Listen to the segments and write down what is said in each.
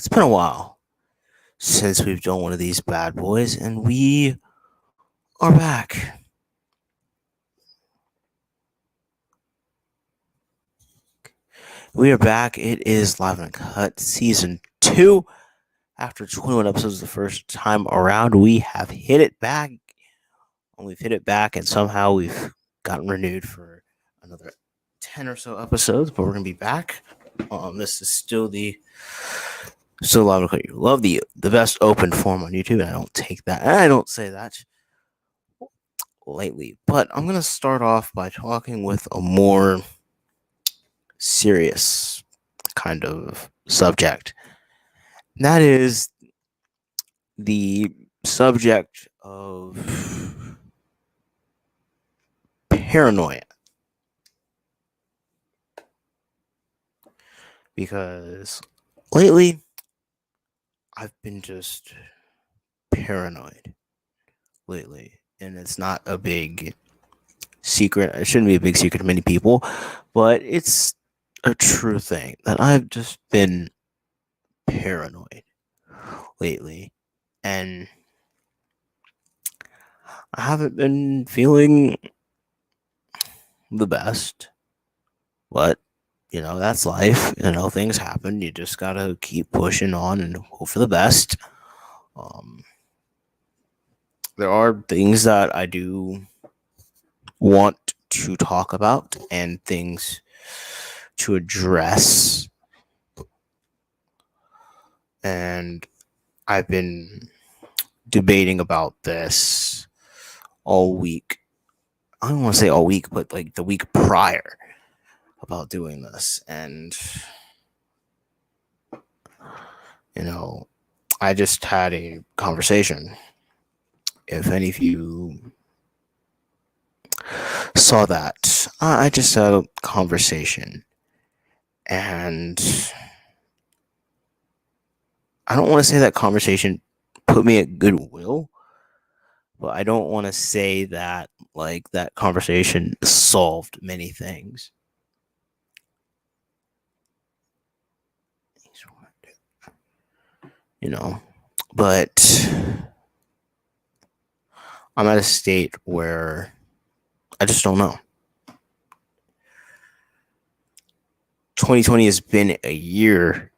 It's been a while since we've done one of these bad boys, and we are back. We are back. It is Live and Uncut Season 2. After 21 episodes the first time around, we have hit it back. And we've hit it back, and somehow we've gotten renewed for another 10 or so episodes, but we're going to be back. This is still Live and Uncut. You love the best open form on YouTube, and I don't take that. And I don't say that lately, but I'm going to start off by talking with a more serious kind of subject. And that is the subject of paranoia. Because lately, I've been just paranoid lately. And it's not a big secret. It shouldn't be a big secret to many people, but it's a true thing that I've just been paranoid lately. And I haven't been feeling the best. But, that's life. Things happen. You just gotta keep pushing on and hope for the best. There are things that I do want to talk about and things to address. And I've been debating about this all week. I don't want to say all week, but like the week prior about doing this. And, I just had a conversation. If any of you saw that, I just had a conversation. And I don't want to say that conversation put me at goodwill, but I don't want to say that that conversation solved many things. But I'm at a state where I just don't know. 2020 has been a year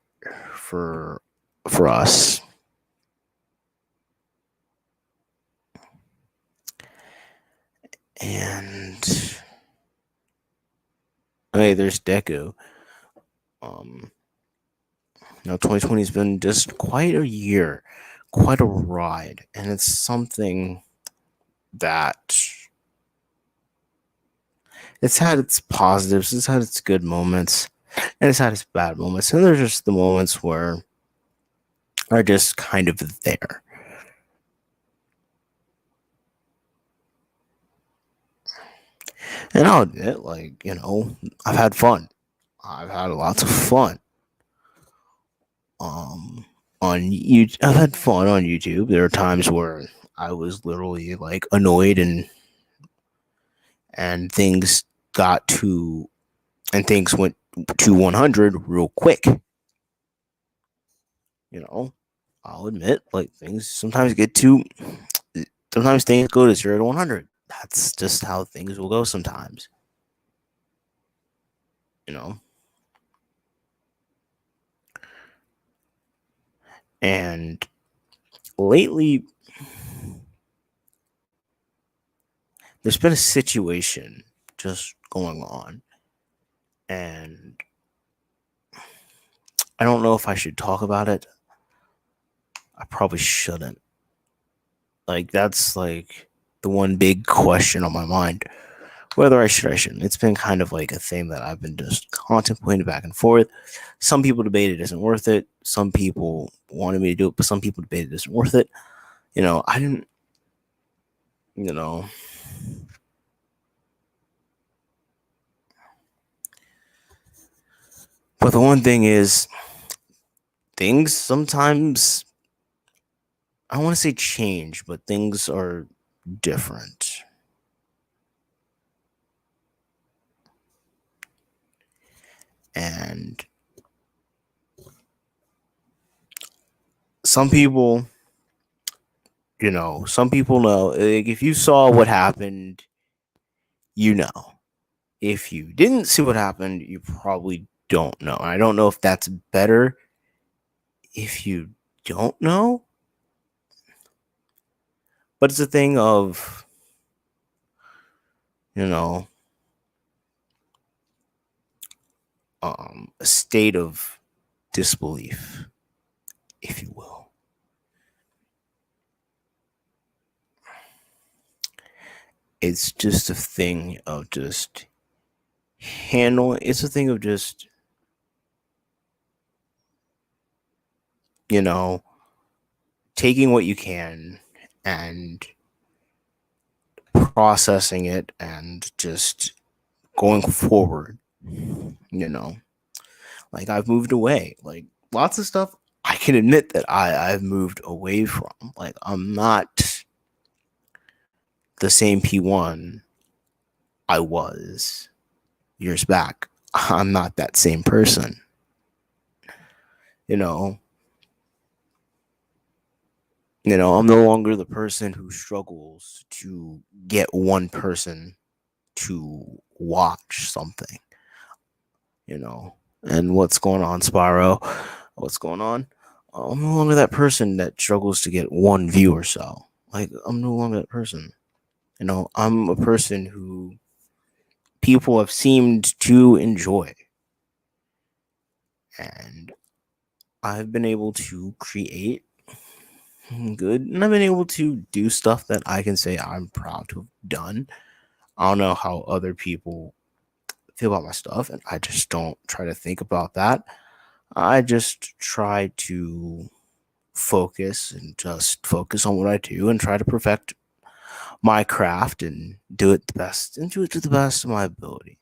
for us. And hey, there's Deku. 2020 has been just quite a year, quite a ride, and it's something that it's had its positives, it's had its good moments, and it's had its bad moments, and there's just the moments where are just kind of there. And I'll admit, I've had fun. I've had lots of fun. On YouTube, I've had fun on YouTube. There are times where I was literally annoyed and things went to 100 real quick. I'll admit, sometimes things go to 0 to 100. That's just how things will go sometimes. And lately, there's been a situation just going on. And I don't know if I should talk about it. I probably shouldn't. That's the one big question on my mind. Whether I should or I shouldn't. It's been kind of a thing that I've been just contemplating back and forth. Some people debate it isn't worth it. Some people wanted me to do it, but some people debate it isn't worth it. I didn't, But the one thing is, things sometimes, I don't want to say change, but things are different. And some people, some people know. Like, if you saw what happened, you know. If you didn't see what happened, you probably don't know. I don't know if that's better if you don't know, but it's a thing of, a state of disbelief, if you will. It's just a thing of just handling. It's a thing of just, taking what you can and processing it and just going forward. Like, I've moved away. Like, lots of stuff I can admit that I've moved away from. Like, I'm not the same P1 I was years back. I'm not that same person. I'm no longer the person who struggles to get one person to watch something, and what's going on, Spyro? What's going on? I'm no longer that person that struggles to get one view or so. Like, I'm no longer that person. I'm a person who people have seemed to enjoy. And I've been able to create good, and I've been able to do stuff that I can say I'm proud to have done. I don't know how other people feel about my stuff, and I just don't try to think about that. I just try to focus on what I do and try to perfect my craft and do it to the best of my ability.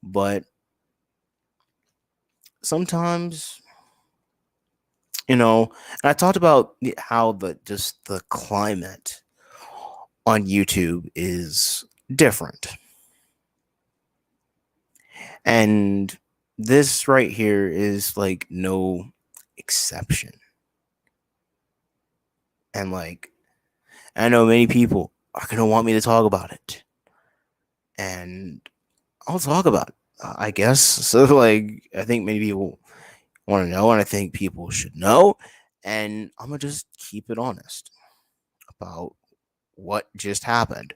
But sometimes, and I talked about how the climate on YouTube is different. And this right here is like no exception. And like, I know many people are going to want me to talk about it. And I'll talk about it, I guess. So, like, I think many people want to know, and I think people should know. And I'm going to just keep it honest about what just happened.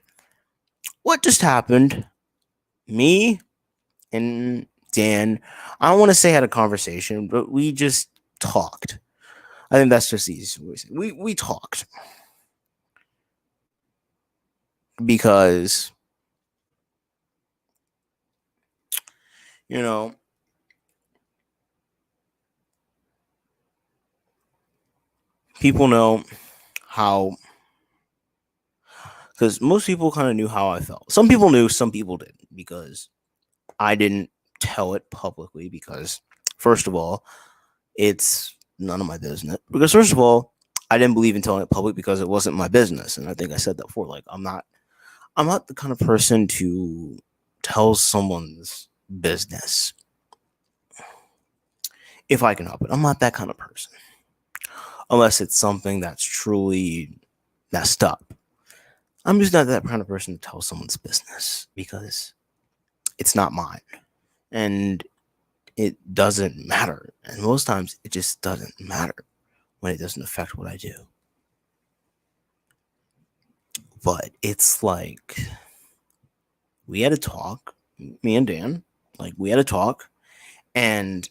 What just happened? Me and Dan, I don't want to say had a conversation, but we just talked. I think that's just the easiest way to say it. We talked. Because, people know how, because most people kind of knew how I felt. Some people knew, some people didn't, because I didn't tell it publicly, because first of all, it's none of my business. Because first of all, I didn't believe in telling it public because it wasn't my business. And I think I said that before. Like, I'm not the kind of person to tell someone's business if I can help it. I'm not that kind of person. Unless it's something that's truly messed up. I'm just not that kind of person to tell someone's business because it's not mine. And it doesn't matter. And most times it just doesn't matter when it doesn't affect what I do. But it's like, we had a talk, me and Dan, like, we had a talk, and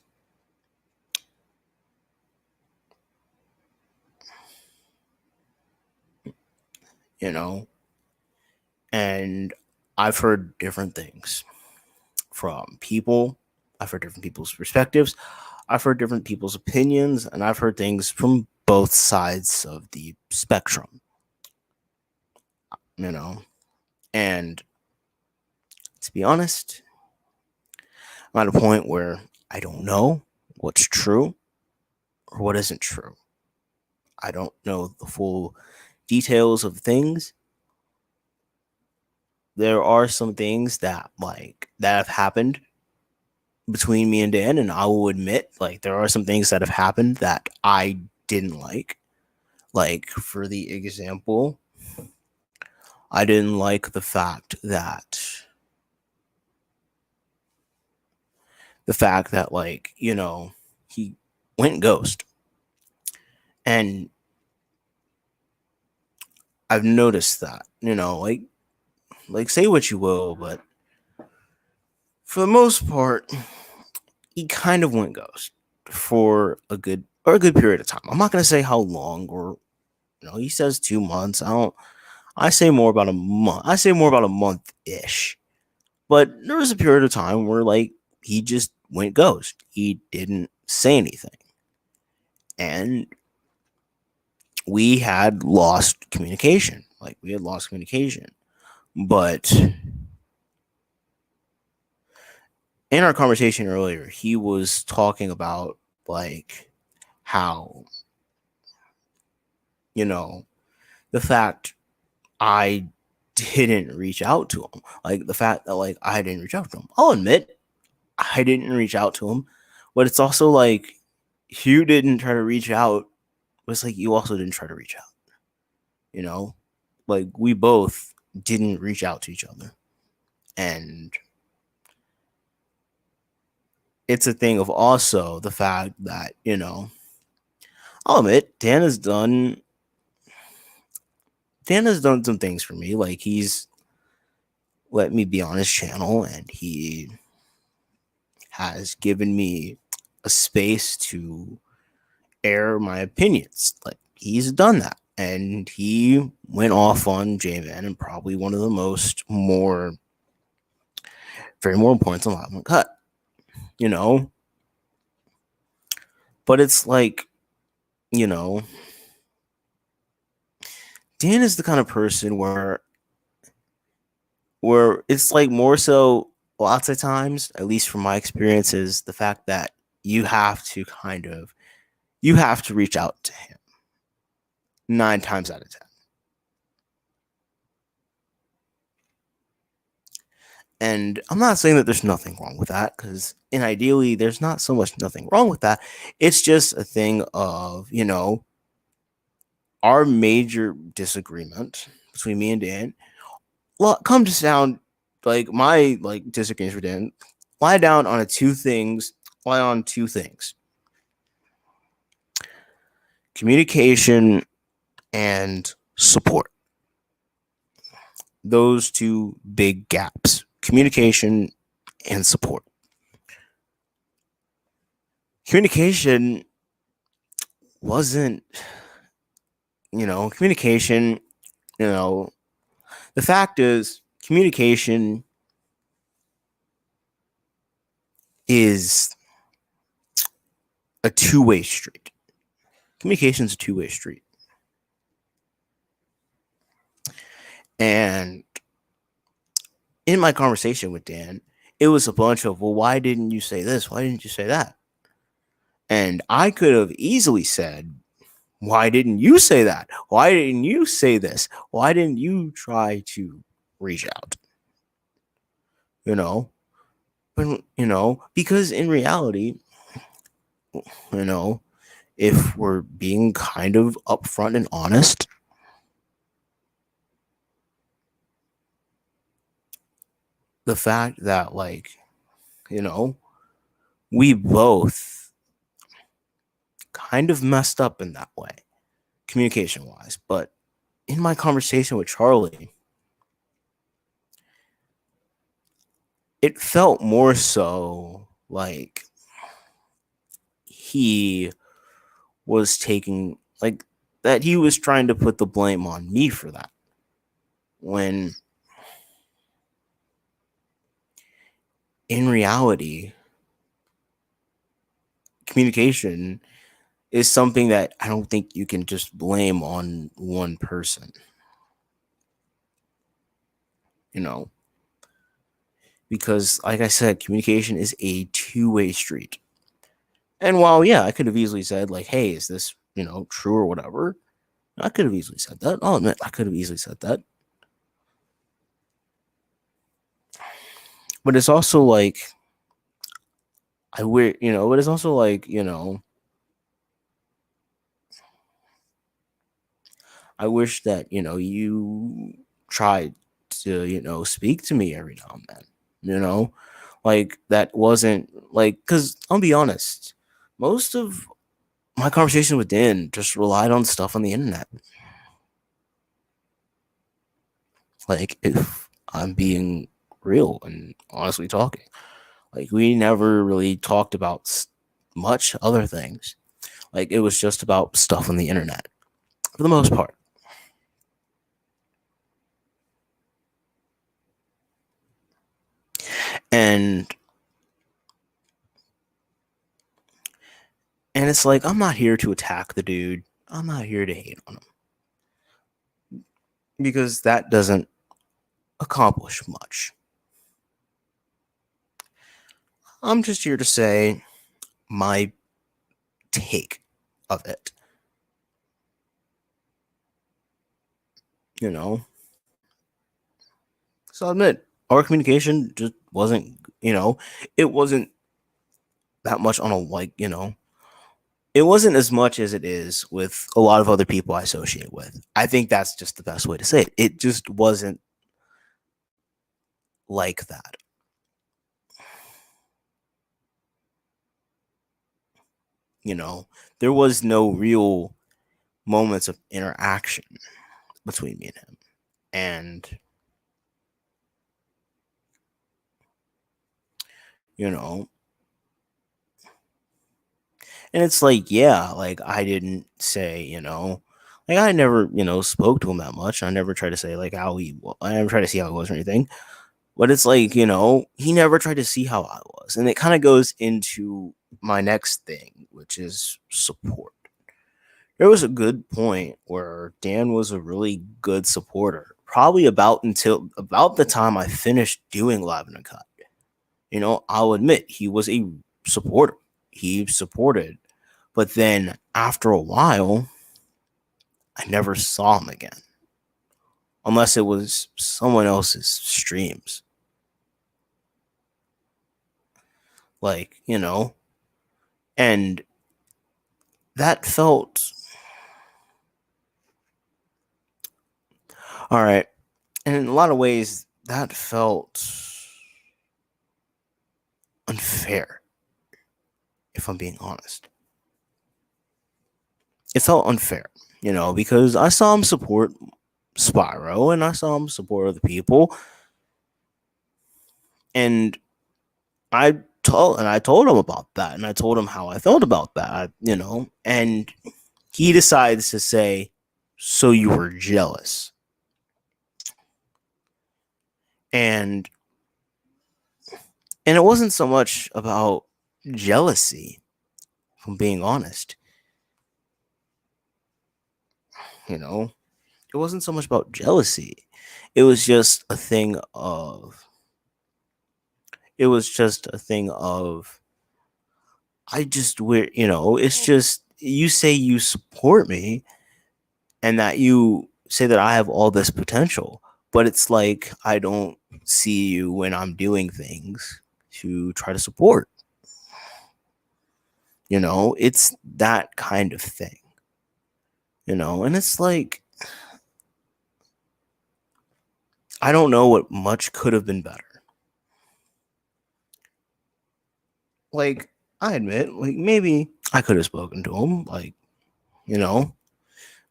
and I've heard different things from people. I've heard different people's perspectives. I've heard different people's opinions, and I've heard things from both sides of the spectrum. And to be honest, I'm at a point where I don't know what's true or what isn't true. I don't know the full details of things. There are some things that have happened between me and Dan, and I will admit, like, there are some things that have happened that I didn't like. Like, for the example, I didn't like the fact that like, he went ghost. And I've noticed that, like say what you will, but for the most part, he kind of went ghost for a good period of time. I'm not gonna say how long, or he says 2 months. I say more about a month. I say more about a month ish. But there was a period of time where like he just went ghost. He didn't say anything. And we had lost communication. Like, we had lost communication. But in our conversation earlier, he was talking about like how, the fact I didn't reach out to him. Like, the fact that like I didn't reach out to him. I'll admit I didn't reach out to him, but it's also like you didn't try to reach out, but it's like you also didn't try to reach out. Like, we both didn't reach out to each other. And it's a thing of also the fact that, I'll admit Dan has done some things for me. Like, he's let me be on his channel, and he has given me a space to air my opinions. Like, he's done that. And he went off on J-Man, and probably one of the very more points on Uncut. But it's like, Dan is the kind of person where it's like more so lots of times, at least from my experiences, the fact that you have to reach out to him 9 times out of 10. And I'm not saying that there's nothing wrong with that, because ideally there's not so much nothing wrong with that. It's just a thing of, our major disagreement between me and Dan come to sound like my disagreements with Dan lie on two things. Communication and support. Those two big gaps. Communication and support. Communication wasn't, communication, the fact is, communication is a two-way street. Communication is a two-way street. And in my conversation with Dan, it was a bunch of, well, why didn't you say this? Why didn't you say that? And I could have easily said, why didn't you say that? Why didn't you say this? Why didn't you try to reach out? Because in reality, if we're being kind of upfront and honest, the fact that we both kind of messed up in that way, communication wise. But in my conversation with Charlie, it felt more so like he was taking that he was trying to put the blame on me for that, when in reality, communication is something that I don't think you can just blame on one person. Because like I said, communication is a two-way street. And while, yeah, I could have easily said like, hey, is this, true or whatever? I could have easily said that. I'll admit, I could have easily said that. But it's also like, but it's also like, I wish that, you tried to, speak to me every now and then, like that wasn't like, because I'll be honest, most of my conversation with Dan just relied on stuff on the internet. Like, if I'm being real and honestly talking, like, we never really talked about much other things. Like, it was just about stuff on the internet for the most part. And it's like, I'm not here to attack the dude. I'm not here to hate on him because that doesn't accomplish much. I'm just here to say my take of it. You know, so I admit our communication just wasn't. It wasn't that much on a it wasn't as much as it is with a lot of other people I associate with. I think that's just the best way to say it. It just wasn't like that. There was no real moments of interaction between me and him. And, you know, and it's like, yeah, like I didn't say, like I never, spoke to him that much. I never tried to say like I never tried to see how he was or anything. But it's like, he never tried to see how I was. And it kind of goes into my next thing, which is support. There was a good point where Dan was a really good supporter, probably until about the time I finished doing Live in Uncut. I'll admit he was a supporter. He supported. But then after a while, I never saw him again. Unless it was someone else's streams. Like, and that felt all right. And in a lot of ways, that felt unfair, if I'm being honest. It felt unfair, because I saw him support Spyro and I saw him support other people. And I told him about that, and I told him how I felt about that, and he decides to say, "So you were jealous," and it wasn't so much about jealousy, if I'm being honest. It wasn't so much about jealousy. It was just a thing of. It was just a thing of. I just it's just you say you support me and that you say that I have all this potential, but it's like I don't see you when I'm doing things to try to support. It's that kind of thing. And it's like I don't know what much could have been better. Like, I admit, like maybe I could have spoken to him, like,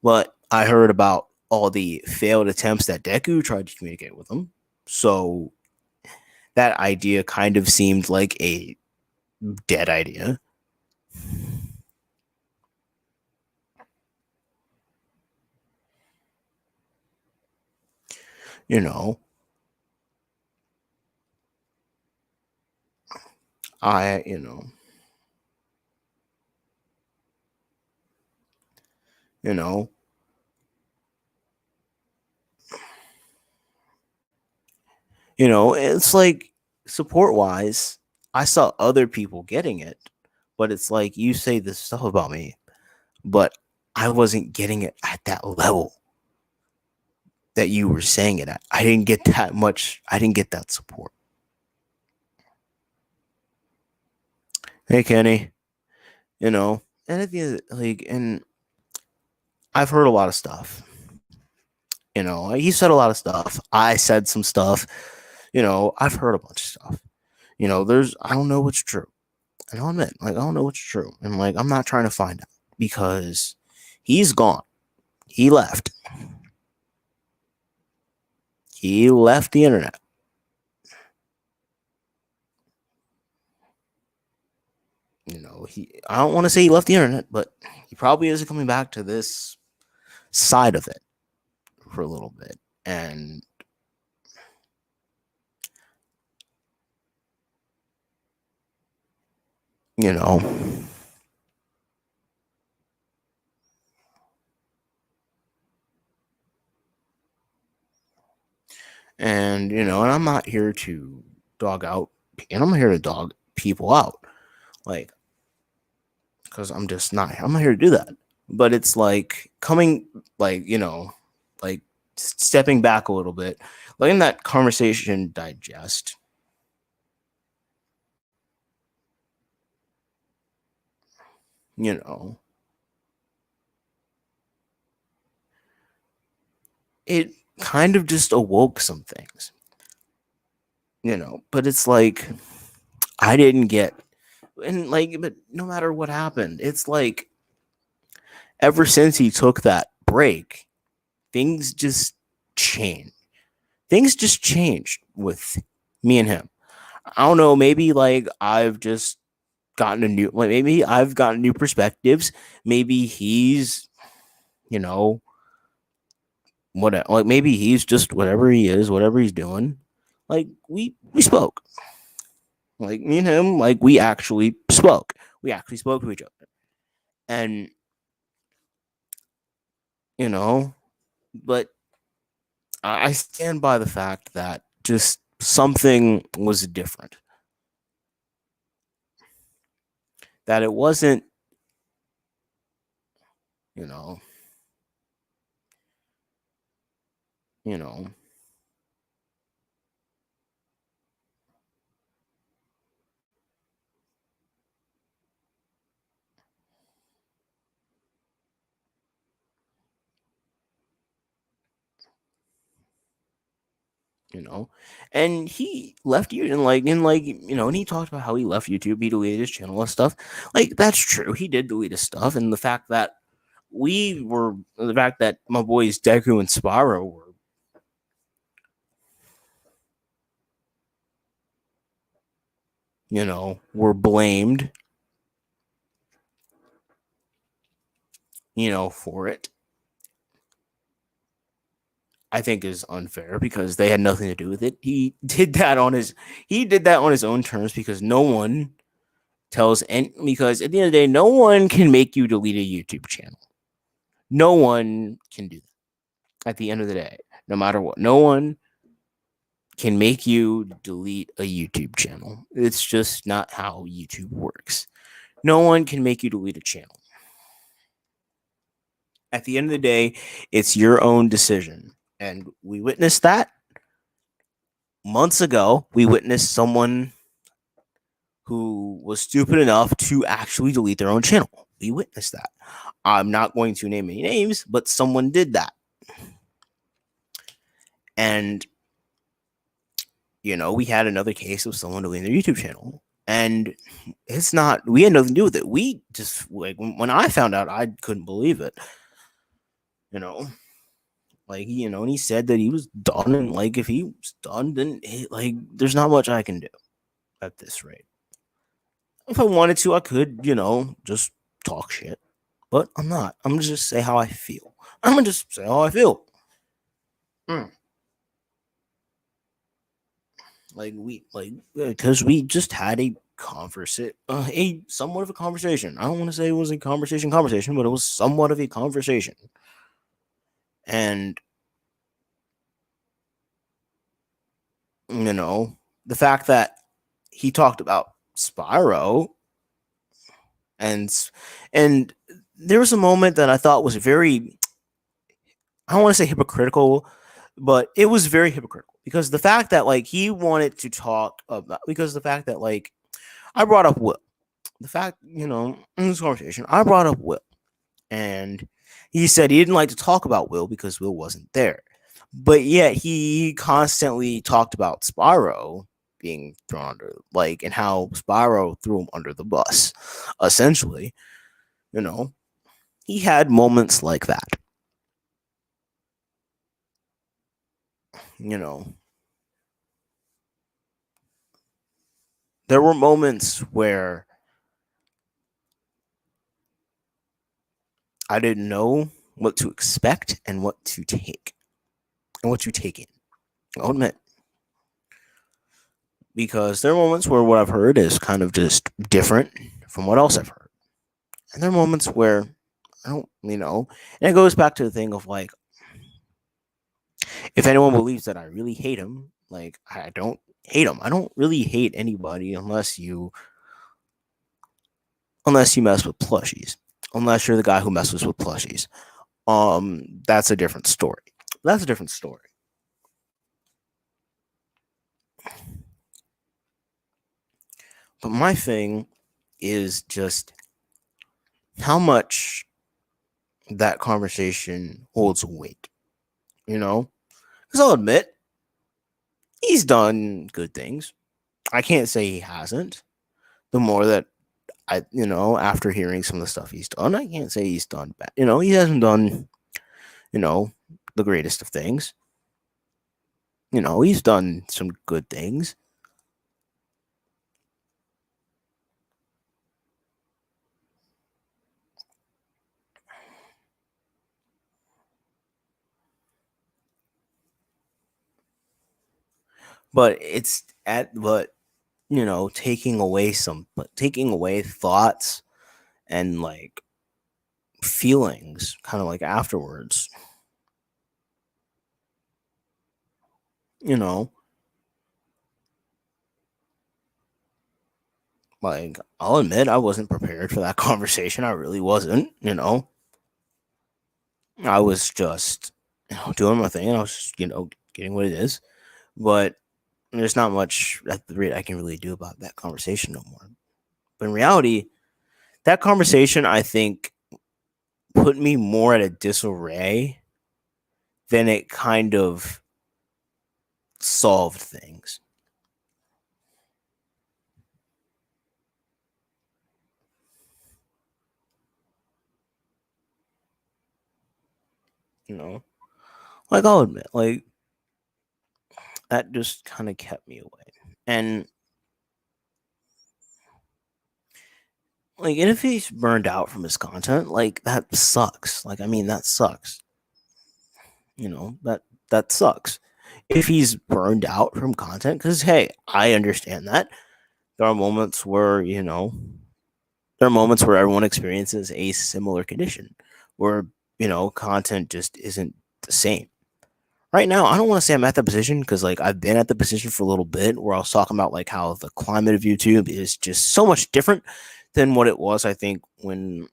but I heard about all the failed attempts that Deku tried to communicate with him. So that idea kind of seemed like a dead idea. you know I you know it's like support wise, I saw other people getting it, but it's like you say this stuff about me, but I wasn't getting it at that level that you were saying it at. I didn't get that much. I didn't get that support. Hey, Kenny, and at the end, like, and I've heard a lot of stuff. He said a lot of stuff. I said some stuff. I've heard a bunch of stuff. I don't know what's true. And I'll admit, I don't know what's true. And I'm not trying to find out because he's gone. He left. He left the internet. I don't want to say he left the internet, but he probably isn't coming back to this side of it for a little bit. And you know and I'm not here to dog out, and I'm here to dog people out, because I'm not here to do that. But it's coming, stepping back a little bit, letting that conversation digest. It kind of just awoke some things, but it's I didn't get, but no matter what happened, it's ever since he took that break, things just changed. Things just changed with me and him. I don't know, maybe I've just gotten maybe I've gotten new perspectives. Maybe he's, what, maybe he's just whatever he is, whatever he's doing. We spoke. Me and him, we actually spoke. We actually spoke to each other. And but I stand by the fact that just something was different. That it wasn't, you know, you know, and he left you and he talked about how he left YouTube, he deleted his channel and stuff. That's true. He did delete his stuff, and the fact that my boys Deku and Spyro were blamed, for it, I think is unfair because they had nothing to do with it. He did that on his own terms because no one because at the end of the day, no one can make you delete a YouTube channel. No one can do that. At the end of the day, no matter what, no one can make you delete a YouTube channel. It's just not how YouTube works. No one can make you delete a channel. At the end of the day, it's your own decision. And we witnessed that months ago. We witnessed someone who was stupid enough to actually delete their own channel. We witnessed that. I'm not going to name any names, but someone did that. And, we had another case of someone deleting their YouTube channel. And we had nothing to do with it. We just, when I found out, I couldn't believe it. And he said that he was done. And, if he was done, then, there's not much I can do at this rate. If I wanted to, I could, just talk shit. But I'm not. I'm going to just say how I feel. Because we just had a somewhat of a conversation. I don't want to say it was a conversation, but it was somewhat of a conversation. And, the fact that he talked about Spyro, and there was a moment that I thought was very, I don't want to say hypocritical, but it was very hypocritical because the fact that he wanted to talk about, because the fact that I brought up Will, the fact, in this conversation, I brought up Will, and he said he didn't like to talk about Will because Will wasn't there. But yet he constantly talked about Spyro being thrown under, like, and how Spyro threw him under the bus. Essentially, you know, he had moments like that. You know, there were moments where I didn't know what to expect and what to take and what to take in. I'll admit. Because there are moments where what I've heard is kind of just different from what else I've heard. And there are moments where I don't, and it goes back to the thing of like, if anyone believes that I really hate him, like, I don't hate him. I don't really hate anybody unless you mess with plushies. Unless you're the guy who messes with plushies. That's a different story. That's a different story. But my thing is just how much that conversation holds weight. Because I'll admit, he's done good things. I can't say he hasn't. The more that after hearing some of the stuff he's done, I can't say he's done bad. He hasn't done, the greatest of things. He's done some good things. But taking away thoughts and like feelings kind of like afterwards. Like, I'll admit I wasn't prepared for that conversation. I really wasn't. I was just doing my thing and I was just, getting what it is. But there's not much at the rate I can really do about that conversation no more. But in reality, that conversation, I think, put me more at a disarray than it kind of solved things. Like, I'll admit, like, that just kind of kept me away. And like, and if he's burned out from his content, like, that sucks. Like, I mean, that sucks. That sucks. If he's burned out from content, because hey, I understand that. There are moments where, everyone experiences a similar condition where, content just isn't the same. Right now, I don't want to say I'm at that position because, like, I've been at the position for a little bit where I was talking about, like, how the climate of YouTube is just so much different than what it was, I think, when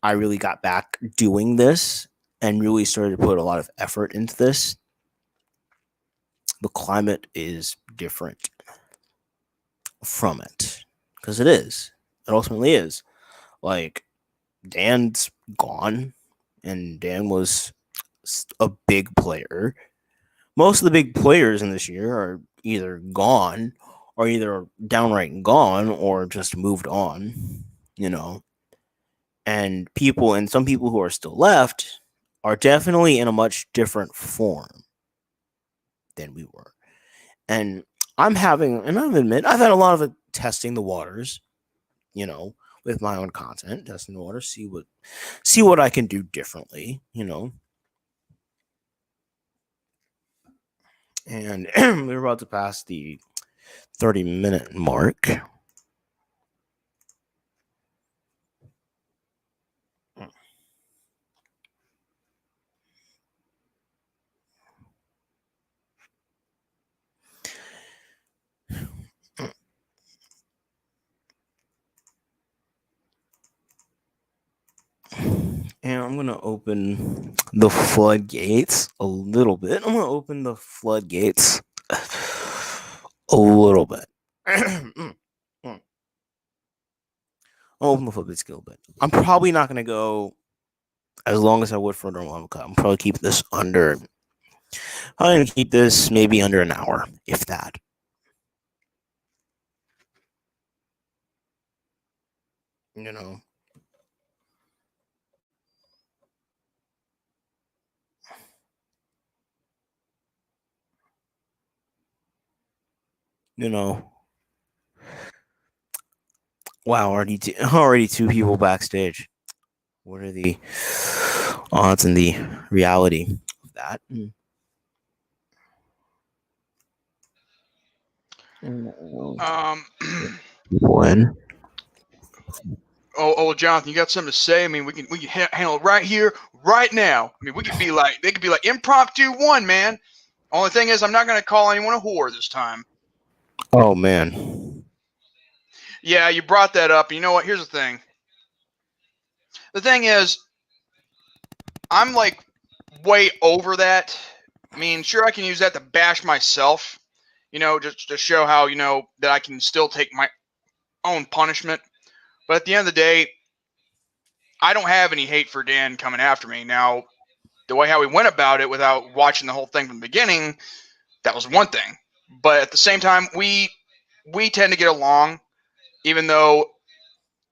I really got back doing this and really started to put a lot of effort into this. The climate is different from it because it is. It ultimately is. Like, Dan's gone, and Dan was a big player. Most of the big players in this year are either gone or either downright gone or just moved on, and some people who are still left are definitely in a much different form than we were. And I admit, I've had a lot of testing the waters, with my own content, testing the waters, see what I can do differently, And we're about to pass the 30-minute mark. And I'm going to open the floodgates a little bit. I'm going to open the floodgates a little bit. I'll open the floodgates a little bit. I'm probably not going to go as long as I would for a normal Uncut. I'm probably keeping this under I'm going to keep this maybe under an hour, if that. You know. Wow, already two people backstage. What are the odds and the reality of that? When? Oh, Jonathan, you got something to say? I mean, we can handle it right here, right now. I mean, they could be like Impromptu 1, man. Only thing is, I'm not gonna call anyone a whore this time. Oh man. Yeah, you brought that up. You know what? Here's the thing. The thing is, I'm like way over that. I mean, sure, I can use that to bash myself, just to show how, that I can still take my own punishment. But at the end of the day, I don't have any hate for Dan coming after me. Now, the way how we went about it without watching the whole thing from the beginning, that was one thing. But at the same time, we tend to get along, even though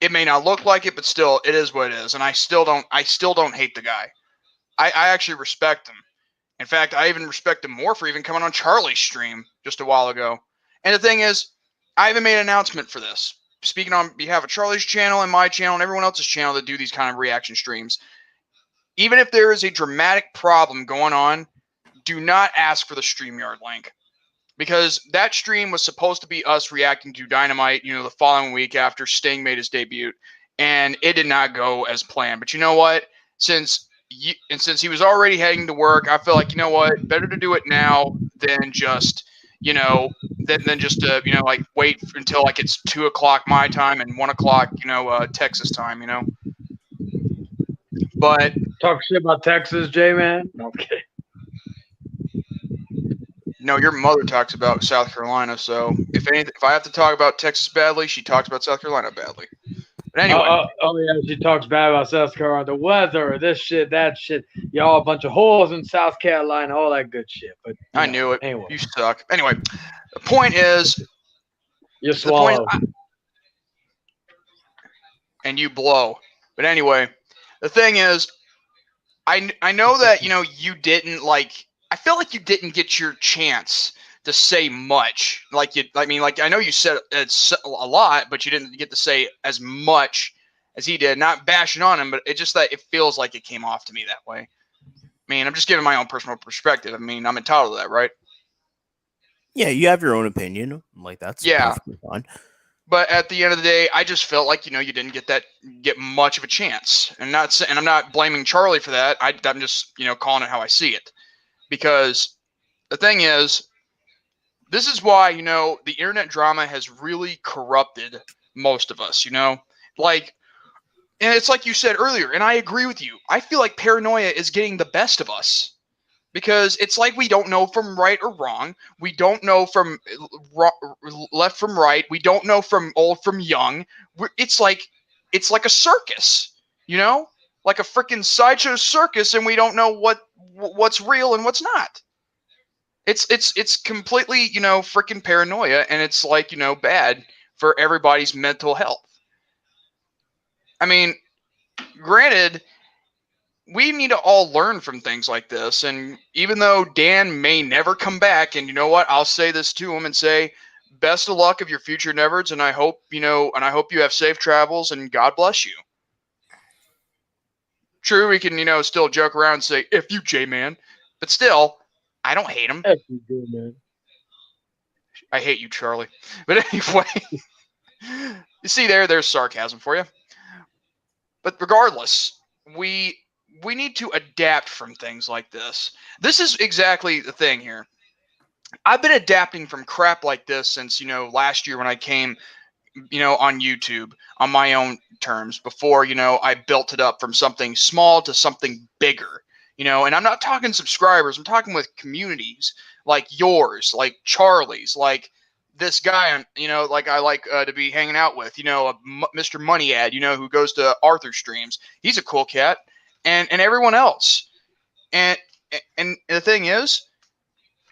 it may not look like it, but still, it is what it is. And I still don't hate the guy. I actually respect him. In fact, I even respect him more for even coming on Charlie's stream just a while ago. And the thing is, I even made an announcement for this. Speaking on behalf of Charlie's channel and my channel and everyone else's channel that do these kind of reaction streams. Even if there is a dramatic problem going on, do not ask for the StreamYard link. Because that stream was supposed to be us reacting to Dynamite, the following week after Sting made his debut. And it did not go as planned. But you know what? Since he was already heading to work, I feel like, you know what? Better to do it now than just, than just to, like wait until like it's 2 o'clock my time and 1 o'clock, Texas time, But talk shit about Texas, J-Man. No, I'm kidding. No, your mother talks about South Carolina, so if I have to talk about Texas badly, she talks about South Carolina badly. But anyway. Yeah, she talks bad about South Carolina, the weather, this shit, that shit. Y'all a bunch of holes in South Carolina, all that good shit. But I knew it. Anyway. You suck. Anyway, the point is, you swallow, and you blow. But anyway, the thing is, I know that you didn't like. I feel like you didn't get your chance to say much. I know you said a lot, but you didn't get to say as much as he did. Not bashing on him, but it's just that it feels like it came off to me that way. I mean, I'm just giving my own personal perspective. I mean, I'm entitled to that, right? Yeah, you have your own opinion. Like, that's perfectly fine. But at the end of the day, I just felt like, you didn't get much of a chance. And I'm not blaming Charlie for that. I'm just, calling it how I see it. Because the thing is, this is why, the internet drama has really corrupted most of us, Like, and it's like you said earlier, and I agree with you. I feel like paranoia is getting the best of us. Because it's like we don't know from right or wrong. We don't know from left from right. We don't know from old from young. It's like a circus, like a freaking sideshow circus, and we don't know what's real and what's not. It's completely freaking paranoia, and it's like bad for everybody's mental health. I mean, granted, we need to all learn from things like this. And even though Dan may never come back, and you know what, I'll say this to him and say, best of luck of your future endeavors, and I hope you have safe travels, and God bless you. True, we can still joke around and say, F you, J-Man, but still, I don't hate him. F you, J-Man. I hate you, Charlie. But anyway, you see there's sarcasm for you. But regardless, we need to adapt from things like this. This is exactly the thing here. I've been adapting from crap like this since, last year when I came, on YouTube on my own terms before, I built it up from something small to something bigger, and I'm not talking subscribers. I'm talking with communities like yours, like Charlie's, like this guy, like I like to be hanging out with, Mr. Money Ad, who goes to Arthur streams. He's a cool cat. And everyone else. And and the thing is,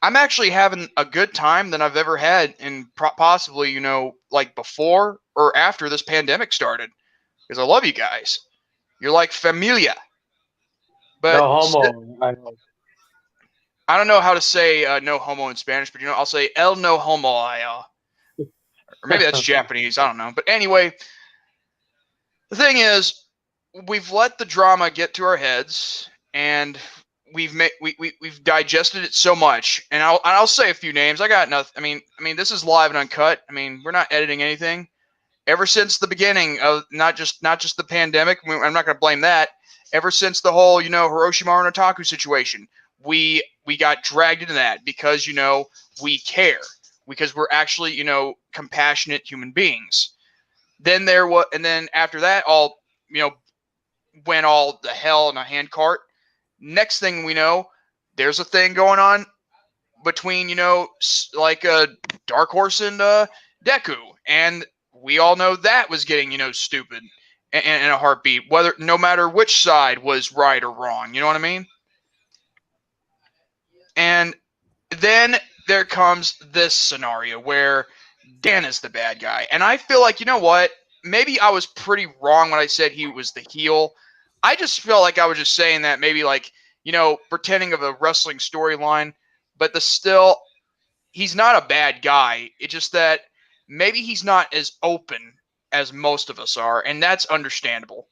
I'm actually having a good time than I've ever had in possibly, you know, like before or after this pandemic started. Because I love you guys. You're like familia. But No homo. I know. I don't know how to say no homo in Spanish, but you know, I'll say el no homo. Or maybe that's Japanese. I don't know. But anyway, the thing is, we've let the drama get to our heads, and we've digested it so much. And I'll say a few names. I got nothing. I mean, this is live and uncut. I mean, we're not editing anything. Ever since the beginning of not just the pandemic, I'm not going to blame that. Ever since the whole, you know, Hiroshima and Otaku situation, we got dragged into that because, you know, we care, because we're actually, you know, compassionate human beings. Then and then after that, all, you know, went all the hell in a handcart. Next thing we know, there's a thing going on between, you know, like Dark Horse and Deku, and we all know that was getting, you know, stupid in a heartbeat, whether no matter which side was right or wrong. You know what I mean? And then there comes this scenario where Dan is the bad guy, and I feel like, you know what? Maybe I was pretty wrong when I said he was the heel. I just feel like I was just saying that maybe, like, you know, pretending of a wrestling storyline, but he's not a bad guy. It's just that maybe he's not as open as most of us are, and that's understandable.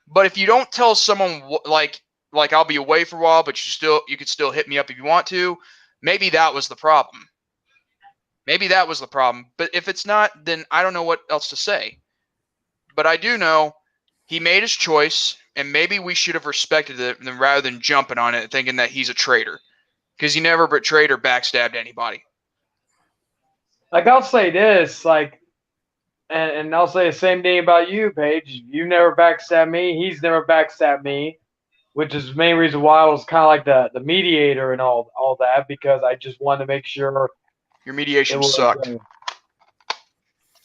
But if you don't tell someone like I'll be away for a while, but you could still hit me up if you want to, maybe that was the problem. Maybe that was the problem. But if it's not, then I don't know what else to say. But I do know he made his choice, and maybe we should have respected it rather than jumping on it thinking that he's a traitor. Because he never betrayed or backstabbed anybody. Like, I'll say this, like, and I'll say the same thing about you, Paige. You never backstabbed me. He's never backstabbed me, which is the main reason why I was kind of like the mediator and all that, because I just wanted to make sure your mediation it was, sucked.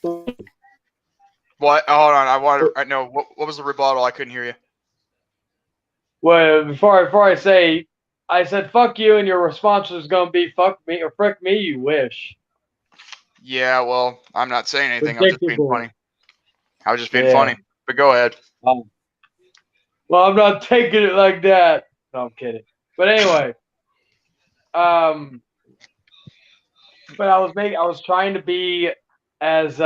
What? Oh, hold on. I know. What was the rebuttal? I couldn't hear you. Well, before I say, I said fuck you, and your response was gonna be fuck me or frick me. You wish. Yeah, well, I'm not saying anything. I was just being funny. I was just being funny. But go ahead. Well, I'm not taking it like that. No, I'm kidding. But anyway, but I was trying to be as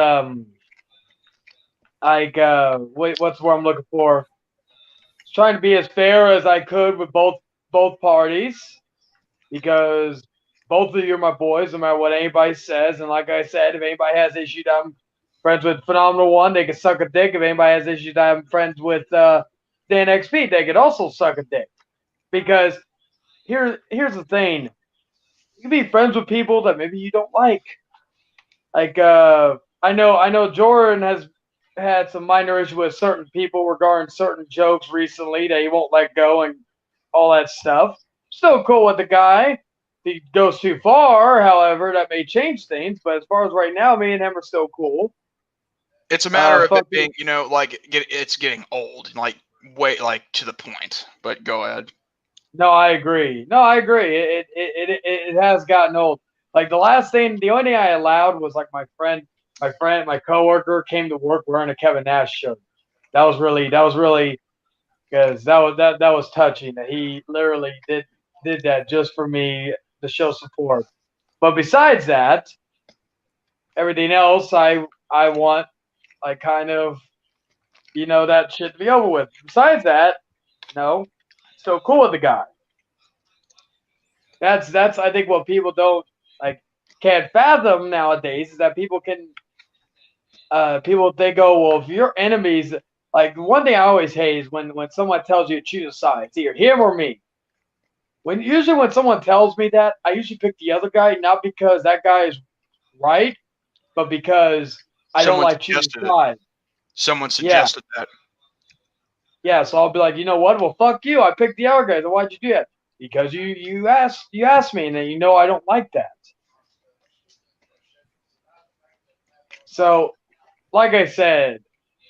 like what's the word I'm looking for? Trying to be as fair as I could with both parties, because both of you are my boys, no matter what anybody says. And like I said, if anybody has issues that I'm friends with Phenomenal One, they can suck a dick. If anybody has issues that I'm friends with Dan XP, they could also suck a dick. Because here's the thing. You can be friends with people that maybe you don't like. Like I know Jordan has had some minor issues with certain people regarding certain jokes recently that he won't let go and all that stuff. Still cool with the guy. If he goes too far, however, that may change things. But as far as right now, me and him are still cool. It's a matter of it being, you know, like it's getting old, like way like to the point. But go ahead. No, I agree. It has gotten old. Like the only thing I allowed was like my coworker came to work wearing a Kevin Nash shirt. That was really because that was touching that he literally did that just for me to show support. But besides that, everything else I want, like, kind of, you know, that shit to be over with. Besides that, no, still cool with the guy. That's I think what people can't fathom nowadays is that people can they go, well, if you're enemies, like one thing I always hate is when someone tells you to choose a side. It's either him or me. Usually when someone tells me that, I usually pick the other guy, not because that guy is right, but because I don't like choosing sides. Someone suggested that. Yeah, so I'll be like, you know what? Well, fuck you. I picked the other guy. Then why'd you do that? Because you asked me, and then you know I don't like that. So, like I said,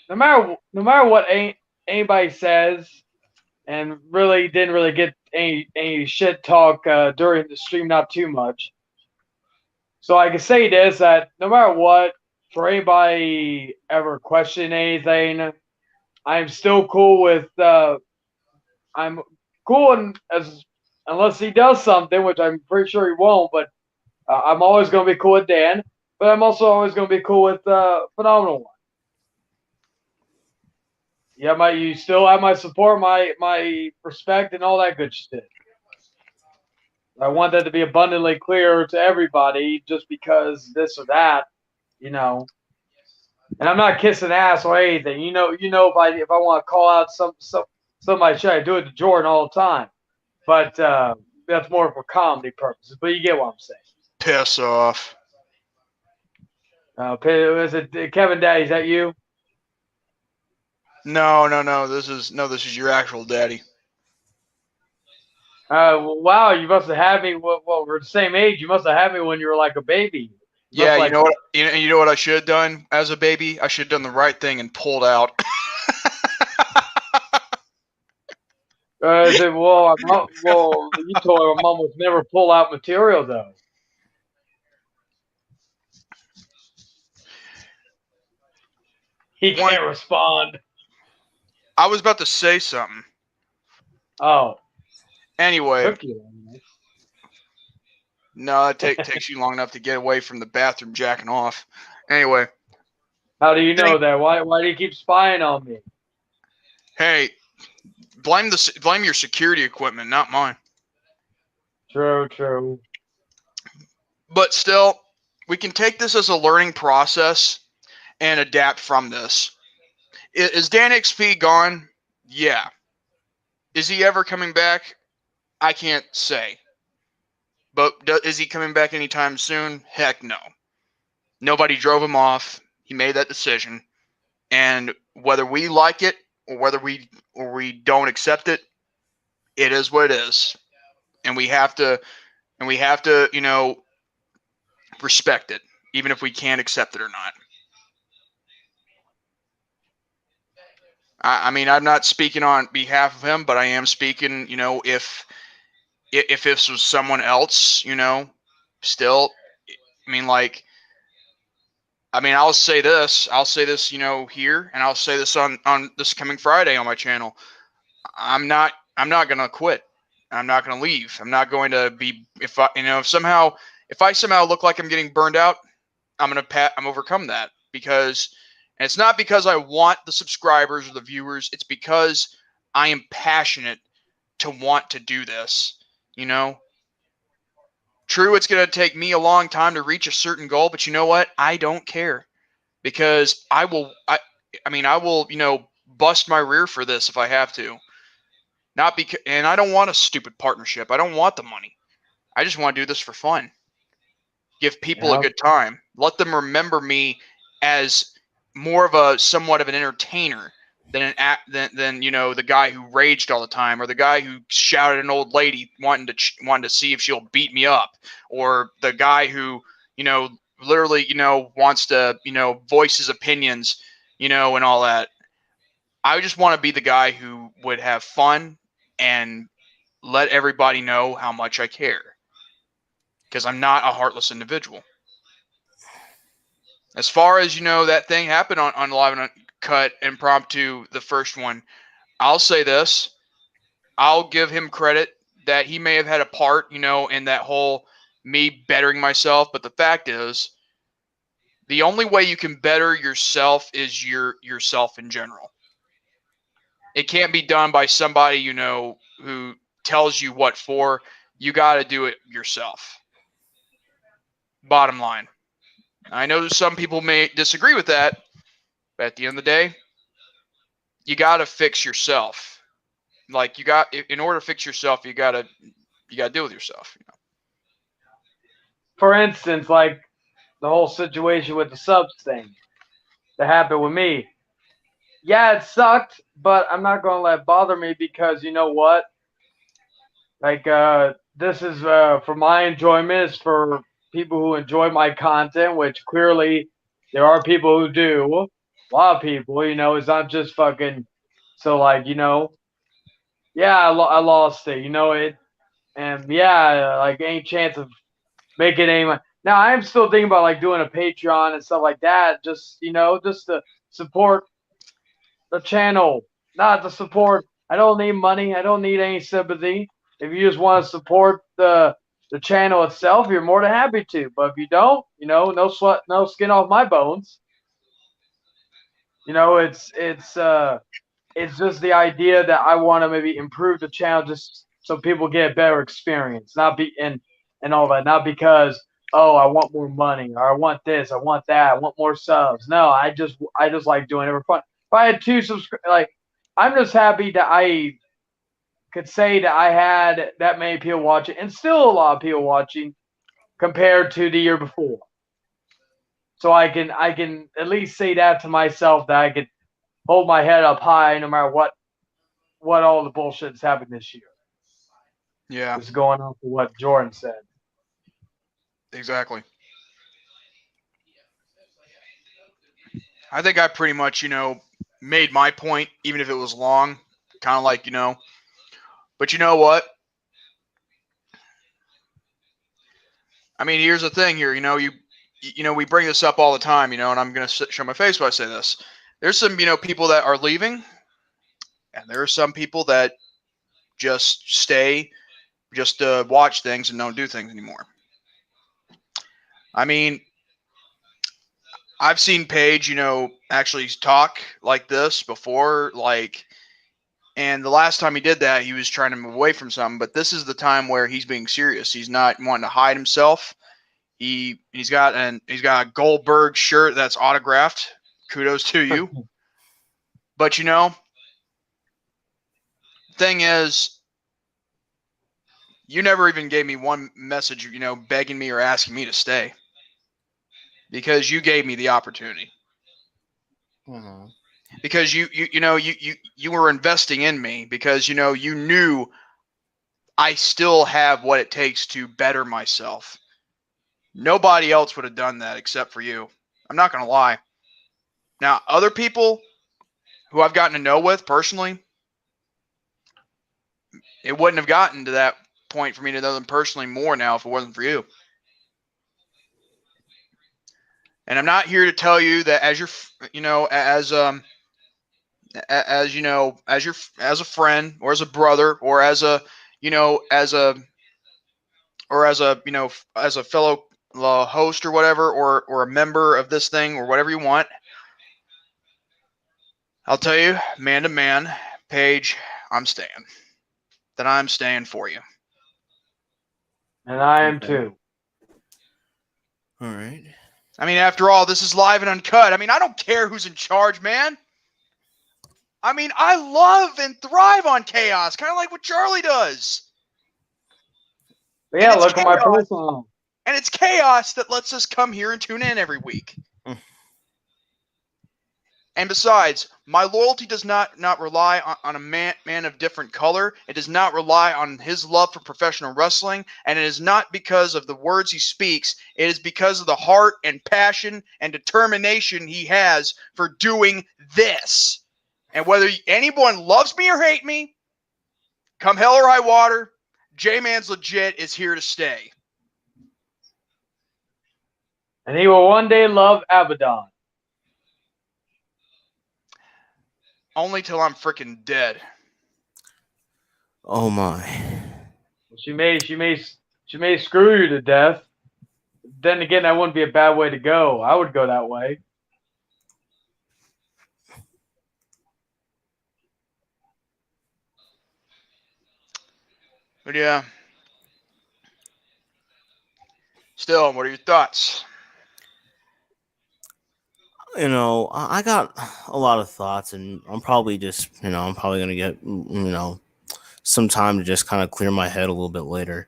no matter what anybody says, and really didn't really get any shit talk during the stream, not too much. So I can say this, that no matter what, for anybody ever question anything, I'm still cool with I'm cool as unless he does something, which I'm pretty sure he won't. But I'm always going to be cool with Dan. But I'm also always going to be cool with Phenomenal One. Yeah, you still have my support, my respect, and all that good shit. I want that to be abundantly clear to everybody. Just because this or that, you know. And I'm not kissing ass or anything. You know, if I want to call out somebody, shit, I do it to Jordan all the time. But that's more for comedy purposes. But you get what I'm saying. Piss off. Is it Kevin Daddy? Is that you? No. This is your actual daddy. Wow, you must have had me. Well, we're the same age. You must have had me when you were like a baby. Yeah, you know what? You know what I should have done as a baby? I should have done the right thing and pulled out. Well, you told her mom would never pull out material though. He can't respond. I was about to say something. Oh. Anyway. No, it takes you long enough to get away from the bathroom jacking off. Anyway. How do you know that? Why do you keep spying on me? Hey, blame your security equipment, not mine. True. But still, we can take this as a learning process and adapt from this. Is Dan XP gone? Yeah. Is he ever coming back? I can't say. But is he coming back anytime soon? Heck no. Nobody drove him off. He made that decision. And whether we like it or whether we don't accept it, it is what it is. And we have to, you know, respect it, even if we can't accept it or not. I mean, I'm not speaking on behalf of him, but I am speaking, you know, if this was someone else, you know, still, I mean, I'll say this, you know, here, and I'll say this on this coming Friday on my channel. I'm not going to quit. I'm not going to leave. I'm not going to be, if I somehow look like I'm getting burned out, I'm overcome that, because, and it's not because I want the subscribers or the viewers. It's because I am passionate to want to do this, you know. True, it's going to take me a long time to reach a certain goal, but you know what? I don't care, because I will, you know, bust my rear for this if I have to. Not because, and I don't want a stupid partnership. I don't want the money. I just want to do this for fun. Give people a good time. Let them remember me as more of a somewhat of an entertainer than you know, the guy who raged all the time, or the guy who shouted at an old lady wanting to see if she'll beat me up, or the guy who, you know, literally, you know, wants to, you know, voice his opinions, you know, and all that. I just want to be the guy who would have fun and let everybody know how much I care, because I'm not a heartless individual. As far as, you know, that thing happened on Live and Uncut Impromptu, the first one, I'll say this. I'll give him credit that he may have had a part, you know, in that whole me bettering myself. But the fact is, the only way you can better yourself is yourself in general. It can't be done by somebody, you know, who tells you what for. You got to do it yourself. Bottom line. I know some people may disagree with that, but at the end of the day, you got to fix yourself. Like, in order to fix yourself, you got to deal with yourself. You know? For instance, like the whole situation with the subs thing that happened with me. Yeah, it sucked, but I'm not going to let it bother me, because you know what? Like, this is for my enjoyment. It's for people who enjoy my content, which clearly there are people who do. A lot of people, you know, it's not just fucking. So, like, you know, yeah, I lost it. You know it, and yeah, like any chance of making any money. Now I'm still thinking about like doing a Patreon and stuff like that. Just just to support the channel, not to support. I don't need money. I don't need any sympathy. If you just want to support the channel itself, you're more than happy to. But if you don't, no sweat, no skin off my bones. It's just the idea that I want to maybe improve the channel just so people get a better experience, not be and all that, not because I want more money or I want this, I want that, I want more subs. No, I just like doing it for fun. If I had two like I'm just happy that I could say that I had that many people watching and still a lot of people watching compared to the year before. So I can at least say that to myself that I could hold my head up high no matter what all the bullshit that's happened this year. Yeah, Just going on for what Jordan said. exactly. I think I pretty much, made my point, even if it was long. Kind of like, But you know what? I mean, here's the thing here. We bring this up all the time, and I'm going to show my face when I say this. There's some, people that are leaving, and there are some people that just stay, just watch things and don't do things anymore. I mean, I've seen Paige, actually talk like this before, and the last time he did that, he was trying to move away from something. But this is the time where he's being serious. He's not wanting to hide himself. He's got a Goldberg shirt that's autographed. Kudos to you. But thing is, you never even gave me one message, begging me or asking me to stay, because you gave me the opportunity. Mm-hmm. Because you were investing in me, because you knew I still have what it takes to better myself. Nobody else would have done that except for you. I'm not going to lie. Now, other people who I've gotten to know with personally, it wouldn't have gotten to that point for me to know them personally more now if it wasn't for you. And I'm not here to tell you that as your, as a friend or as a brother or as a, as a fellow host or whatever, or a member of this thing or whatever you want. I'll tell you, man to man, Paige, I'm staying. Then I'm staying for you. And I am too. All right. I mean, after all, this is live and uncut. I mean, I don't care who's in charge, man. I mean, I love and thrive on chaos, kind of like what Charlie does. But yeah, look at my profile. And it's chaos that lets us come here and tune in every week. And besides, my loyalty does not rely on a man of different color. It does not rely on his love for professional wrestling. And it is not because of the words he speaks. It is because of the heart and passion and determination he has for doing this. And whether anyone loves me or hate me, come hell or high water, J-Man's Legit is here to stay. And he will one day love Abaddon. Only till I'm freaking dead. Oh my. She may screw you to death. Then again, that wouldn't be a bad way to go. I would go that way. But yeah. Still, what are your thoughts? I got a lot of thoughts, and I'm probably just, I'm probably going to get, some time to just kind of clear my head a little bit later.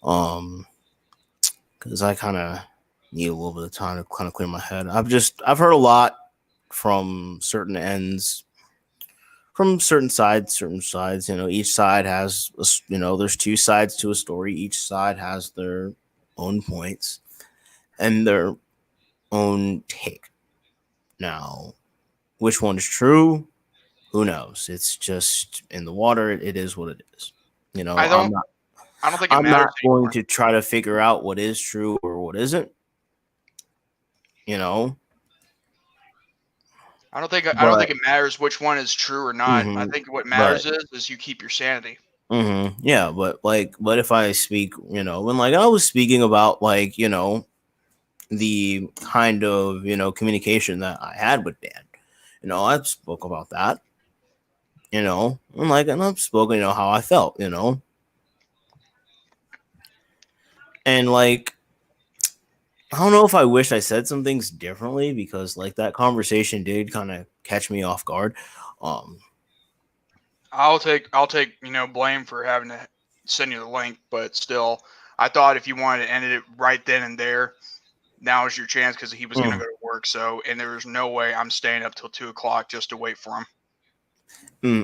Because I kind of need a little bit of time to kind of clear my head. I've heard a lot from certain ends, from certain sides. Each side has, there's two sides to a story. Each side has their own points and their own take. Now, which one is true? who knows? It's just in the water. It is what it is. You know, I don't think it I'm matters not going anymore. to try to figure out what is true or what isn't. You know, I don't think but it matters which one is true or not. I mhm, think what but matters is you keep your sanity. yeah, but if I speak, you know, when like I was speaking about like the kind of communication that I had with Dan, I spoke about that, and I've spoken, how I felt, and like I don't know if I wish I said some things differently because like that conversation did kind of catch me off guard. Um, I'll take blame for having to send you the link, but still, I thought if you wanted to end it right then and there, now is your chance because he was going to mm, go to work. So, and there was no way I'm staying up till 2 o'clock just to wait for him.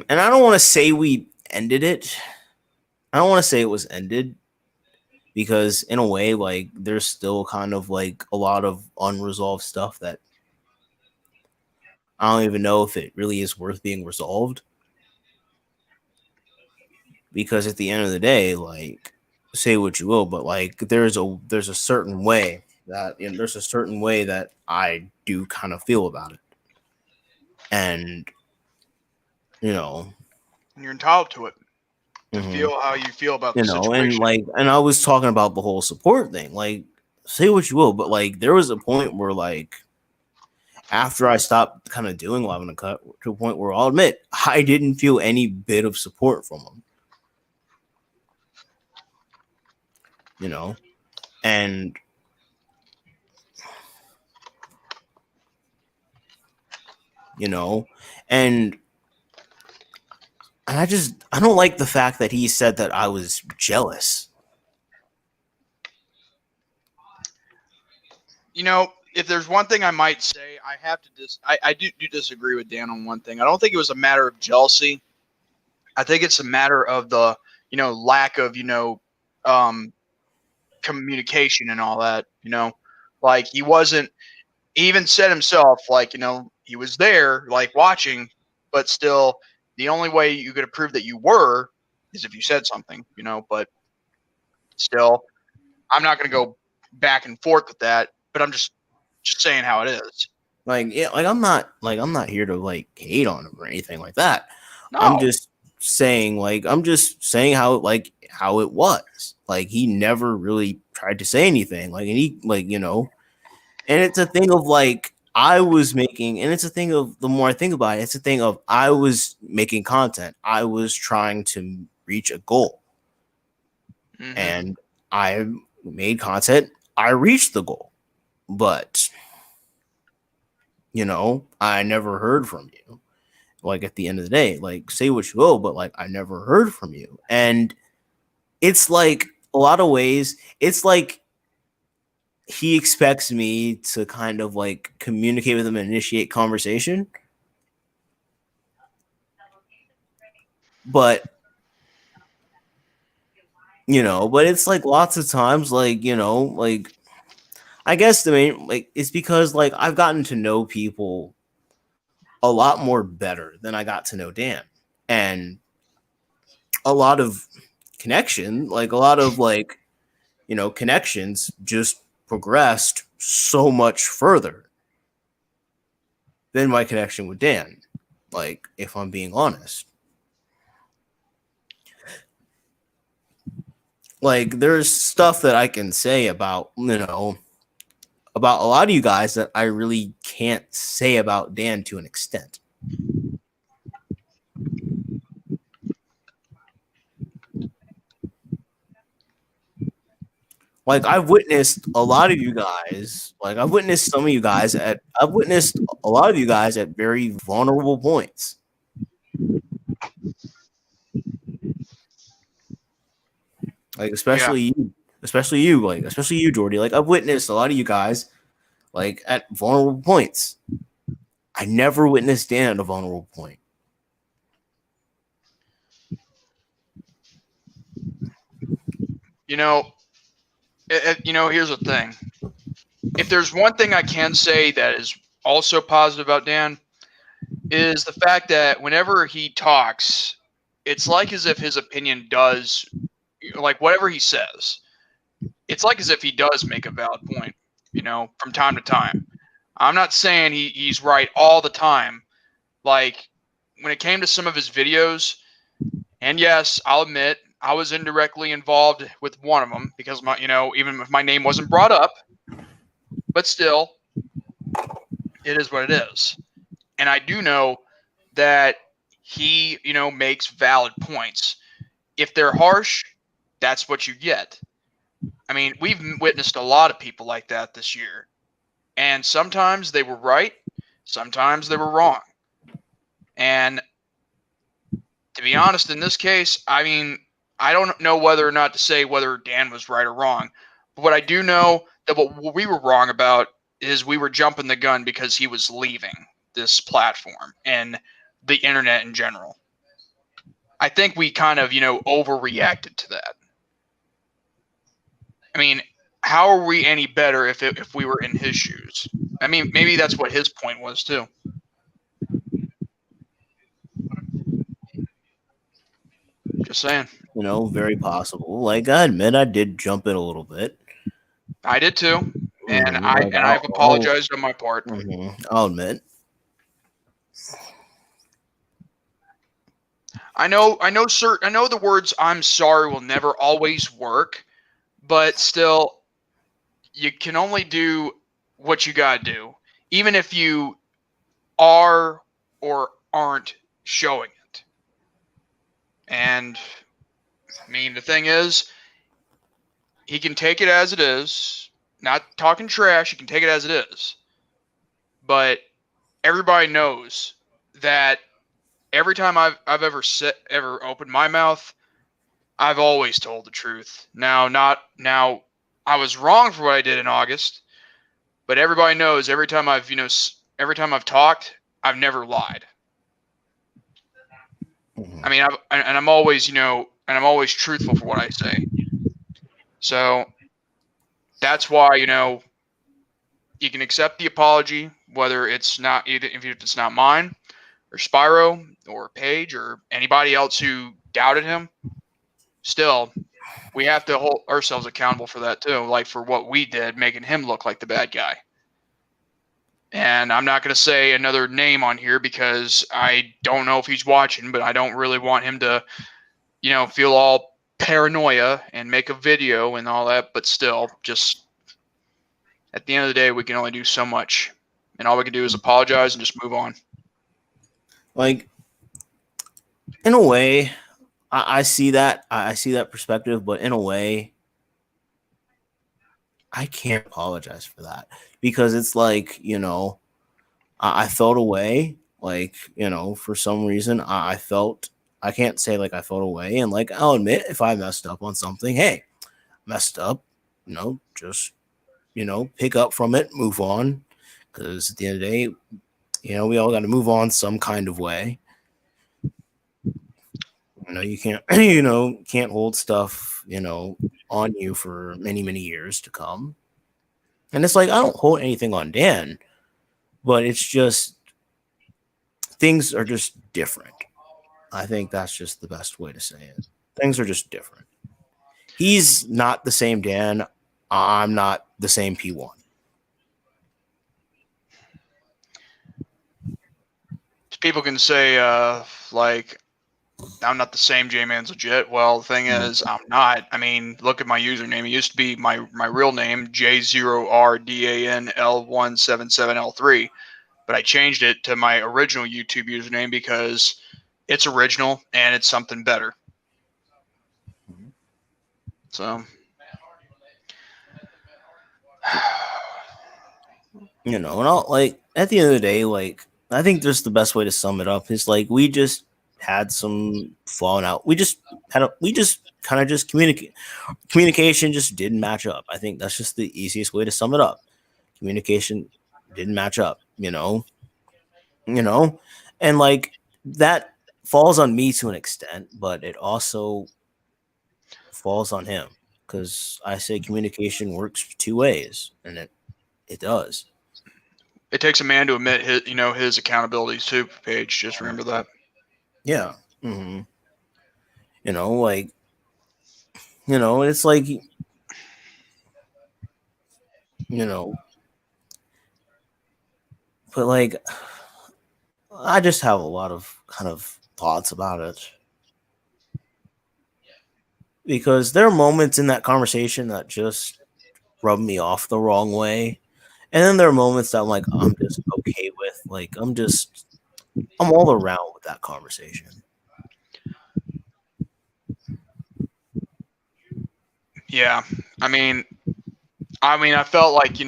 and I don't want to say we ended it. I don't want to say it was ended because in a way, like there's still kind of like a lot of unresolved stuff that I don't even know if it really is worth being resolved. Because at the end of the day, like say what you will, but like there's a certain way that there's a certain way that I do kind of feel about it, and you know, And you're entitled to it, to mhm, feel how you feel about the and situation. like, and I was talking about the whole support thing. Like, say what you will, but like there was a point where like after I stopped kind of doing Live in the Cut to a point where I'll admit I didn't feel any bit of support from them. And you know, and I don't like the fact that he said that I was jealous. If there's one thing I might say, I have to I do disagree with Dan on one thing. I don't think it was a matter of jealousy. I think it's a matter of the lack of communication and all that. Like he wasn't. He even said himself, like he was there, like watching, but still, the only way you could prove that you were is if you said something. But still, I'm not going to go back and forth with that. But I'm just saying how it is. Like, yeah, like I'm not here to like hate on him or anything like that. No. I'm just saying how it was. Like he never really tried to say anything. Like, and he like and it's a thing of like I was making, and it's a thing of the more I think about it, it's a thing of I was making content. I was trying to reach a goal, and I made content. I reached the goal, but I never heard from you. Like at the end of the day, like say what you will, but like I never heard from you, and it's like a lot of ways. It's like he expects me to kind of like communicate with him and initiate conversation. But but it's like lots of times like, like I guess the main like it's because like I've gotten to know people a lot more better than I got to know Dan. And a lot of connection, like a lot of like, connections just progressed so much further than my connection with Dan. Like, if I'm being honest. Like, there's stuff that I can say about, about a lot of you guys that I really can't say about Dan to an extent. Like, I've witnessed a lot of you guys, like, I've witnessed a lot of you guys at very vulnerable points. Like, especially you, Jordy. Like, I've witnessed a lot of you guys, like, at vulnerable points. I never witnessed Dan at a vulnerable point. Here's the thing. If there's one thing I can say that is also positive about Dan, is the fact that whenever he talks, it's like as if his opinion does, like whatever he says, it's like as if he does make a valid point, from time to time. I'm not saying he's right all the time. Like when it came to some of his videos, and yes, I'll admit I was indirectly involved with one of them because even if my name wasn't brought up, but still, it is what it is. And I do know that he, makes valid points. If they're harsh, that's what you get. I mean, we've witnessed a lot of people like that this year. And sometimes they were right, sometimes they were wrong. And to be honest, in this case, I mean, I don't know whether or not to say whether Dan was right or wrong. But what I do know that what we were wrong about is we were jumping the gun because he was leaving this platform and the internet in general. I think we kind of, overreacted to that. I mean, how are we any better if we were in his shoes? I mean, maybe that's what his point was too. Just saying. Very possible. Like, I admit I did jump in a little bit. I did too. And I've apologized on my part. I'll admit. I know the words "I'm sorry" will never always work, but still, you can only do what you gotta do, even if you are or aren't showing it. And I mean, the thing is, he can take it as it is. Not talking trash, he can take it as it is. But everybody knows that every time I've ever opened my mouth, I've always told the truth. Now I was wrong for what I did in August, but everybody knows every time I've talked, I've never lied. I mean, I'm always truthful for what I say. So that's why, you can accept the apology, whether it's not if it's not mine or Spyro or Paige or anybody else who doubted him. Still, we have to hold ourselves accountable for that too, like for what we did, making him look like the bad guy. And I'm not going to say another name on here because I don't know if he's watching, but I don't really want him to, feel all paranoia and make a video and all that. But still, just at the end of the day, we can only do so much. And all we can do is apologize and just move on. Like, in a way, I see that. I see that perspective, but in a way, I can't apologize for that because it's like, I felt away. Like, for some reason, I can't say like I felt away. And like, I'll admit if I messed up on something, hey, messed up, just, pick up from it, move on. Because at the end of the day, we all got to move on some kind of way. You can't, can't hold stuff, on you for many, many years to come. And it's like, I don't hold anything on Dan, but it's just, things are just different. I think that's just the best way to say it. Things are just different. He's not the same Dan. I'm not the same P1. People can say, like, I'm not the same J-Man's legit. Well, the thing is, I'm not. I mean, look at my username. It used to be my real name, J0RDANL177L3, but I changed it to my original YouTube username because it's original and it's something better. So, and I'll, like, at the end of the day, like, I think just the best way to sum it up is like we just had some falling out. We just kind of just communication just didn't match up. I think that's just the easiest way to sum it up. Communication didn't match up, and like that falls on me to an extent, but it also falls on him because I say communication works two ways, and it does. It takes a man to admit his accountabilities too, Paige. Just remember that. Yeah. Mm-hmm. It's like, but like, I just have a lot of kind of thoughts about it. Because there are moments in that conversation that just rub me off the wrong way. And then there are moments that I'm just okay with. Like, I'm all around with that conversation. Yeah. I mean, I felt like, he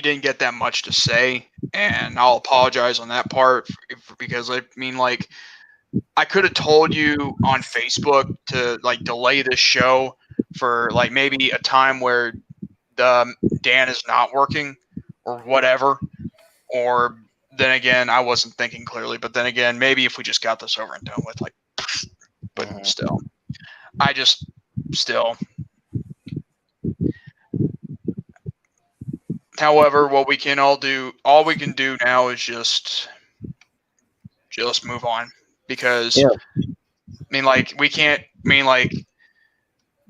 didn't get that much to say, and I'll apologize on that part because I could have told you on Facebook to delay this show for maybe a time where Dan is not working or whatever, or then again, I wasn't thinking clearly, but then again, maybe if we just got this over and done with, but still, However, what we can all we can do now is just move on, because we can't.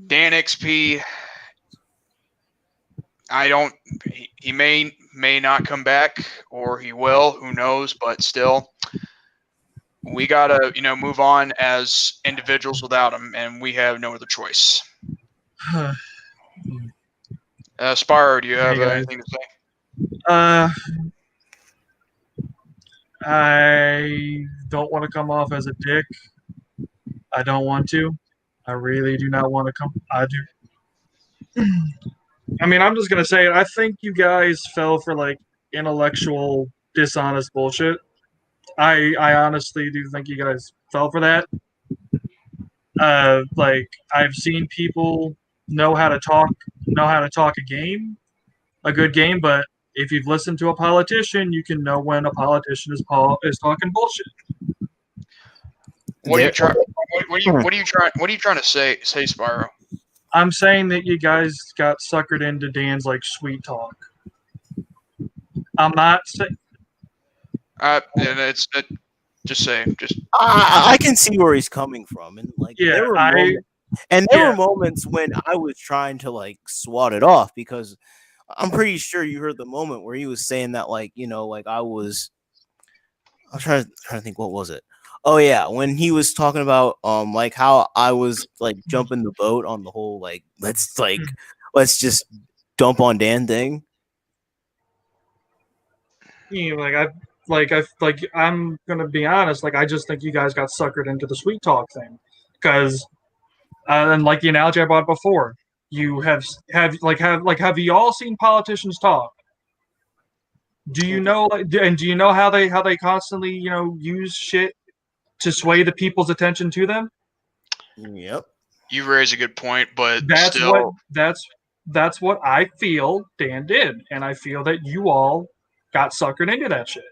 Dan XP. He may not come back, or he will. Who knows? But still, we gotta move on as individuals without him, and we have no other choice. Spyro, do you have anything to say? I don't want to come off as a dick. I don't want to. I really do not want to come. I do. I mean, I'm just gonna say it. I think you guys fell for intellectual, dishonest bullshit. I honestly do think you guys fell for that. I've seen people know how to talk a good game, but if you've listened to a politician, you can know when a politician is talking bullshit. What are you trying? What are you trying to say, Spyro? I'm saying that you guys got suckered into Dan's sweet talk. I'm not saying. Just say. I can see where he's coming from, and there were moments when I was trying to swat it off, because I'm pretty sure you heard the moment where he was saying that I'm trying to think, what was it? Oh yeah, when he was talking about how I was jumping the boat on the whole let's just dump on Dan thing. I'm gonna be honest. I just think you guys got suckered into the sweet talk thing, because, and the analogy I brought before, you have you all seen politicians talk? Do you know? And do you know how they constantly use shit to sway the people's attention to them? Yep. You raise a good point, but that's what I feel Dan did, and I feel that you all got suckered into that shit.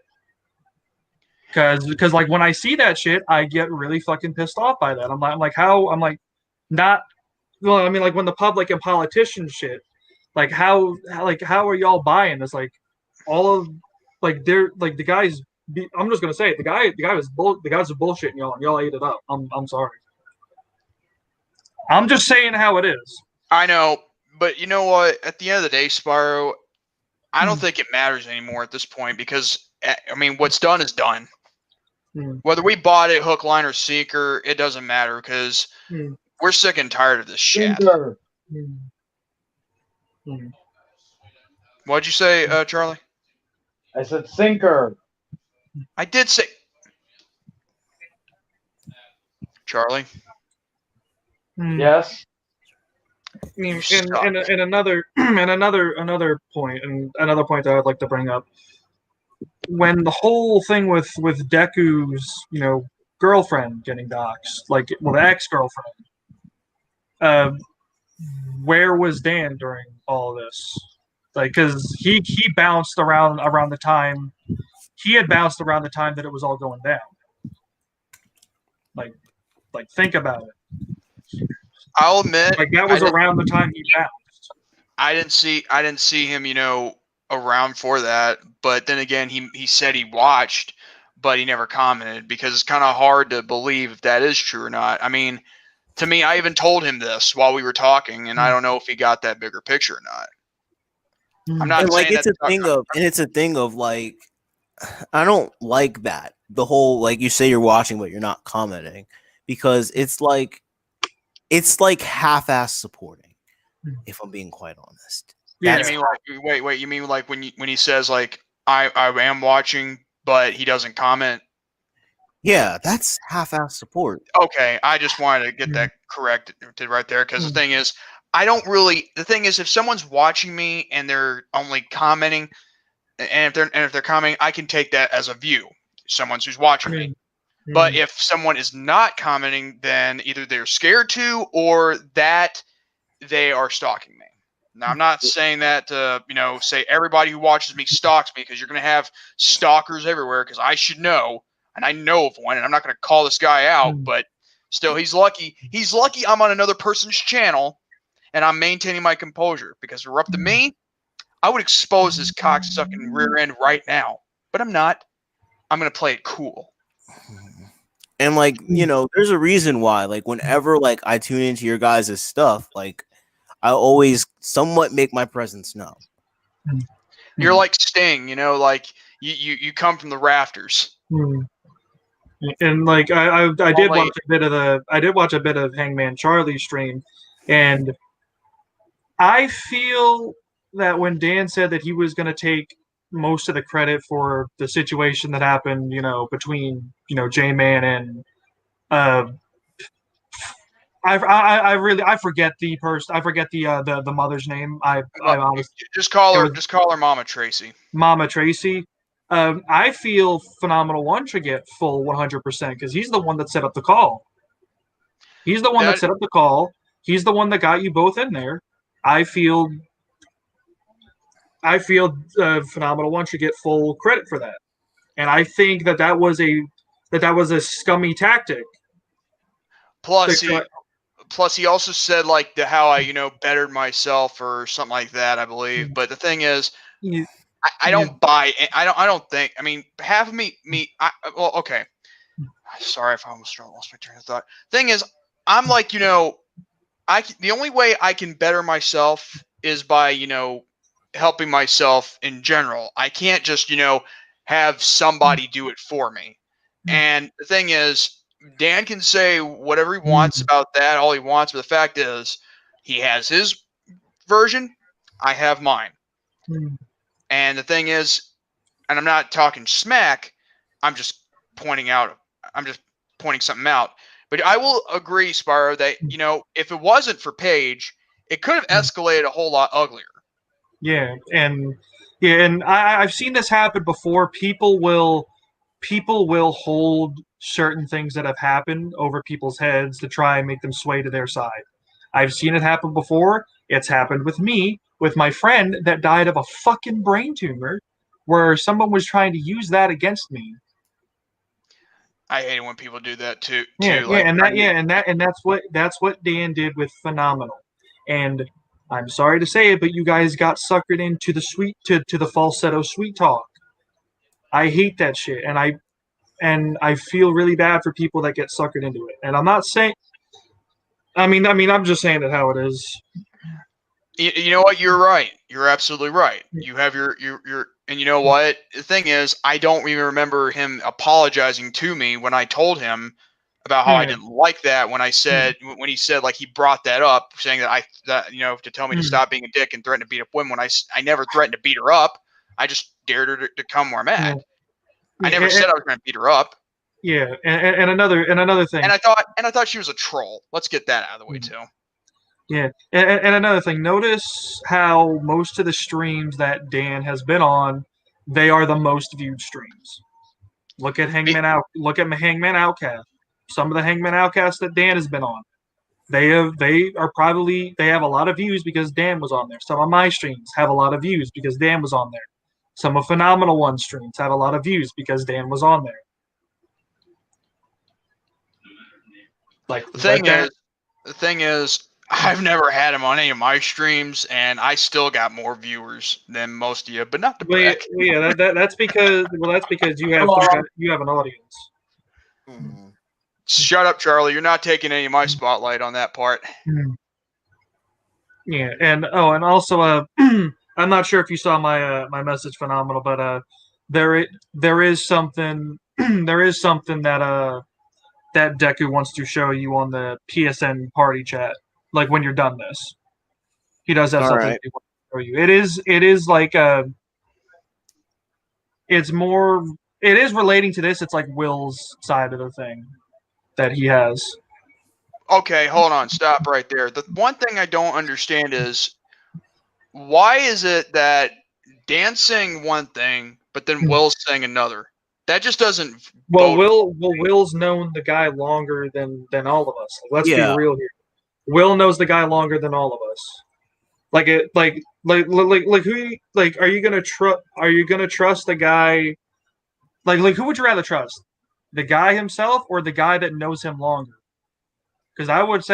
Because when I see that shit, I get really fucking pissed off by that. I'm not. Well, I mean, when the public and politicians shit, how are y'all buying this? All of they're the guys. I'm just gonna say it. The guy was the guys are bullshitting y'all, and y'all ate it up. I'm sorry. I'm just saying how it is. I know, but you know what? At the end of the day, Spyro, I don't think it matters anymore at this point, because what's done is done. Whether we bought it hook, line, or sinker, it doesn't matter, because we're sick and tired of this shit. What'd you say, Charlie? I said sinker. I did say, Charlie. Yes. And another point, and another point that I'd like to bring up, when the whole thing with Deku's girlfriend getting doxxed, the ex-girlfriend, where was Dan during all of this? Because he bounced around the time that it was all going down. Think about it. I'll admit, that was around the time he bounced. I didn't see him, around for that. But then again, he said he watched, but he never commented because it's kind of hard to believe if that is true or not. I mean, to me, I even told him this while we were talking, and I don't know if he got that bigger picture or not. I'm not And like saying it's a thing of like I don't like that. The whole like you say you're watching but you're not commenting because it's like half-ass supporting, if I'm being quite honest. Yeah. You mean like wait, you mean like when he says like I am watching but he doesn't comment? Yeah, that's half-ass support. Okay, I just wanted to get that corrected right there because the thing is, if someone's watching me and they're only commenting, and if they're commenting, I can take that as a view, someone's who's watching me. But if someone is not commenting, then either they're scared to or that they are stalking me. Now, I'm not saying that to, say everybody who watches me stalks me because you're going to have stalkers everywhere because I should know, and I know of one, and I'm not going to call this guy out, but still, he's lucky. He's lucky I'm on another person's channel, and I'm maintaining my composure because if it were up to me, I would expose this cocksucking rear end right now. But I'm not. I'm going to play it cool. And like, there's a reason why, like, whenever like I tune into your guys' stuff, like I always somewhat make my presence known. You're like Sting, like you come from the rafters. And like I did watch a bit of Hangman Charlie's stream, and I feel that when Dan said that he was going to take most of the credit for the situation that happened, between J-Man and I forget the person. I forget the mother's name. I honestly just call her Mama Tracy. Mama Tracy. I feel Phenomenal One should get full 100% because he's the one that set up the call. He's the one that set up the call. He's the one that got you both in there. I feel Phenomenal One should get full credit for that, and I think that was a scummy tactic. Plus, he also said like how I bettered myself or something like that, I believe. But the thing is, I don't buy it. I don't think. I mean, half of me. Well, okay. Sorry if I almost lost my train of thought. Thing is, I'm like the only way I can better myself is by helping myself in general. I can't just have somebody do it for me. And the thing is, Dan can say whatever he wants about that, all he wants, but the fact is, he has his version, I have mine. And the thing is, and I'm not talking smack, I'm just pointing something out. But I will agree, Spyro, that if it wasn't for Paige, it could have escalated a whole lot uglier. Yeah, and I've seen this happen before. People will hold certain things that have happened over people's heads to try and make them sway to their side. I've seen it happen before. It's happened with me, with my friend that died of a fucking brain tumor, where someone was trying to use that against me. I hate it when people do that too. That's what Dan did with Phenomenal. And I'm sorry to say it, but you guys got suckered into the falsetto sweet talk. I hate that shit, and I feel really bad for people that get suckered into it. And I'm not saying, I'm just saying it how it is. You know what? You're right. You're absolutely right. You have your and you know what? The thing is, I don't even remember him apologizing to me when I told him about how I didn't like that. When he said like he brought that up, saying that to tell me to stop being a dick and threaten to beat up women. When I never threatened to beat her up. I just dared her to come where I'm at. I never said I was going to beat her up. Yeah, and another thing. And I thought she was a troll. Let's get that out of the way too. Yeah, and another thing. Notice how most of the streams that Dan has been on, they are the most viewed streams. Look at Hangman Outcast. Some of the Hangman Outcasts that Dan has been on, they have a lot of views because Dan was on there. Some of my streams have a lot of views because Dan was on there. Some of Phenomenal One streams have a lot of views because Dan was on there. The thing is, I've never had him on any of my streams, and I still got more viewers than most of you, but not to brag. Yeah, that's because you have an audience. Shut up, Charlie. You're not taking any of my spotlight on that part. Yeah, and also, I'm not sure if you saw my my message, Phenomenal, but there is something that that Deku wants to show you on the PSN party chat. Like when you're done this, he does have something he wants to show you. It is like it's more. It is relating to this. It's like Will's side of the thing that he has. Okay, hold on. Stop right there. The one thing I don't understand is why is it that Dan's saying one thing, but then Will's saying another? That just doesn't. Well, Will's known the guy longer than all of us. Let's be real here. Will knows the guy longer than all of us. Like who are you gonna trust? Are you gonna trust the guy? Like who would you rather trust? The guy himself or the guy that knows him longer? Because I would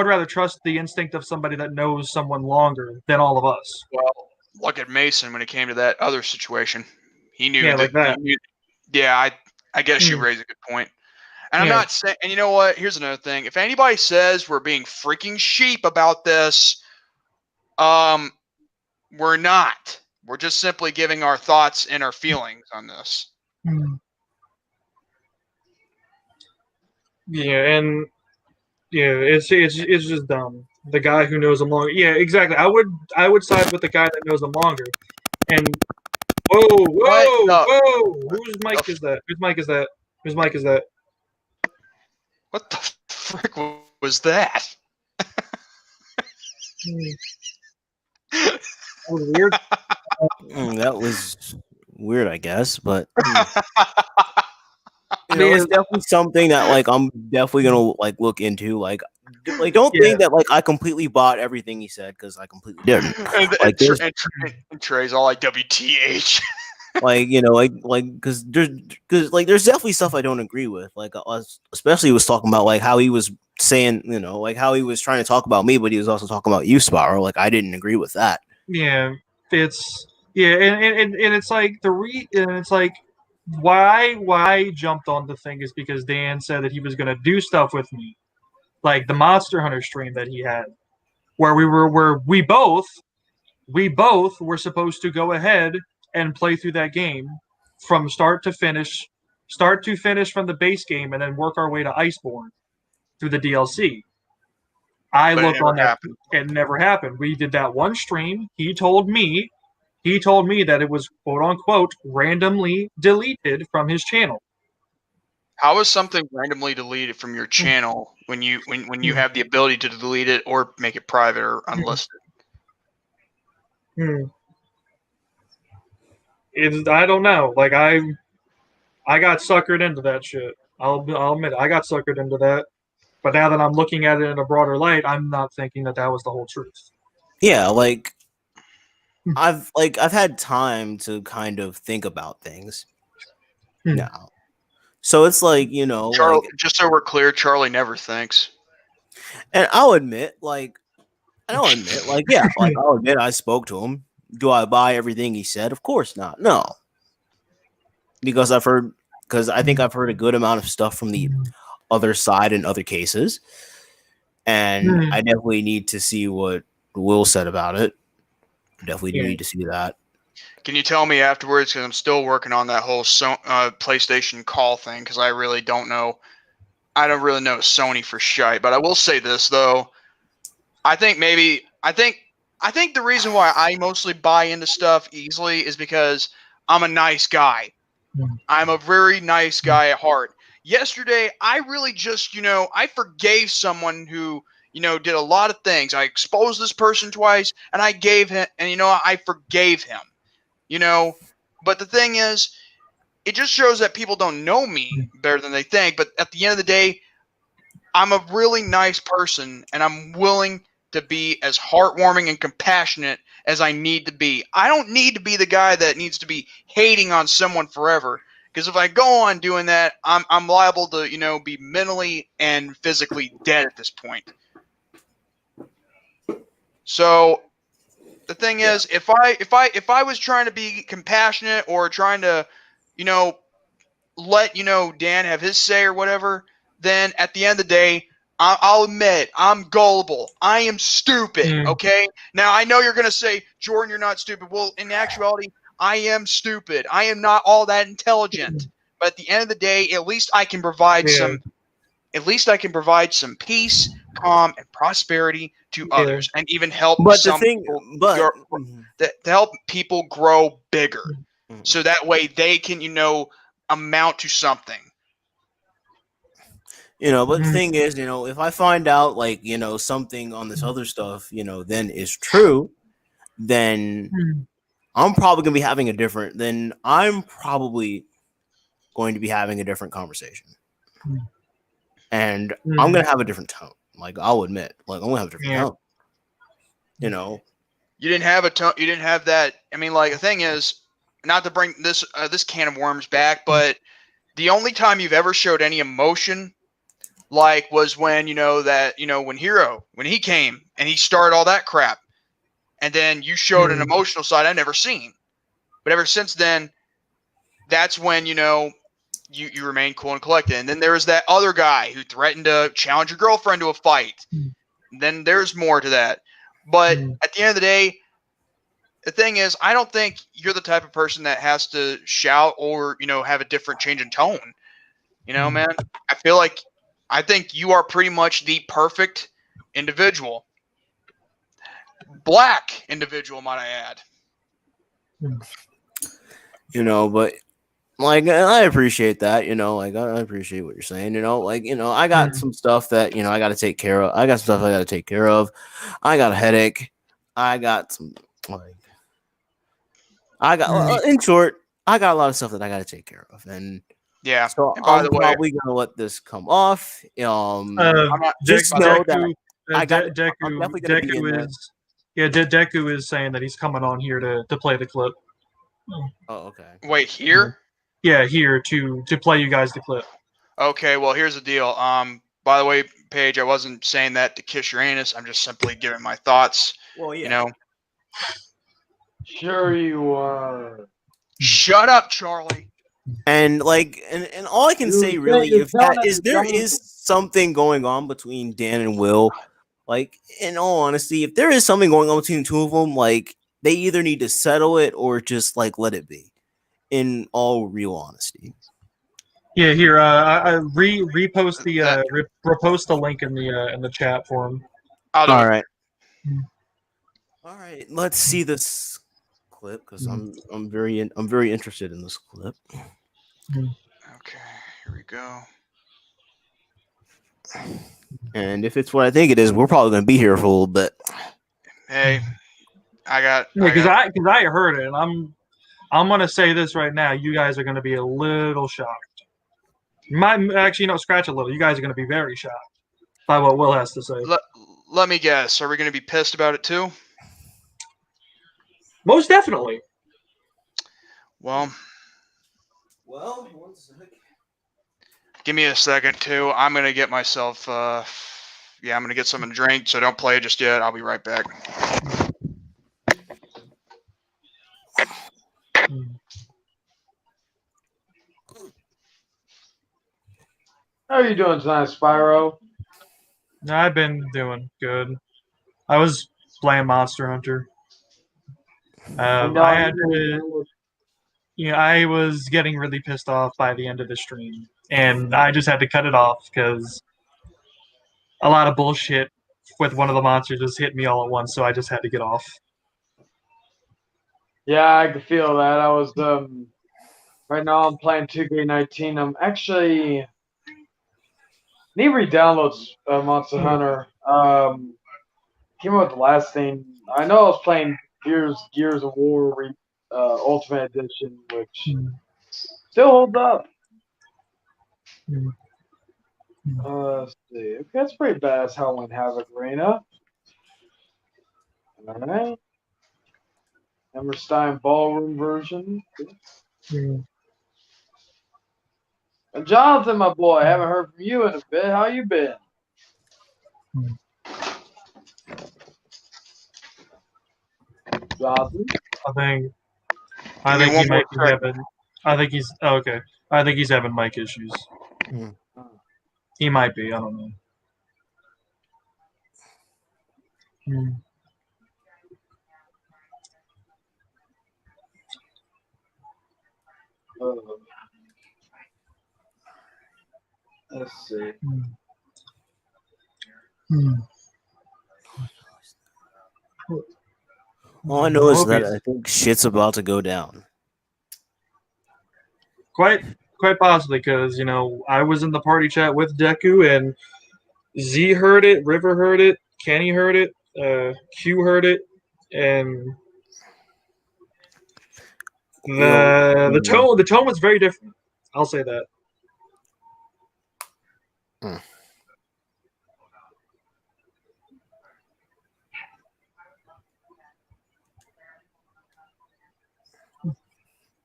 rather trust the instinct of somebody that knows someone longer than all of us. Well, look at Mason when it came to that other situation. He knew that. I guess you raise a good point. And I'm not saying, and you know what? Here's another thing. If anybody says we're being freaking sheep about this, we're not. We're just simply giving our thoughts and our feelings on this. Yeah, and it's just dumb. The guy who knows him longer. Yeah, exactly. I would side with the guy that knows him longer. And whoa! Whose mic is that? Whose mic is that? Whose mic is that? What the frick was that? That was weird. That was weird, I guess, but it's definitely something that like I'm definitely gonna like look into. Like don't think that like I completely bought everything he said because I completely didn't. And Trey's all like WTH. Like because there's definitely stuff I don't agree with. Like especially was talking about like how he was saying like how he was trying to talk about me, but he was also talking about you, Sparrow. Like I didn't agree with that. Yeah, it's and it's like it's like why I jumped on the thing is because Dan said that he was gonna do stuff with me, like the Monster Hunter stream that he had, where we both were supposed to go ahead and play through that game from start to finish from the base game, and then work our way to Iceborne through the DLC. I looked on that. It never happened. We did that one stream. He told me that it was quote unquote randomly deleted from his channel. How is something randomly deleted from your channel when you have the ability to delete it or make it private or unlisted? I don't know. Like I got suckered into that shit. I'll admit it. I got suckered into that. But now that I'm looking at it in a broader light, I'm not thinking that was the whole truth. Yeah, like I've had time to kind of think about things now. So it's like, Charlie, just so we're clear, Charlie never thinks. And I'll admit, yeah, I'll admit I spoke to him. Do I buy everything he said? Of course not. No. Because I think I've heard a good amount of stuff from the other side in other cases. And I definitely need to see what Will said about it. Definitely need to see that. Can you tell me afterwards? Because I'm still working on that whole PlayStation call thing. Because I really don't know. I don't really know Sony for shite. But I will say this though. I think the reason why I mostly buy into stuff easily is because I'm a nice guy. I'm a very nice guy at heart. Yesterday, I really just, I forgave someone who, did a lot of things. I exposed this person twice, and I gave him, and I forgave him. But the thing is, it just shows that people don't know me better than they think. But at the end of the day, I'm a really nice person, and I'm willing to be as heartwarming and compassionate as I need to be. I don't need to be the guy that needs to be hating on someone forever. Because if I go on doing that, I'm liable to, be mentally and physically dead at this point. So the thing is, if I was trying to be compassionate or trying to, let Dan have his say or whatever, then at the end of the day, I'll admit I'm gullible. I am stupid. Okay. Now I know you're gonna say, Jordan, you're not stupid. Well, in actuality, I am stupid. I am not all that intelligent. But at the end of the day, at least I can provide some. At least I can provide some peace, calm, and prosperity to others, and even help people to help people grow bigger, so that way they can, amount to something. But the thing is, if I find out like, something on this other stuff, then is true, then I'm probably going to be having a different conversation. And I'm going to have a different tone. Like, I'll admit, like, I'm going to have a different tone. You didn't have a tone. You didn't have that. I mean, like, the thing is, not to bring this can of worms back, but the only time you've ever showed any emotion, like, was when, when he came and he started all that crap. And then you showed an emotional side I've never seen. But ever since then, that's when, you remain cool and collected. And then there was that other guy who threatened to challenge your girlfriend to a fight. And then there's more to that. But at the end of the day, the thing is, I don't think you're the type of person that has to shout or, have a different change in tone. Man, I think you are pretty much the perfect individual. Black individual, might I add. But like, I appreciate that, like, I appreciate what you're saying, I got some stuff that, I got to take care of. I got stuff I got to take care of. I got a headache. I got some, in short, I got a lot of stuff that I got to take care of. And yeah, so and by I'm the way, probably going to let this come off. Just know that Deku is saying that he's coming on here to play the clip. Oh, okay. Wait, here? Yeah, here to play you guys the clip. Okay, well, here's the deal. By the way, Paige, I wasn't saying that to kiss your anus. I'm just simply giving my thoughts. Well, yeah. Sure you are. Shut up, Charlie. And like, and all I can say really is there is something going on between Dan and Will. Like, in all honesty, if there is something going on between the two of them, like, they either need to settle it or just like let it be. In all real honesty. Yeah, here I repost the repost the link in the chat for him. All right. All right. Let's see this clip because I'm very interested in this clip. Okay, here we go. And if it's what I think it is, we're probably going to be here for a little bit. Hey, because I heard it, and I'm going to say this right now. You guys are going to be a little shocked. You might actually, scratch a little. You guys are going to be very shocked by what Will has to say. Let me guess. Are we going to be pissed about it too? Most definitely. Well, one second. Give me a second too. I'm going to get myself, I'm going to get something to drink, so don't play just yet. I'll be right back. How are you doing tonight, Spyro? I've been doing good. I was playing Monster Hunter. I was getting really pissed off by the end of the stream, and I just had to cut it off because a lot of bullshit with one of the monsters just hit me all at once, so I just had to get off. Yeah, I can feel that. I was right now I'm playing 2K19. I'm actually need to re-download Monster Hunter. Came out with the last thing. I know I was playing Gears of War Ultimate Edition, which still holds up. Let's see. Okay, that's pretty badass. Howling Havoc Arena. All right. Hammerstein Ballroom version. And Jonathan, my boy, I haven't heard from you in a bit. How you been? Johnson? I think Give me he one more might be second. having. I think he's okay. I think he's having mic issues. Hmm. He might be. I don't know. Hmm. Let's see. Hmm. All I know is Hope that he's- I think shit's about to go down. Quite possibly, because I was in the party chat with Deku, and Z heard it, River heard it, Kenny heard it, Q heard it, and the tone was very different. I'll say that.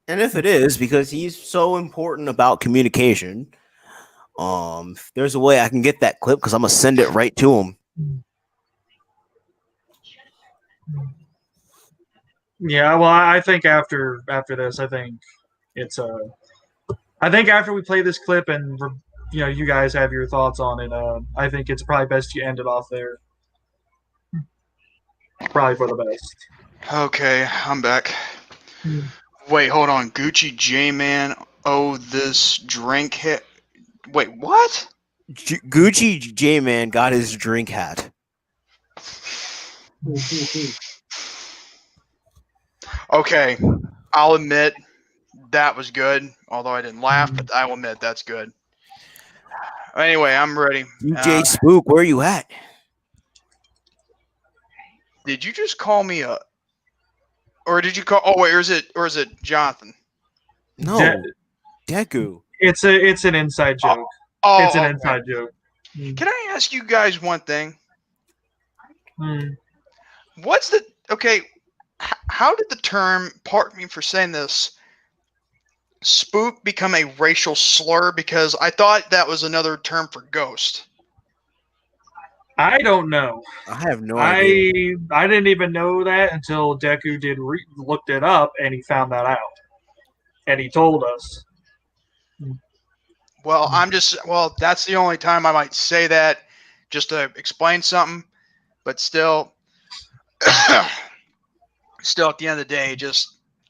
And if it is, because he's so important about communication, if there's a way I can get that clip, because I'm gonna send it right to him. Yeah, well, I think after this, I think it's I think after we play this clip and you guys have your thoughts on it, I think it's probably best you end it off there. Probably for the best. Okay, I'm back. Wait, hold on. Gucci J-Man owe this drink hit. Wait, what? Gucci J Man got his drink hat. Okay, I'll admit that was good. Although I didn't laugh, but I will admit that's good. Anyway, I'm ready. DJ Spook, where you at? Did you just call me a? Or did you call? Oh wait, or is it Jonathan? No, Deku. It's an inside joke. Oh, It's an okay. inside joke. Can I ask you guys one thing? Hmm. What's the okay? How did the term? Pardon me for saying this. Spook become a racial slur? Because I thought that was another term for ghost. I don't know. I have no idea. I didn't even know that until Deku looked it up, and he found that out, and he told us. Well, that's the only time I might say that, just to explain something. But still, still at the end of the day,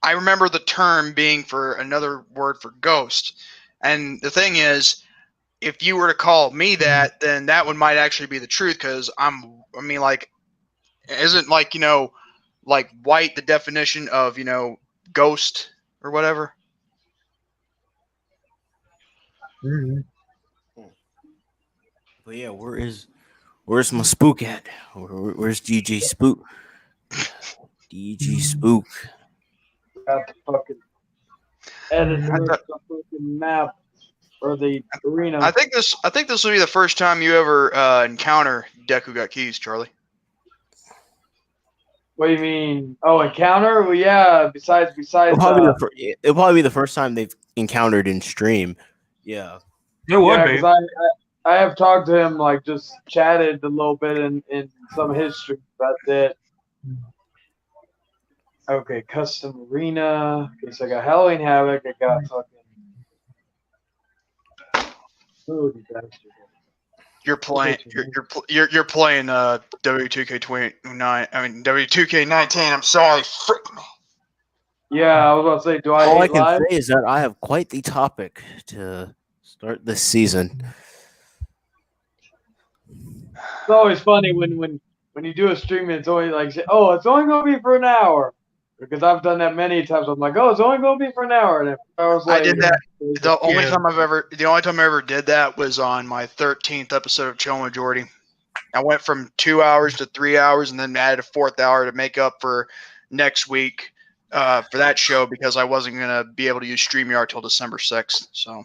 I remember the term being for another word for ghost. And the thing is, if you were to call me that, then that one might actually be the truth. Because isn't like white the definition of ghost or whatever? Mm-hmm. But yeah, where's my spook at? Where's DJ Spook? DJ Spook. Got the fucking editor, the fucking map, or the arena. I think this will be the first time you ever encounter Deku Got Keys, Charlie. What do you mean? Oh, encounter? Well, yeah. Besides. It'll probably be the first time they've encountered in stream. Yeah. It would yeah, be. because I have talked to him, like, just chatted a little bit in some history. That's it. Okay, custom arena. Okay, so I got Halloween Havoc. I got fucking. Oh, disaster. You're playing. You're playing W2K29. I mean W2K19. I'm sorry. Frick me. Yeah, I was about to say, do I All I hate can live? say is that I have quite the topic to start this season. It's always funny when you do a stream and it's only like, oh, it's only gonna be for an hour. Because I've done that many times. I'm like, oh, it's only gonna be for an hour. And hours I later, did that. The only time I ever did that was on my 13th episode of Chill Majority. I went from 2 hours to 3 hours, and then added a 4th hour to make up for next week for that show because I wasn't gonna be able to use StreamYard till December 6th. So.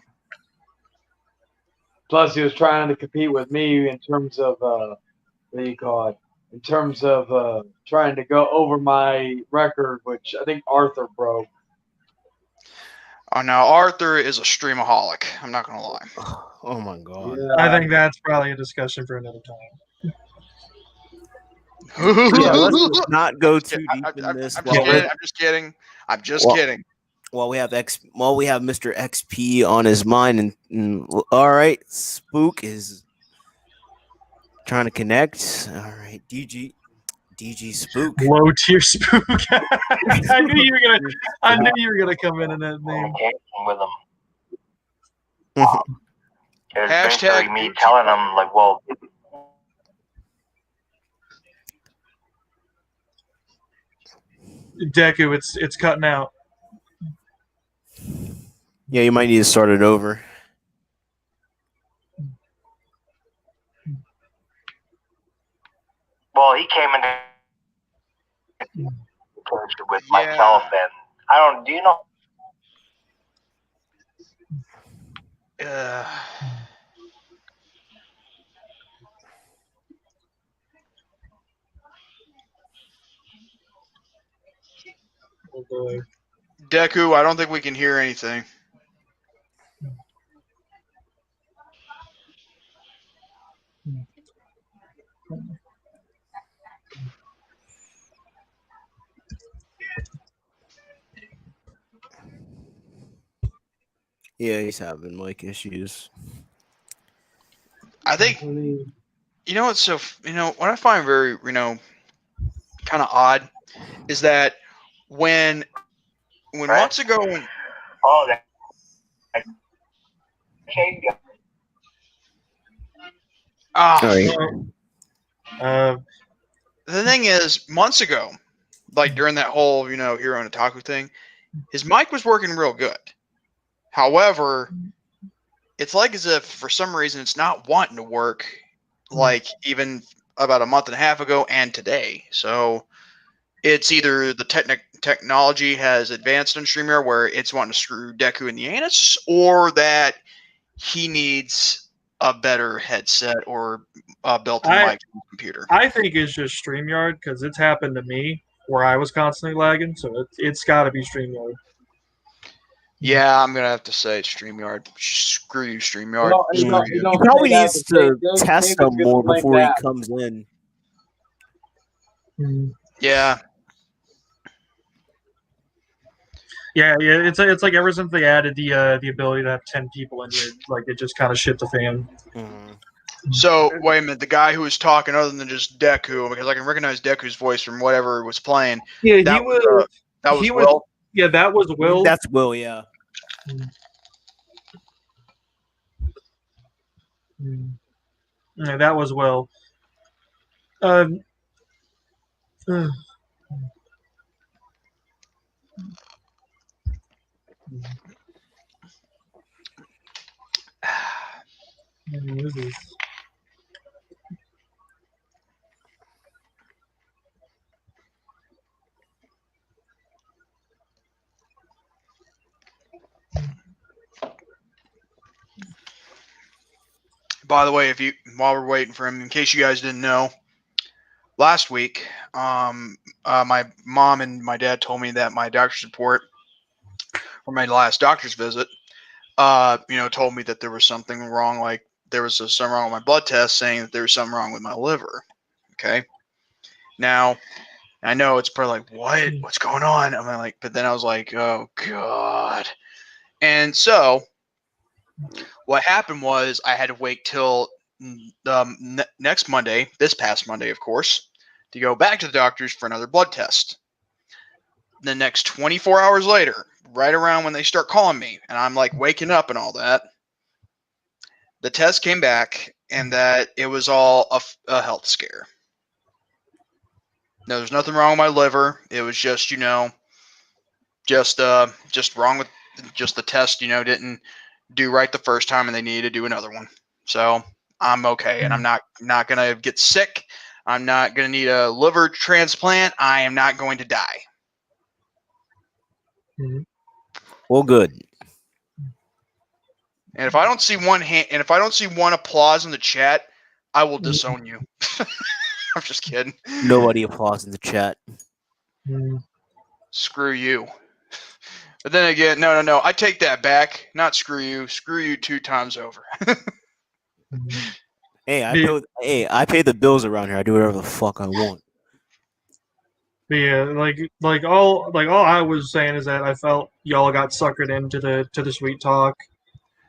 Plus, he was trying to compete with me in terms of what do you call it? In terms of trying to go over my record, which I think Arthur broke. Oh no, Arthur is a streamaholic. I'm not gonna lie. Oh my god. Yeah. I think that's probably a discussion for another time. Yeah, let's just not go too deep I'm in this. just kidding. I'm just kidding. Well, we have Mr. XP on his mind, and all right, Spook is trying to connect. All right, DG Spook. Low tier spook. I knew you were gonna come in that name. With them. It was Hashtag basically me telling them, like, well, Deku, it's cutting out. Yeah, you might need to start it over. well, he came into with myself, and I don't. Do you know? Oh boy. Deku, I don't think we can hear anything. Yeah, he's having mic issues. I think you know what's so what I find very kind of odd is that when months ago when Oh, that Shane guy. The thing is, months ago, like during that whole Hero and Otaku thing, his mic was working real good. However, it's like as if for some reason it's not wanting to work, like even about a month and a half ago and today. So it's either the technology has advanced in StreamYard where it's wanting to screw Deku in the anus, or that he needs a better headset or a built-in mic on the computer. I think it's just StreamYard because it's happened to me where I was constantly lagging, so it's got to be StreamYard. Yeah, I'm gonna have to say it's StreamYard. Screw you, StreamYard. You He probably needs to test them more before he comes in. Yeah. Yeah, it's like ever since they added the ability to have 10 people in here, like it just kind of shit the fan. So wait a minute, the guy who was talking other than just Deku, because I can recognize Deku's voice from whatever was playing. Yeah, that was Will. Yeah, that was Will. That's Will. Yeah. Yeah, that was Will. By the way, while we're waiting for him, in case you guys didn't know, last week, my mom and my dad told me that my doctor's report for my last doctor's visit, told me that there was something wrong. Like there was something wrong with my blood test, saying that there was something wrong with my liver. Okay. Now, I know it's probably like, what? What's going on? I'm like, but then I was like, oh God. And so what happened was I had to wait till next Monday, this past Monday, of course, to go back to the doctor's for another blood test. The next 24 hours later, right around when they start calling me, and I'm like waking up and all that, the test came back and that it was all a health scare. No, there's nothing wrong with my liver. It was just, just wrong with just the test, didn't do right the first time and they needed to do another one. So I'm okay. And I'm not going to get sick. I'm not going to need a liver transplant. I am not going to die. Well, good. And if I don't see one hand, and if I don't see one applause in the chat, I will disown you. I'm just kidding. Nobody applauds in the chat. Screw you. But then again, no. I take that back. Not screw you. Screw you 2 times over. Hey, I pay the bills around here. I do whatever the fuck I want. But yeah, all I was saying is that I felt y'all got suckered into the sweet talk.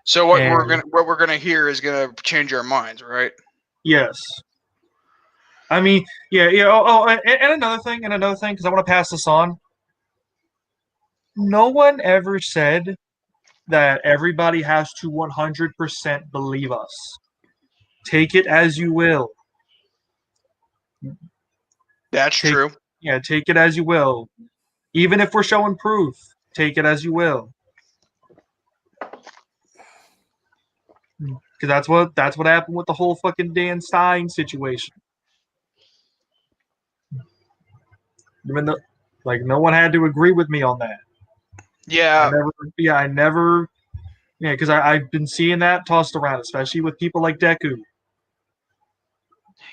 So what And- we're gonna hear is gonna change our minds, right? Yes. I mean, yeah. And another thing, because I want to pass this on. No one ever said that everybody has to 100% believe us. Take it as you will. That's true. Yeah, take it as you will. Even if we're showing proof, take it as you will. Because that's what happened with the whole fucking Dan Stein situation. Even though, no one had to agree with me on that. Yeah. I never. Yeah, because I've been seeing that tossed around, especially with people like Deku.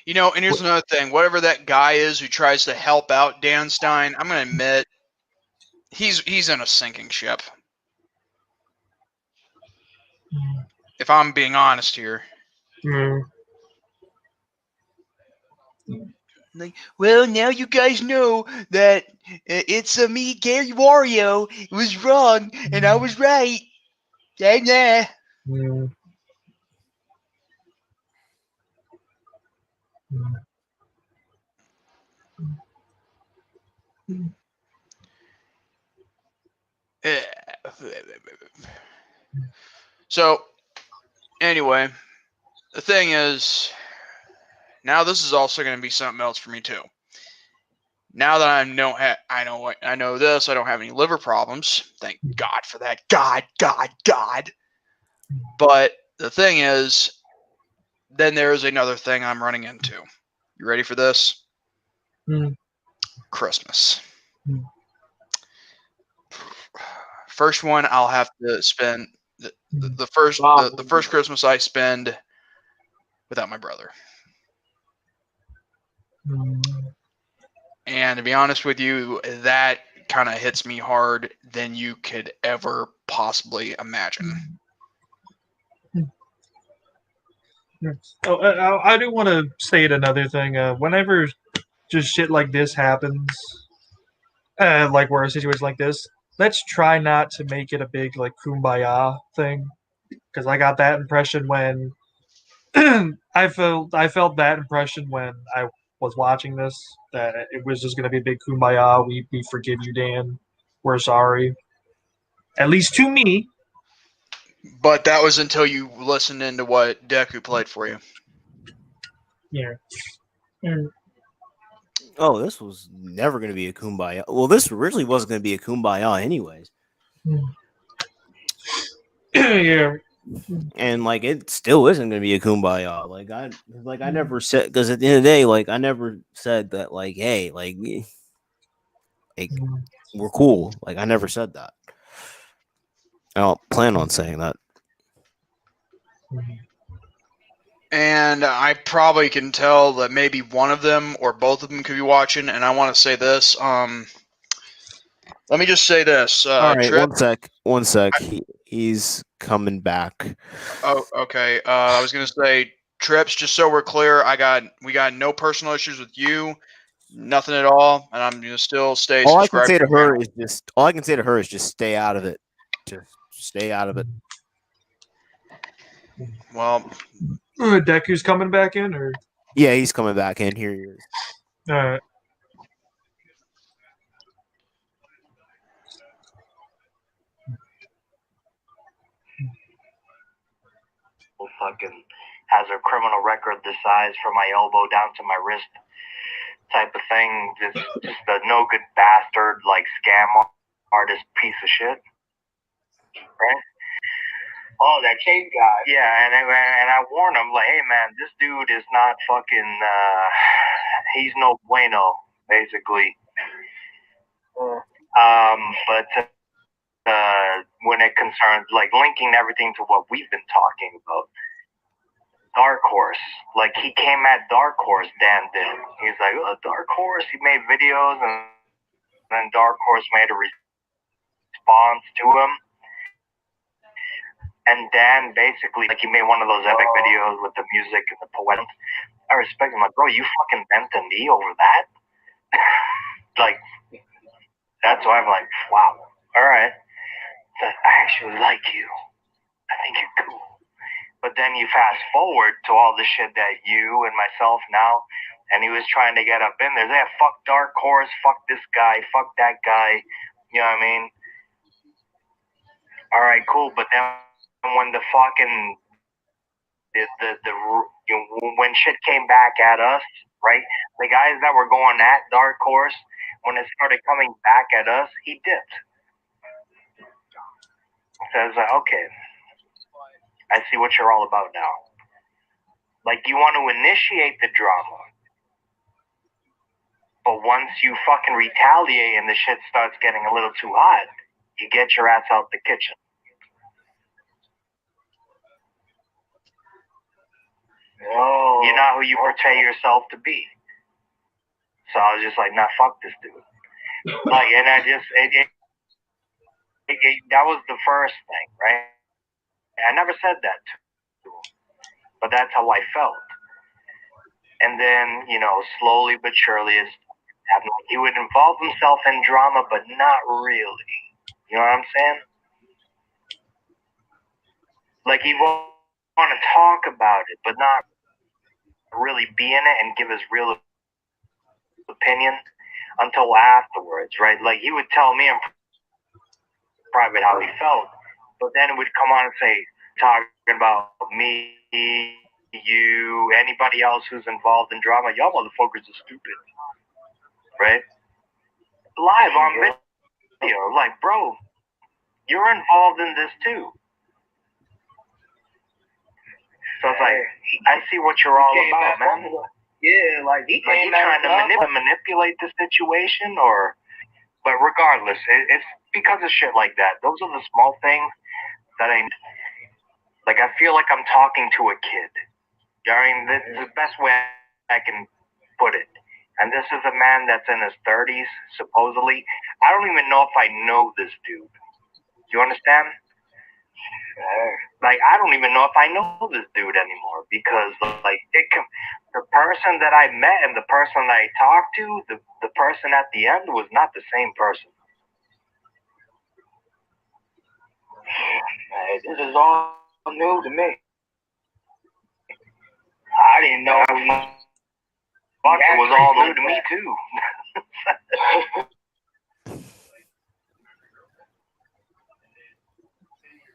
You know, and here's another thing. Whatever that guy is who tries to help out Dan Stein, I'm gonna admit he's in a sinking ship. If I'm being honest here. Mm. Like, well, now you guys know that it's me, Gary Wario. It was wrong, and I was right. Yeah. Mm. So, anyway, the thing is, now this is also going to be something else for me too. Now that I know this, I don't have any liver problems. Thank God for that. God. But the thing is, then there is another thing I'm running into. You ready for this? Christmas. First one I'll have to spend the first Christmas I spend without my brother. And to be honest with you, that kind of hits me hard than you could ever possibly imagine. Oh, I do want to state another thing. Whenever just shit like this happens, like we're in a situation like this, let's try not to make it a big kumbaya thing, because I got that impression when I felt that impression when I was watching this, that it was just gonna be a big kumbaya. We forgive you, Dan. We're sorry. At least to me. But that was until you listened into what Deku played for you. Yeah. Oh, this was never going to be a kumbaya. Well, this originally wasn't going to be a kumbaya, anyways. Yeah. And it still isn't going to be a kumbaya. I never said, because at the end of the day, I never said that hey, we're cool. I never said that. I don't plan on saying that. And I probably can tell that maybe one of them or both of them could be watching. And I want to say this. Let me just say this. All right, Trip. one sec. He's coming back. Oh, okay. I was gonna say, Trips. Just so we're clear, we got no personal issues with you, nothing at all, and I'm gonna still stay All I can subscribed. say to her is just stay out of it. Just stay out of it. Well, Deku's coming back in, or yeah, he's coming back in. Here he is. all right. Fucking has a criminal record this size from my elbow down to my wrist type of thing. Just a no good bastard, scam artist piece of shit. Right? Oh, that chain guy. Yeah, and I warn him, hey man, this dude is not fucking he's no bueno, basically. But when it concerns linking everything to what we've been talking about, Dark Horse, he came at Dark Horse, Dan did. He's like, oh, Dark Horse, he made videos, and then Dark Horse made a response to him. And Dan basically, he made one of those epic videos with the music and the poems. I respect him. Bro, you fucking bent the knee over that? like, that's why I'm like, wow, all right. I actually like you. I think you're cool. But then you fast forward to all the shit that you and myself now, and he was trying to get up in there. Yeah, fuck Dark Horse, fuck this guy, fuck that guy. You know what I mean? All right, cool. But then when the fucking when shit came back at us, right? The guys that were going at Dark Horse, when it started coming back at us, he dipped. So I was like, okay, I see what you're all about now. Like, you want to initiate the drama, but once you fucking retaliate and the shit starts getting a little too hot, you get your ass out the kitchen. Oh, you're not who you portray yourself to be. So I was just like, nah, fuck this dude. Like, and I just, that was the first thing, right? I never said that to him, but that's how I felt. And then, you know, slowly but surely, he would involve himself in drama, but not really. You know what I'm saying? Like, he won't want to talk about it, but not really be in it and give his real opinion until afterwards, right? Like, he would tell me in private how he felt, but then it would come on and say, talking about me, you, anybody else who's involved in drama, y'all motherfuckers are stupid, right? Live on video, like, bro, you're involved in this too. So it's like, I see what you're all about, man. Yeah, like, you trying to manipulate the situation, or, but regardless, it's because of shit like that. Those are the small things that like, I feel like I'm talking to a kid. I mean, this is the best way I can put it. And this is a man that's in his 30s, supposedly. I don't even know if I know this dude. You understand? Like, I don't even know if I know this dude anymore, because, like, the person that I met and the person that I talked to, the person at the end was not the same person. This is all new to me. I didn't know it was all new to me too.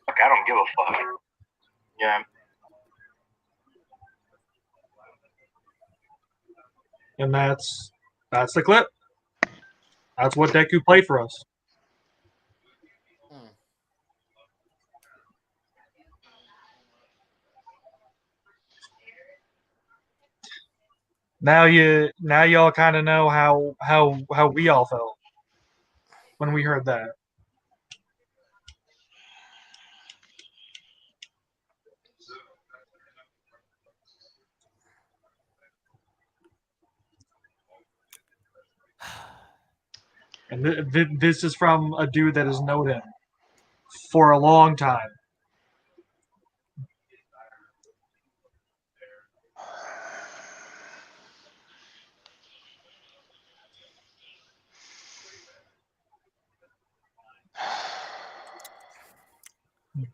Fuck, I don't give a fuck. Yeah. And that's the clip. That's what Deku played for us. Now y'all kind of know how we all felt when we heard that. And this is from a dude that has known him for a long time.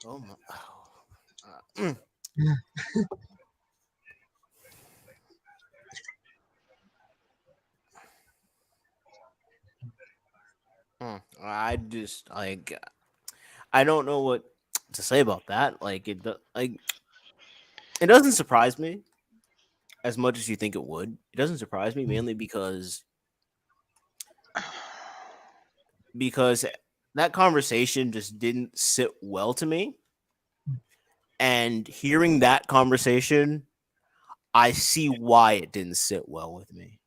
Oh my. I just like I don't know what to say about that. Like it doesn't surprise me as much as you think it would. It doesn't surprise me mainly because that conversation just didn't sit well to me. And hearing that conversation, I see why it didn't sit well with me.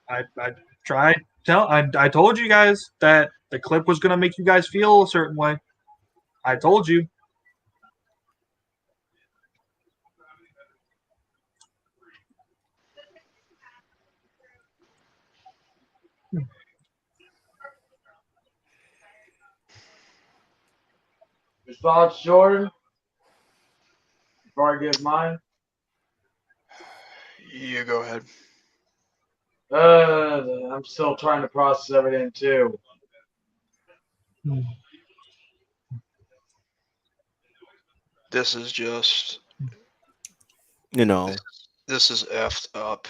I told you guys that the clip was gonna make you guys feel a certain way. I told you. Your thoughts, Jordan? Before I give mine. You go ahead. I'm still trying to process everything too. This is just, You know, this is effed up.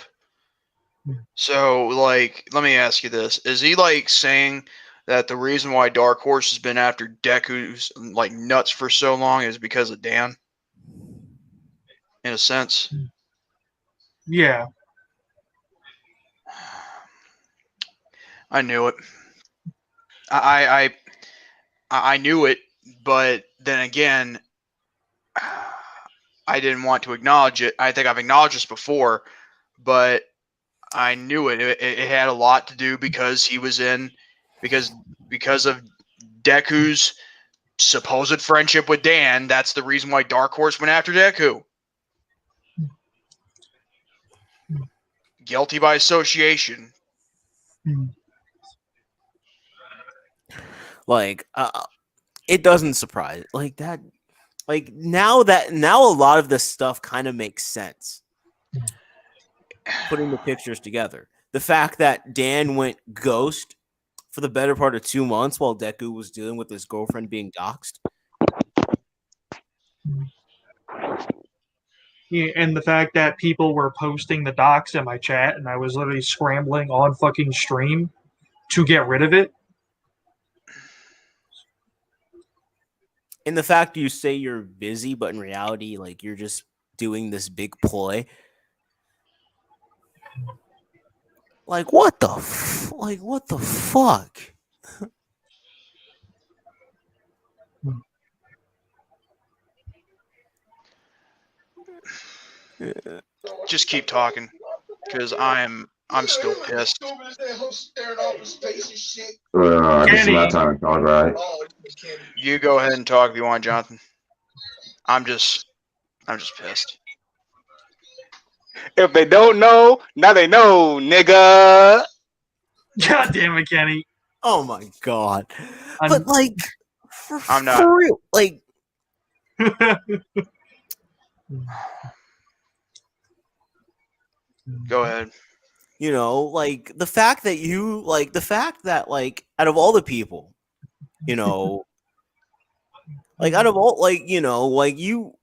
So, like, let me ask you this. Is he, like, saying that the reason why Dark Horse has been after Deku's, like, nuts for so long is because of Dan? In a sense? Yeah. I knew it. I knew it, but then again, I didn't want to acknowledge it. I think I've acknowledged this before, but I knew it. It had a lot to do because he was in, because of Deku's supposed friendship with Dan. That's the reason why Dark Horse went after Deku. Guilty by association. like, it doesn't surprise like that. Like now a lot of this stuff kind of makes sense. Putting the pictures together, the fact that Dan went ghost for the better part of 2 months while Deku was dealing with his girlfriend being doxxed. Yeah, and the fact that people were posting the docs in my chat, and I was literally scrambling on fucking stream to get rid of it. And the fact you say you're busy, but in reality, like you're just doing this big ploy. Like what the fuck? Just keep talking, because I'm still pissed. I guess it's my time to talk, right? You go ahead and talk if you want, Jonathan. I'm just pissed. If they don't know, now they know, nigga. God damn it, Kenny. Oh my god! I'm- But like, I'm not. for real. Like, Go ahead. you know, like the fact that out of all the people, you know, like out of all, like, you know, like you,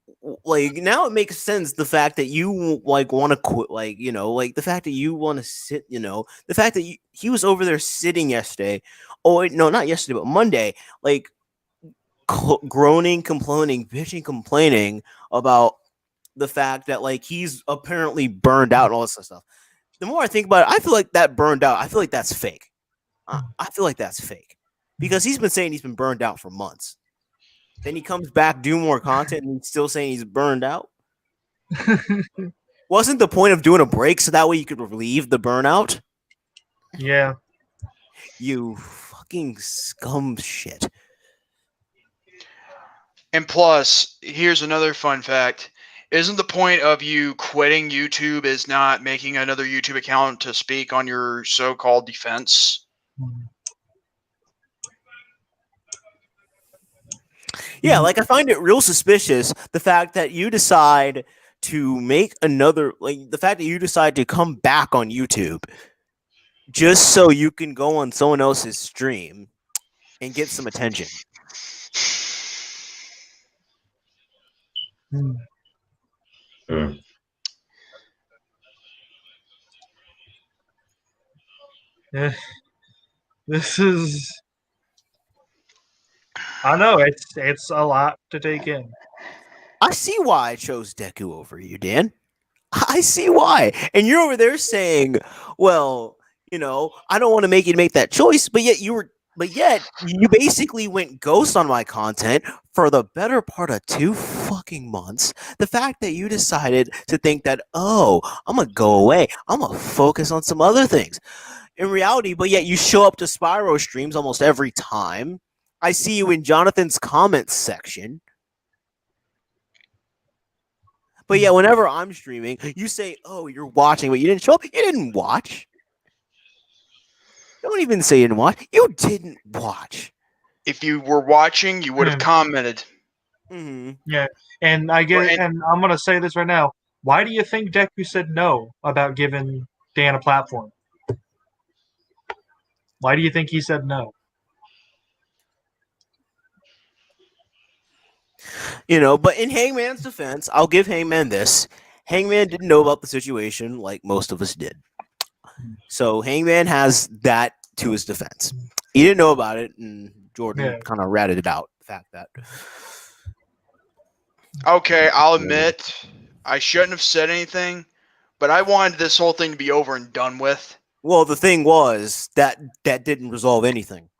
like now it makes sense. The fact that you like want to quit, like, you know, like the fact that you want to sit, you know, the fact that he was over there sitting yesterday. Oh wait, no, not yesterday, but Monday, like groaning, complaining, bitching, complaining about the fact that like he's apparently burned out and all this stuff. The more I think about it, I feel like that burned out. I feel like that's fake. I feel like that's fake because he's been saying he's been burned out for months. Then he comes back, do more content, and he's still saying he's burned out. Wasn't the point of doing a break so that way you could relieve the burnout? Yeah. You fucking scum shit. And plus, here's another fun fact. Isn't the point of you quitting YouTube is not making another YouTube account to speak on your so-called defense? Yeah, like I find it real suspicious the fact that you decide to make another, like the fact that you decide to come back on YouTube just so you can go on someone else's stream and get some attention. This is, I know it's a lot to take in. I see why I chose Deku over you, Dan. I see why. And you're over there saying, well, you know, I don't want to make you make that choice, but yet you basically went ghost on my content for the better part of 2 fucking months. The fact that you decided to think that, oh, I'm going to go away. I'm going to focus on some other things. In reality, but yet you show up to Spyro streams almost every time. I see you in Jonathan's comments section. But yeah, whenever I'm streaming, you say, oh, you're watching, but you didn't show up. You didn't watch. Don't even say you didn't watch. You didn't watch. If you were watching, you would have commented. Mm-hmm. Yeah, and I get, and I'm gonna say this right now. Why do you think Deku said no about giving Dan a platform? Why do you think he said no? But in Hangman's defense, I'll give Hangman this. Hangman didn't know about the situation like most of us did. So Hangman has that to his defense. He didn't know about it, and Jordan kind of ratted it out. The fact that. Okay, I'll admit I shouldn't have said anything, but I wanted this whole thing to be over and done with. Well, the thing was that didn't resolve anything.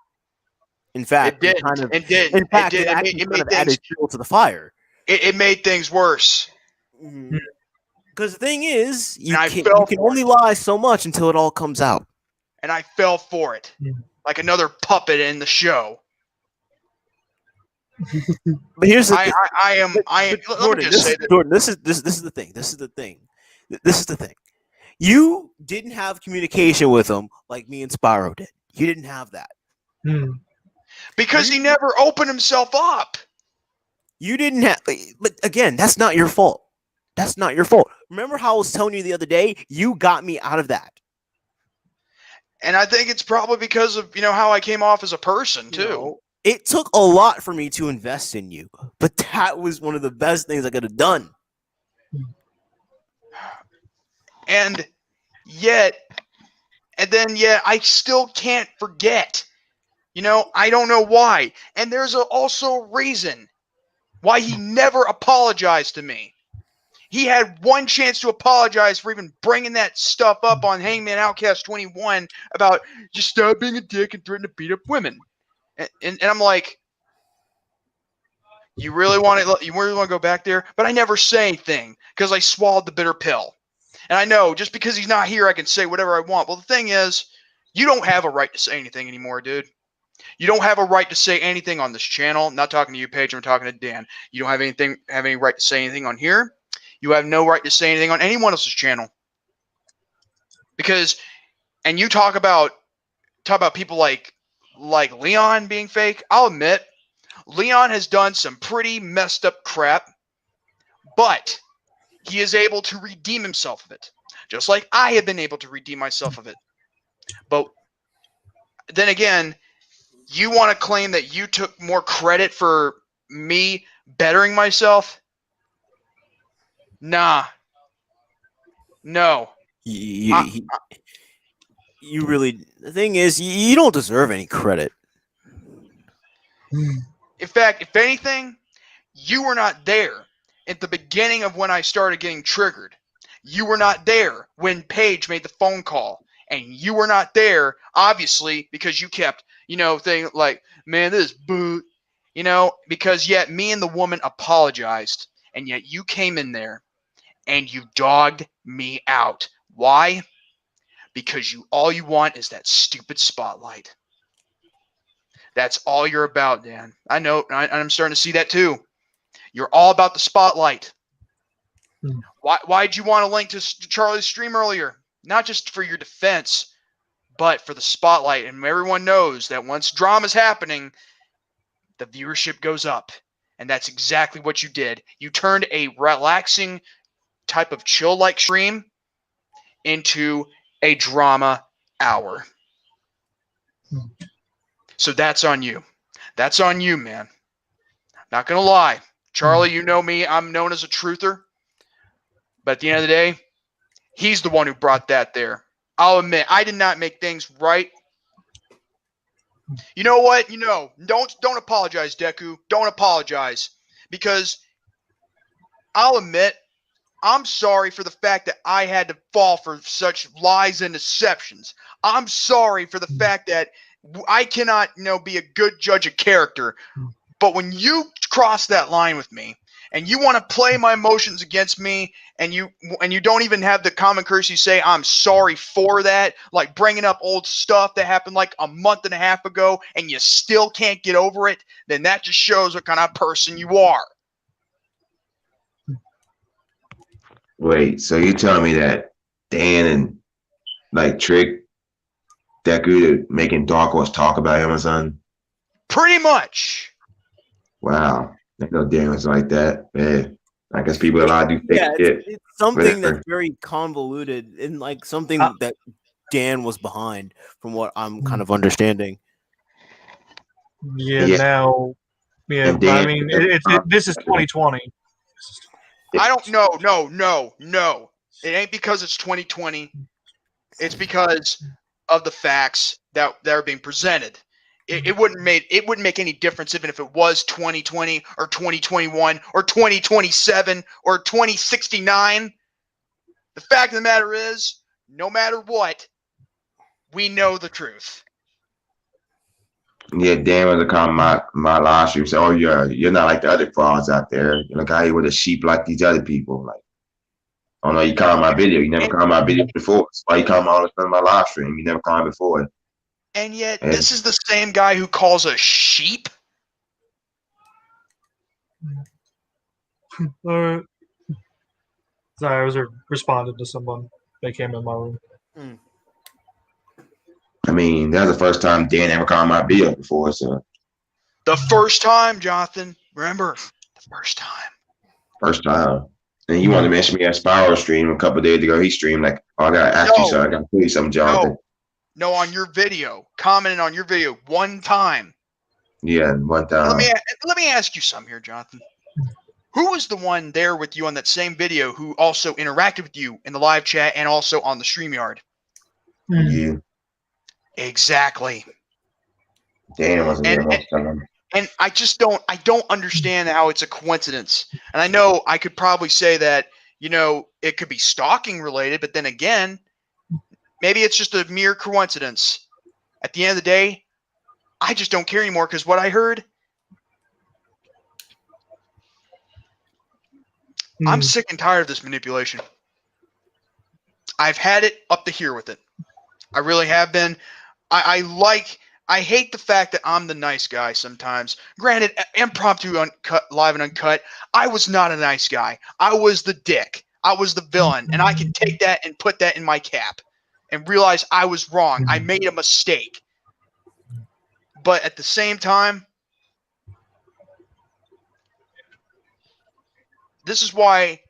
In fact, it didn't. In fact, it made added fuel to the fire. It made things worse. Because the thing is, you can only lie so much until it all comes out. And I fell for it, like another puppet in the show. But here's the thing. I am. Jordan, this is the thing. This is the thing. You didn't have communication with him like me and Spyro did. You didn't have that. Because he never opened himself up. You didn't have. But again, that's not your fault. That's not your fault. Remember how I was telling you the other day? You got me out of that. And I think it's probably because of how I came off as a person too. It took a lot for me to invest in you, but that was one of the best things I could have done. And then I still can't forget. I don't know why. And there's also a reason why he never apologized to me. He had one chance to apologize for even bringing that stuff up on Hangman Outcast 21 about just stop being a dick and threatening to beat up women. And I'm like, you really want to go back there? But I never say anything because I swallowed the bitter pill. And I know just because he's not here, I can say whatever I want. Well, the thing is, you don't have a right to say anything anymore, dude. You don't have a right to say anything on this channel. I'm not talking to you, Paige. I'm talking to Dan. You don't have any right to say anything on here. You have no right to say anything on anyone else's channel. And you talk about people like Leon being fake. I'll admit, Leon has done some pretty messed up crap, but he is able to redeem himself of it, just like I have been able to redeem myself of it. But then again, you want to claim that you took more credit for me bettering myself? Nah. No. You really. The thing is, you don't deserve any credit. In fact, if anything, you were not there at the beginning of when I started getting triggered. You were not there when Paige made the phone call. And you were not there, obviously, because you kept, things like, man, this is boot, because yet me and the woman apologized. And yet you came in there and you dogged me out. Why? Because all you want is that stupid spotlight. That's all you're about, Dan. I know. I'm starting to see that too. You're all about the spotlight. Why'd you want to link to Charlie's stream earlier? Not just for your defense, but for the spotlight. And everyone knows that once drama's happening, the viewership goes up. And that's exactly what you did. You turned a relaxing type of chill-like stream into a drama hour. So that's on you. That's on you, man. Not going to lie. Charlie, you know me. I'm known as a truther. But at the end of the day, he's the one who brought that there. I'll admit, I did not make things right. You know what? Don't apologize, Deku. Don't apologize. Because I'll admit, I'm sorry for the fact that I had to fall for such lies and deceptions. I'm sorry for the fact that I cannot, be a good judge of character. But when you cross that line with me and you want to play my emotions against me and you don't even have the common courtesy say I'm sorry for that, like bringing up old stuff that happened like a month and a half ago and you still can't get over it, then that just shows what kind of person you are. Wait, so you're telling me that Dan and trick Deku to making Dark Horse talk about him or something? Pretty much. Wow. I know Dan was like that. Man, I guess people are allowed to do fake Yeah, shit. it's something Whatever. that's very convoluted and like something that Dan was behind, from what I'm kind of understanding. Yeah, Yeah. now, yeah, And Dan- I mean, this is 2020. I don't no. It ain't because it's 2020. It's because of the facts that are being presented. It wouldn't make any difference even if it was 2020 or 2021 or 2027 or 2069. The fact of the matter is, no matter what, we know the truth. Yeah, Dan was a comment my live stream. Said, "Oh, you're not like the other frauds out there. You're like out here with a sheep like these other people." Like, oh no, you comment my video. You never comment my video before. So why you comment all the time on my live stream? You never comment before. And yet, this is the same guy who calls us sheep. Sorry, I was responding to someone. They came in my room. I mean, that was the first time Dan ever commented my video before. So The first time, Jonathan. Remember, the first time. first time. And he wanted to mention me at Spiral stream a couple of days ago. He streamed like, "Oh, I gotta ask you something. I gotta tell you something, Jonathan." No, on your video. Commented on your video one time. Yeah, one time. Let me ask you something here, Jonathan. Who was the one there with you on that same video who also interacted with you in the live chat and also on the StreamYard? Yeah. Exactly. Dan wasn't there most of the time. And I don't understand how it's a coincidence. And I know I could probably say that, it could be stalking related, but then again, maybe it's just a mere coincidence. At the end of the day, I just don't care anymore because what I heard, I'm sick and tired of this manipulation. I've had it up to here with it. I really have been. I hate the fact that I'm the nice guy sometimes. Granted, Impromptu live and uncut, I was not a nice guy. I was the dick. I was the villain. And I can take that and put that in my cap and realize I was wrong. I made a mistake. But at the same time, this is why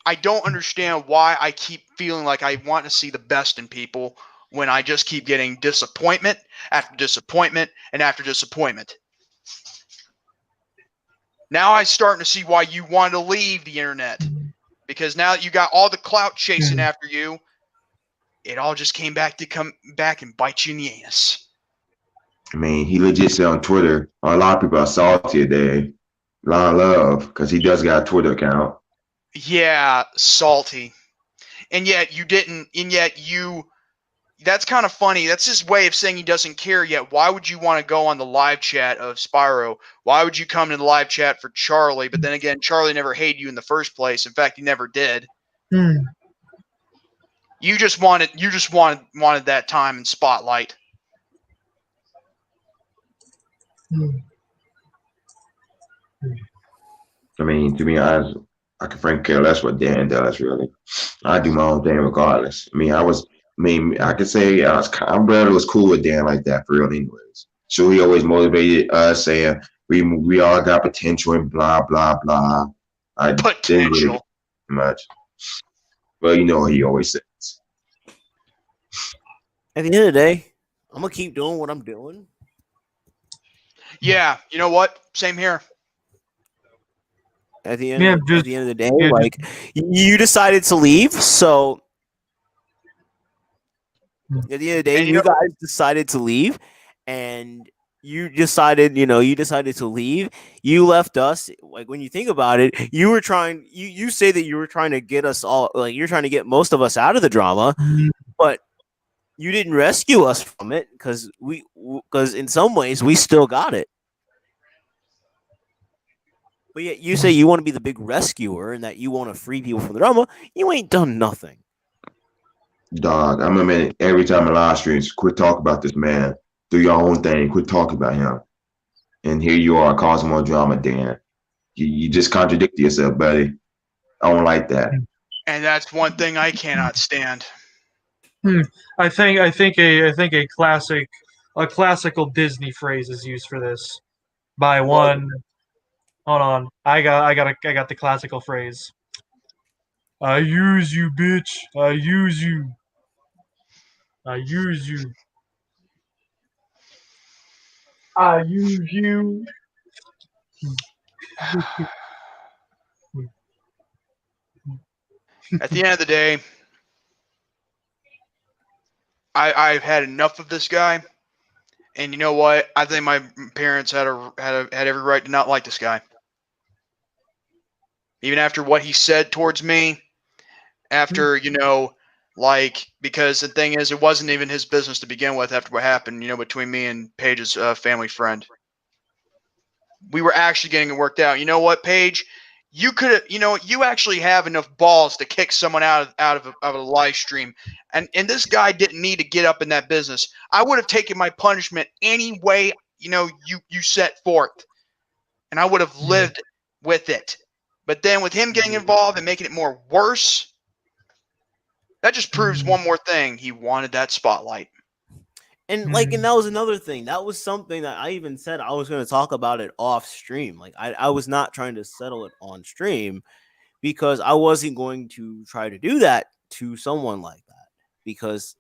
I don't understand why I keep feeling like I want to see the best in people when I just keep getting disappointment after disappointment and after disappointment. Now I'm starting to see why you wanted to leave the internet. Because now that you got all the clout chasing after you, it all just came back to come back and bite you in the anus. I mean, he legit said on Twitter, a lot of people are salty today. A lot of love, because he does got a Twitter account. Yeah, salty. And yet that's kind of funny. That's his way of saying he doesn't care yet. Why would you want to go on the live chat of Spyro? Why would you come to the live chat for Charlie? But then again, Charlie never hated you in the first place. In fact, he never did. You just wanted that time and spotlight. I mean, to be honest, I can frankly care less what Dan does, really. I do my own thing regardless. I could say I'm glad it was cool with Dan like that for real anyways. So he always motivated us saying we all got potential and blah, blah, blah. I didn't really Potential. much. But you know what he always says. At the end of the day, I'm gonna keep doing what I'm doing. Yeah, you know what? Same here. At the end of the day, like you decided to leave, so at the end of the day, you guys decided to leave, and you decided to leave. You left us. Like when you think about it, you were trying. You say that you were trying to get us all, like you're trying to get most of us out of the drama, but you didn't rescue us from it because in some ways we still got it. But yet you say you want to be the big rescuer and that you want to free people from the drama. You ain't done nothing. Dog, I'm a minute every time in live streams, quit talking about this man. Do your own thing. Quit talking about him. And here you are causing more drama, Dan. You just contradict yourself, buddy. I don't like that. And that's one thing I cannot stand. I think a classical Disney phrase is used for this by one Hold on. I got the classical phrase. I use you, bitch. I use you. I use you. I use you. At the end of the day, I've had enough of this guy, and you know what? I think my parents had every right to not like this guy, even after what he said towards me. After because the thing is, it wasn't even his business to begin with. After what happened, between me and Paige's family friend, we were actually getting it worked out. You know what, Paige? You could have, you actually have enough balls to kick someone out of a live stream, and this guy didn't need to get up in that business. I would have taken my punishment any way you set forth, and I would have lived with it. But then with him getting involved and making it more worse, that just proves one more thing. He wanted that spotlight. And and that was another thing. That was something that I even said I was going to talk about it off stream. Like I was not trying to settle it on stream because I wasn't going to try to do that to someone like that. Because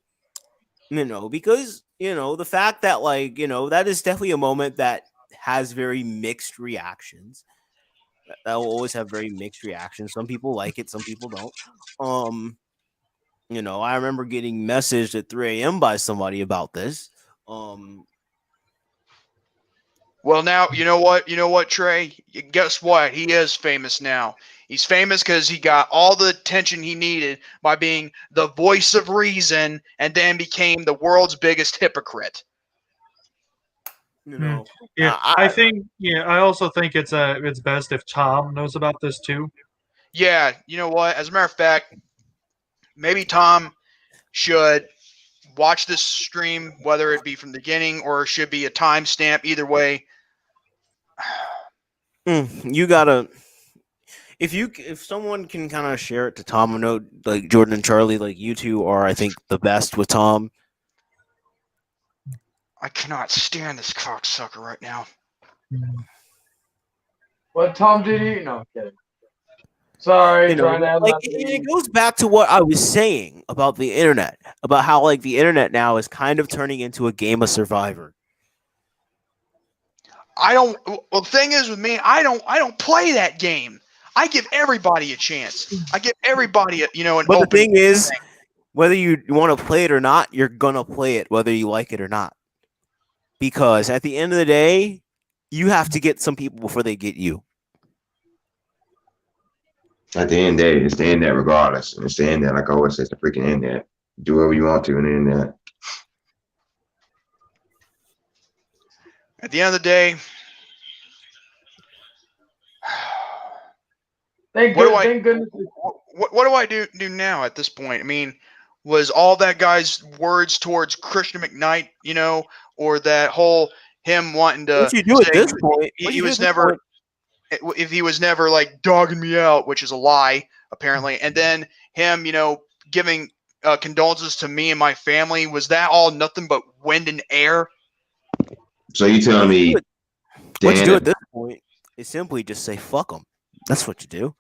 the fact that that is definitely a moment that has very mixed reactions. That will always have very mixed reactions. Some people like it, some people don't. I remember getting messaged at 3 a.m. by somebody about this. Well, now, you know what, Trey? Guess what? He is famous now. He's famous because he got all the attention he needed by being the voice of reason and then became the world's biggest hypocrite. Yeah, I also think it's best if Tom knows about this too. Yeah, you know what? As a matter of fact, maybe Tom should watch this stream, whether it be from the beginning or it should be a timestamp. Either way, you gotta. If someone can kind of share it to Tom, I know like Jordan and Charlie, like you two are, I think, the best with Tom. I cannot stand this cocksucker right now. What Tom did you? No, I'm kidding. Sorry, trying to have it goes back to what I was saying about the internet, about how the internet now is kind of turning into a game of Survivor. Well, the thing is with me, I don't play that game. I give everybody a chance. I give everybody an But open the thing is, thing. whether you want to play it or not, you're gonna play it whether you like it or not. Because at the end of the day, you have to get some people before they get you. At the end of the day, it's the internet regardless. It's the internet, like I always say, it's the freaking internet. Do whatever you want to in the internet. At the end of the day, thank goodness. What do I do now at this point? I mean, was all that guy's words towards Christian McKnight, or that whole him wanting to What you do at this point? He was never, if he was never like dogging me out, which is a lie apparently, and then him, giving condolences to me and my family, was that all nothing but wind and air? So you telling me what you do at this point is simply just say fuck them. That's what you do.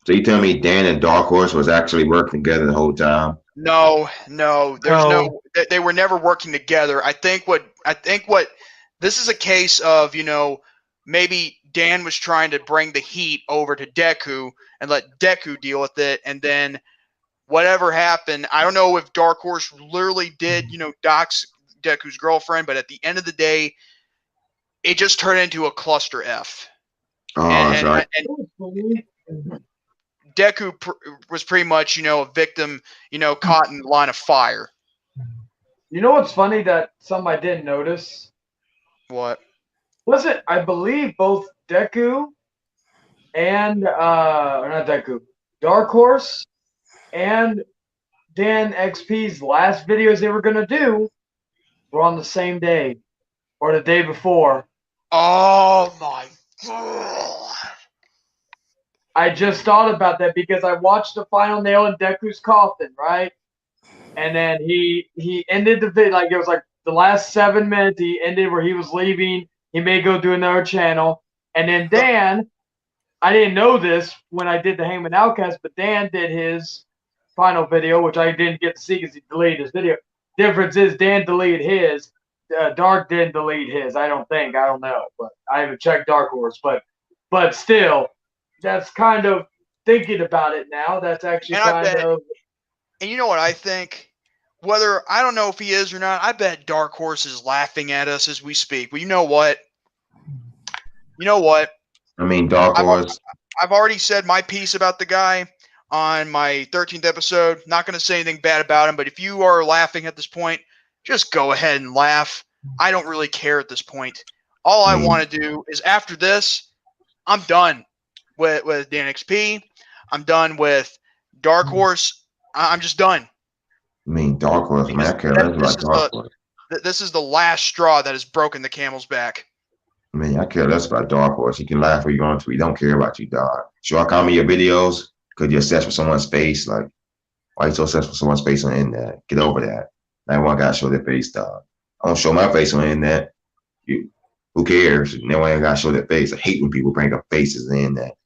So you telling me Dan and Dark Horse was actually working together the whole time? No, they were never working together. I think what this is a case of, maybe Dan was trying to bring the heat over to Deku and let Deku deal with it, and then whatever happened, I don't know if Dark Horse literally did, dox Deku's girlfriend, but at the end of the day, it just turned into a cluster F. And Deku was pretty much, a victim, caught in the line of fire. You know what's funny that something I didn't notice? What? Was it, I believe, both Deku and, or not Deku, Dark Horse and Dan XP's last videos they were going to do were on the same day or the day before. Oh, my God. I just thought about that because I watched the final nail in Deku's coffin, right? And then he ended the video, like it was like the last 7 minutes he ended where he was leaving. He may go do another channel. And then Dan I didn't know this when I did the Hangman Outcast, but Dan did his final video, which I didn't get to see because he deleted his video. Difference is Dan deleted his. Dark didn't delete his. I don't think. I don't know, but I haven't checked Dark Horse. But still, that's kind of thinking about it now. That's actually of. And you know what I think? Whether I don't know if he is or not, I bet Dark Horse is laughing at us as we speak. But you know what? I mean, Dark Horse. I've already said my piece about the guy on my 13th episode. Not going to say anything bad about him, but if you are laughing at this point, just go ahead and laugh. I don't really care at this point. All I want to do is after this, I'm done with Dan XP. I'm done with Dark Horse. I'm just done. I mean, Dark Horse, man. I care less about Dark Horse. This is the last straw that has broken the camel's back. I mean, I care less about Dark Horse. You can laugh where you want to. We don't care about you, dog. Sure, I comment your videos because you're obsessed with someone's face. Like, why you so obsessed with someone's face on the internet? Get over that. Everyone got to show their face, dog. I don't show my face on the internet. Who cares? No one got to show their face. I hate when people bring up faces on the internet.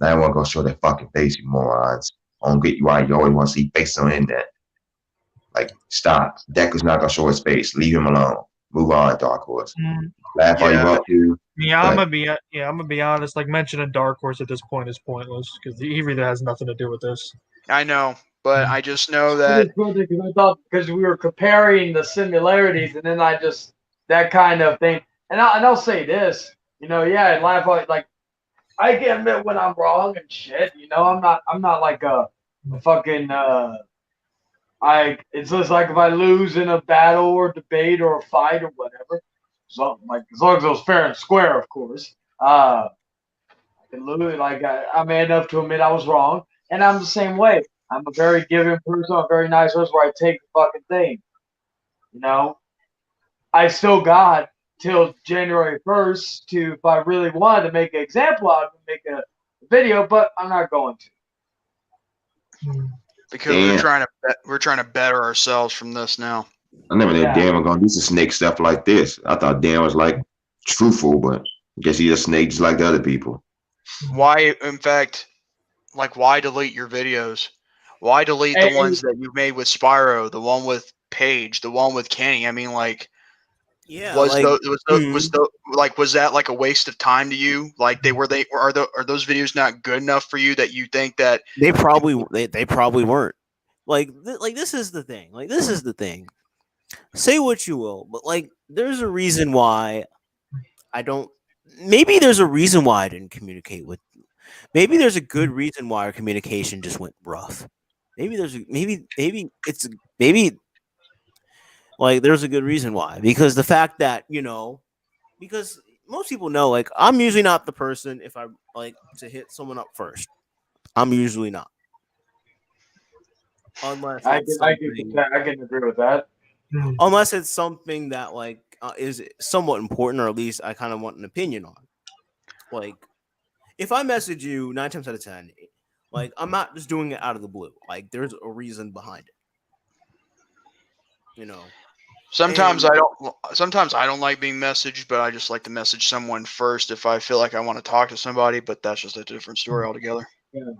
Now everyone going to show their fucking face, you morons. I don't get you why you always want to see faces on the internet. Like, stop. Deck is not going to show his face. Leave him alone. Move on, Dark Horse. Laugh all you want to. Yeah, I'm gonna be honest. Like, mentioning Dark Horse at this point is pointless because he really has nothing to do with this. I know, but I just know that I thought because we were comparing the similarities, and then that kind of thing. And I'll say this, I laugh like I can admit when I'm wrong and shit. I'm not like a fucking. It's just like if I lose in a battle or debate or a fight or whatever. So like as long as it was fair and square, of course. I can lose. Like I'm man enough to admit I was wrong, and I'm the same way. I'm a very giving person, a very nice person where I take the fucking thing. I still got till January 1st to, if I really wanted to make an example out of it, make a video, but I'm not going to. Because we're trying to better ourselves from this now. I never knew Dan was gonna do some snake stuff like this. I thought Dan was like truthful, but I guess he's a snake just like the other people. Why, in fact, why delete your videos? Why delete the ones that you made with Spyro, the one with Paige, the one with Kenny? I mean, was that like a waste of time to you? Like are those videos not good enough for you that you think that they probably weren't? This is the thing. This is the thing. Say what you will, but there's a reason why I don't. Maybe there's a reason why I didn't communicate with. Maybe there's a good reason why our communication just went rough. Maybe there's a good reason why, because the fact that because most people know I'm usually not the person if I to hit someone up first. I'm usually not, unless I can agree with that. Unless it's something that is somewhat important, or at least I kind of want an opinion on. If I message you 9 times out of 10, I'm not just doing it out of the blue. There's a reason behind it. Sometimes I don't like being messaged, but I just like to message someone first if I feel like I want to talk to somebody. But that's just a different story altogether. Yeah.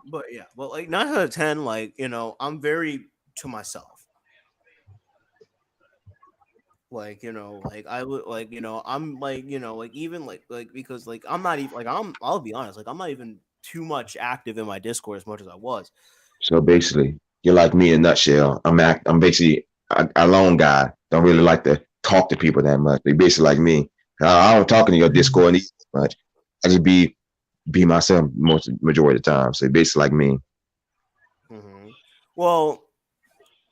But 9 out of 10, I'm very to myself. I would I'm even because I'm not even I'll be honest, I'm not even too much active in my Discord as much as I was. So basically, you're like me in a nutshell. I'm basically a lone guy. Don't really like to talk to people that much. They basically like me. I don't talk in your Discord much. I just be myself majority of the time. So basically like me. Mm-hmm. Well,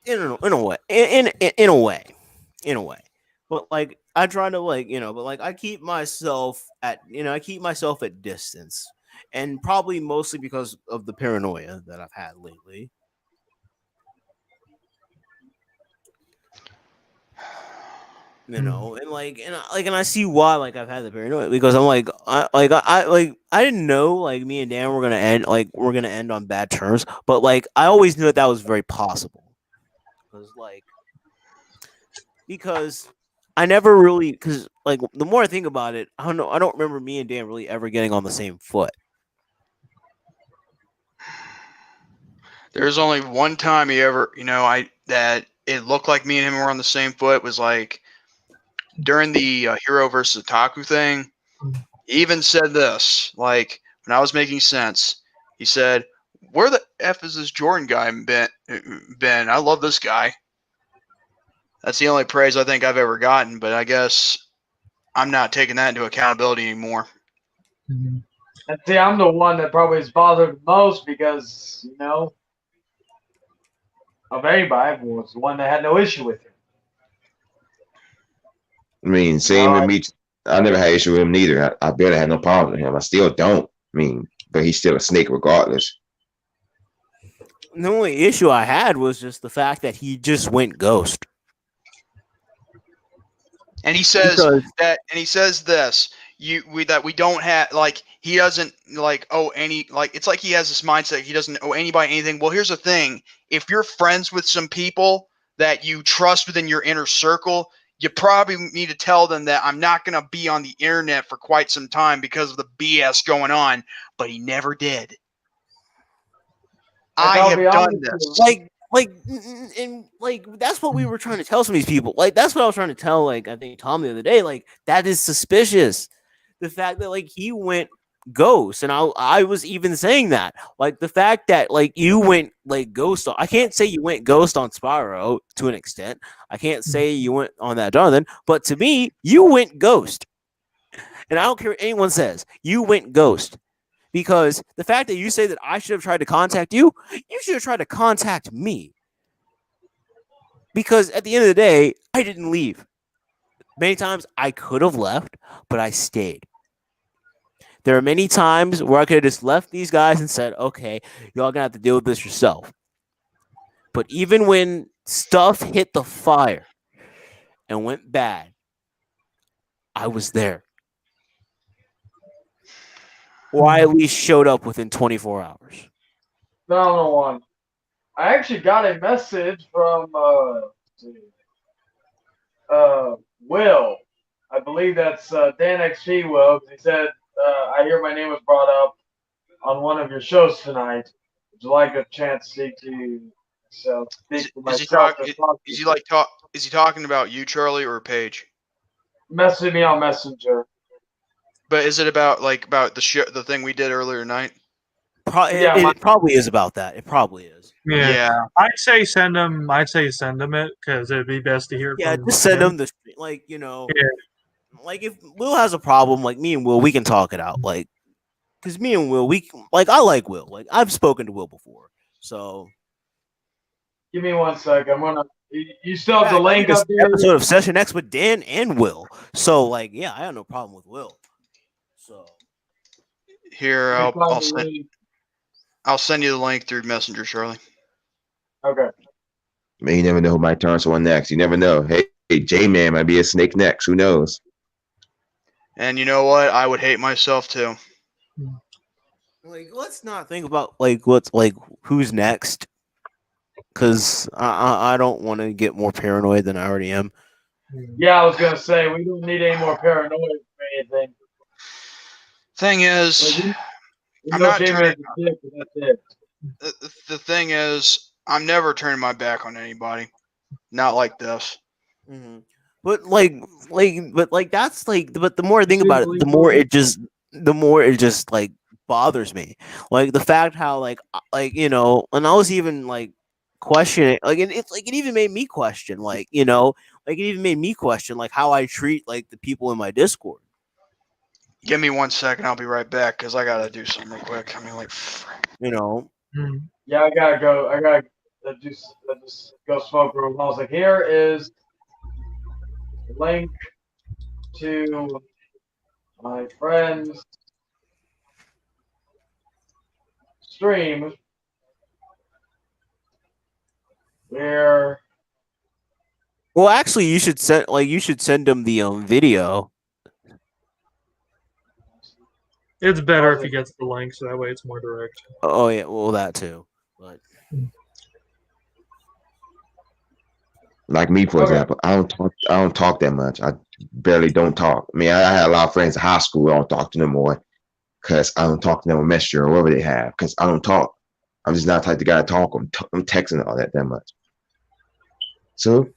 in a way. But I try to I keep myself at distance, and probably mostly because of the paranoia that I've had lately. And I see why I've had the paranoia, because I'm I didn't know me and Dan were gonna end on bad terms, but I always knew that was very possible. Because I never really, because the more I think about it, I don't remember me and Dan really ever getting on the same foot. There's only one time he ever, that it looked like me and him were on the same foot was like during the Hero versus Otaku thing. He even said this, like when I was making sense. He said, "Where the f is this Jordan guy been? I love this guy." That's the only praise I think I've ever gotten, but I guess I'm not taking that into accountability anymore. And see, I'm the one that probably is bothered the most because, of anybody, was the one that had no issue with it. I mean, same with me. I never had issue with him neither. I barely had no problem with him. I still don't. I mean, but he's still a snake regardless. The only issue I had was just the fact that he just went ghost. And he says this. That we don't have, like, he doesn't like owe any, like, it's like he has this mindset he doesn't owe anybody anything. Well, here's the thing: if you're friends with some people that you trust within your inner circle, you probably need to tell them that I'm not going to be on the internet for quite some time because of the BS going on. But he never did. I have done this. Like that's what we were trying to tell some of these people. Like that's what I was trying to tell. Like I think Tom the other day. Like that is suspicious. The fact that like he went ghost, and I was even saying that. Like the fact that like you went like ghost. I can't say you went ghost on Spyro to an extent. I can't say you went on that Jonathan. But to me, you went ghost, and I don't care what anyone says. You went ghost. Because the fact that you say that I should have tried to contact you, you should have tried to contact me. Because at the end of the day, I didn't leave. Many times I could have left, but I stayed. There are many times where I could have just left these guys and said, okay, y'all gonna have to deal with this yourself. But even when stuff hit the fire and went bad, I was there. Or I at least showed up within 24 hours. Phenomenal one. I actually got a message from Will. I believe that's Dan XG Will. He said, I hear my name was brought up on one of your shows tonight. Would you like a chance to speak to speak for myself? Is he talking about you, Charlie, or Paige? Message me on Messenger. But is it about the thing we did earlier tonight? It probably is about that. It probably is. Yeah. I'd say send him it because it'd be best to hear. Yeah, from just send him. him like if Will has a problem, like me and Will, we can talk it out. Like, because me and Will, I like Will. Like I've spoken to Will before, so. Give me 1 second. I'm gonna. You still have the link up there. Episode of Session X with Dan and Will. So I have no problem with Will. So here, I'll send you the link through Messenger, Charlie. Okay. Man, you never know who might turn someone next. You never know. Hey, J-Man might be a snake next. Who knows? And you know what? I would hate myself too. Like, let's not think about who's next, because I don't want to get more paranoid than I already am. Yeah, I was gonna say we don't need any more paranoia or anything. Thing is, I'm not turning. The thing is, I'm never turning my back on anybody. Not like this. Mm-hmm. But the more I think about it, the more it just like bothers me. Like the fact how and I was even questioning, it even made me question, it even made me question how I treat the people in my Discord. Give me 1 second. I'll be right back because I gotta do something real quick. I mean, Yeah, I gotta go. I gotta just go smoke real well. I was like, here is the link to my friend's stream where. Well, actually, you should send them the video. It's better if he gets the link, so that way it's more direct. Oh yeah, well that too. But like me, for example, I don't talk that much. I barely don't talk. I mean, I had a lot of friends in high school. I don't talk to them more because I don't talk to them on Messenger or whatever they have because I don't talk. I'm just not the type of guy to talk. I'm texting all that much. So,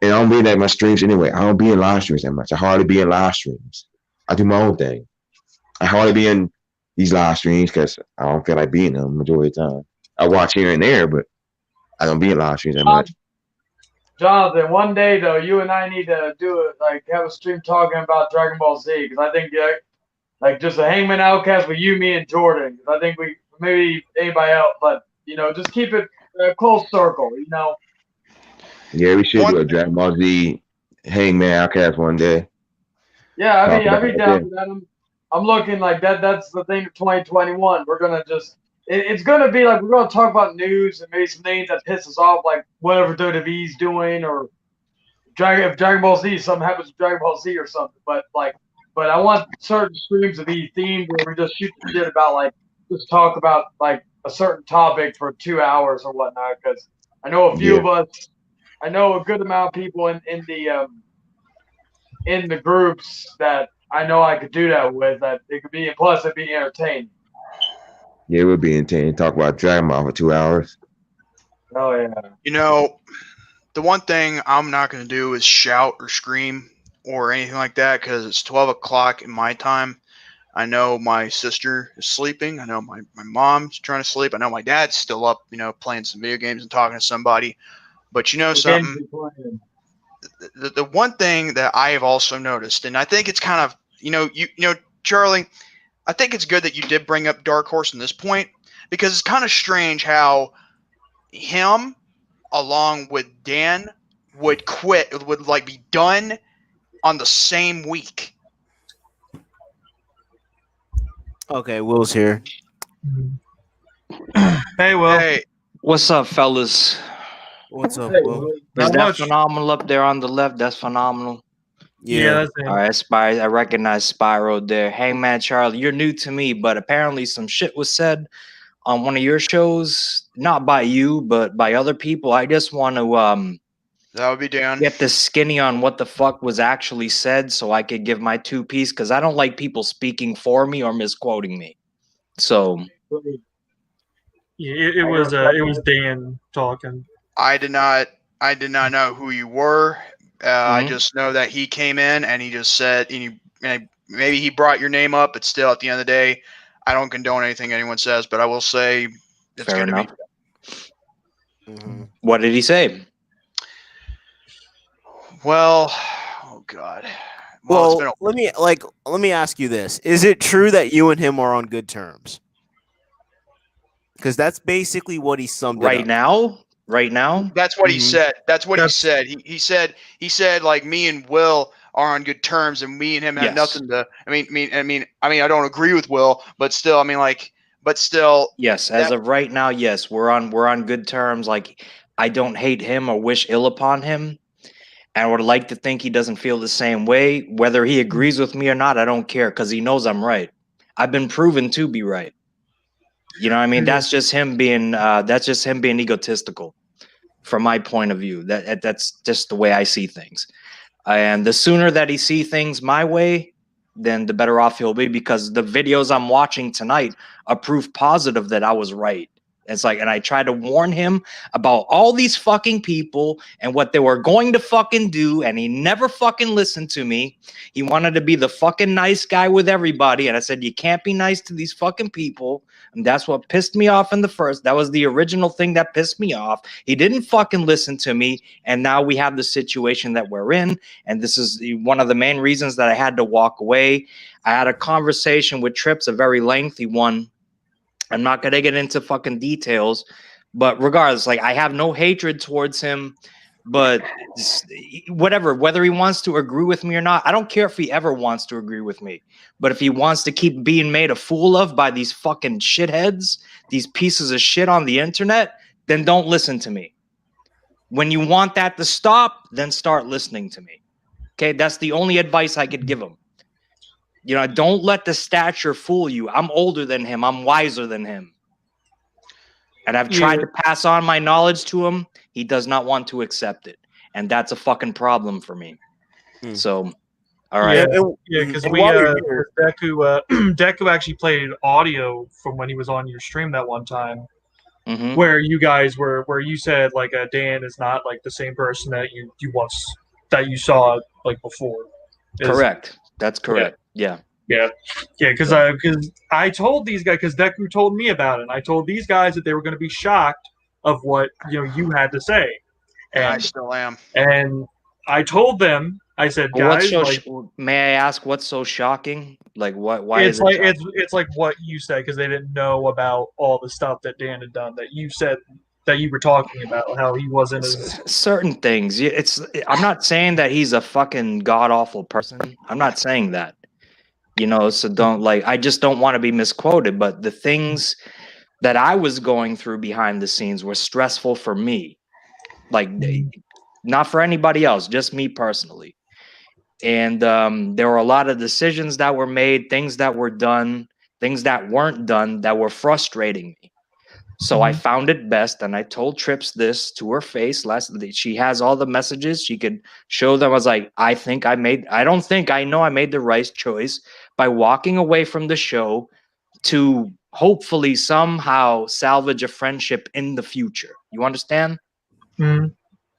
and I don't be in that much streams anyway. I don't be in live streams that much. I hardly be in live streams. I do my own thing. I hardly be in these live streams because I don't feel like being in them majority of the time. I watch here and there, but I don't be in live streams that much. Jonathan, one day though, you and I need to do it. Like have a stream talking about Dragon Ball Z because I think like just a Hangman Outcast with you, me, and Jordan. I think we maybe anybody else, but just keep it a close circle. Yeah, we should do a Dragon Ball Z Hangman Outcast one day. Yeah, I'd be down for that. I'm looking like that. That's the thing of 2021. We're gonna it's gonna be like we're gonna talk about news and maybe some things that piss us off, like whatever WWE's doing or if Dragon Ball Z, something happens with Dragon Ball Z or something. But I want certain streams to be themed where we just shoot the shit about like just talk about like a certain topic for 2 hours or whatnot. Because I know a few of us, I know a good amount of people in the groups that I know I could do that with. That it could be, and plus it'd be entertaining. Yeah, it would be entertaining. Talk about Dragon Ball for 2 hours. Oh yeah. The one thing I'm not going to do is shout or scream or anything like that because it's 12 o'clock in my time. I know my sister is sleeping. I know my mom's trying to sleep. I know my dad's still up, playing some video games and talking to somebody. But something, the one thing that I have also noticed, and I think it's kind of, Charlie, I think it's good that you did bring up Dark Horse in this point because it's kind of strange how him along with Dan would be done on the same week. Okay, Will's here. Hey, Will. Hey, What's up, fellas? What's up, Hey, Will? Is Not that much. phenomenal up there on the left? That's phenomenal. Yeah, that's it. All right, I recognize Spyro there. Hangman Charlie, you're new to me, but apparently some shit was said on one of your shows, not by you, but by other people. I just want to that would be Dan. get the skinny on what the fuck was actually said so I could give my 2 piece because I don't like people speaking for me or misquoting me. So Yeah, it was Dan talking. I did not know who you were. I just know that he came in and he just said, and maybe he brought your name up, but still, at the end of the day, I don't condone anything anyone says. But I will say, it's fair going to enough. Mm-hmm. What did he say? Well, oh God. Well, let me ask you this: is it true that you and him are on good terms? Because that's basically what he summed Right it up. now? Right now? That's what he said. That's what he said. He said like me and Will are on good terms, and me and him have nothing to. I mean, I don't agree with Will, but still, Yes, as of right now, yes, we're on good terms. Like, I don't hate him or wish ill upon him. And I would like to think he doesn't feel the same way. Whether he agrees with me or not, I don't care because he knows I'm right. I've been proven to be right. You know what I mean? That's just him being egotistical from my point of view. That's just the way I see things. And the sooner that he see things my way, then the better off he'll be because the videos I'm watching tonight are proof positive that I was right. It's like, and I tried to warn him about all these fucking people and what they were going to fucking do, and he never fucking listened to me. He wanted to be the fucking nice guy with everybody, and I said, you can't be nice to these fucking people, and that's what pissed me off in the first. That was the original thing that pissed me off. He didn't fucking listen to me, and now we have the situation that we're in, and this is one of the main reasons that I had to walk away. I had a conversation with Trips, a very lengthy one. I'm not going to get into fucking details, but regardless, like I have no hatred towards him, but whatever, whether he wants to agree with me or not, I don't care if he ever wants to agree with me, but if he wants to keep being made a fool of by these fucking shitheads, these pieces of shit on the internet, then don't listen to me. When you want that to stop, then start listening to me. Okay. That's the only advice I could give him. You know, don't let the stature fool you. I'm older than him. I'm wiser than him. And I've tried to pass on my knowledge to him. He does not want to accept it. And that's a fucking problem for me. So, all right. Yeah, because Deku actually played audio from when he was on your stream that one time. where you guys were, where you said like Dan is not like the same person that you saw like before. Correct. That's correct. Yeah. Because I told these guys, because Deku told me about it, and I told these guys that they were going to be shocked of what you had to say, and I still am. And I told them, I said, guys, may I ask what's so shocking? Like, what? Why it's is it? Like shocking? it's like what you said, because they didn't know about all the stuff that Dan had done that you said that you were talking about, how he wasn't as certain things. I'm not saying that he's a fucking god awful person. I'm not saying that. So don't I just don't want to be misquoted, but the things that I was going through behind the scenes were stressful for me. Not for anybody else, just me personally. And there were a lot of decisions that were made, things that were done, things that weren't done that were frustrating me. So I found it best, and I told Trips this to her face. She has all the messages. She could show them. I was like, I know I made the right choice by walking away from the show to hopefully somehow salvage a friendship in the future. You understand?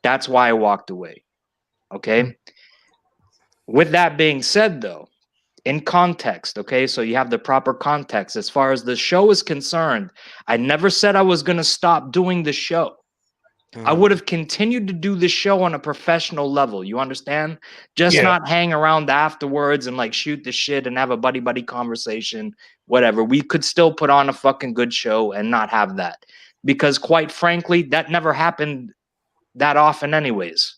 That's why I walked away. Okay? With that being said, though, in context, okay, so you have the proper context. As far as the show is concerned, I never said I was going to stop doing the show. I would have continued to do the show on a professional level. You understand? Just not hang around afterwards and shoot the shit and have a buddy conversation, whatever. We could still put on a fucking good show and not have that. Because quite frankly, that never happened that often anyways.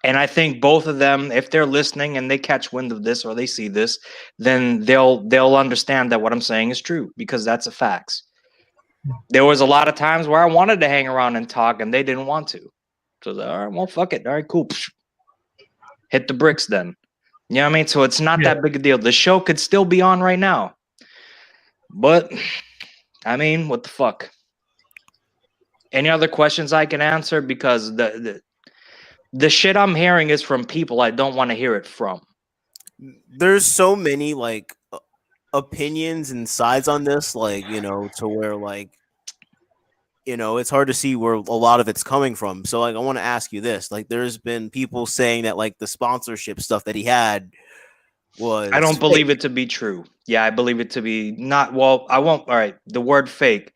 And I think both of them, if they're listening and they catch wind of this or they see this, then they'll understand that what I'm saying is true, because that's a fact. There was a lot of times where I wanted to hang around and talk and they didn't want to. So I was like, all right, well, fuck it. All right, cool. Hit the bricks then. You know what I mean? So it's not that big a deal. The show could still be on right now. But, I mean, what the fuck? Any other questions I can answer? Because the shit I'm hearing is from people I don't want to hear it from. There's so many opinions and sides on this, to where it's hard to see where a lot of it's coming from. So I want to ask you this. There's been people saying that the sponsorship stuff that he had was I don't believe it to be true. Yeah, I believe it to be not. Well, I won't. All right. The word fake.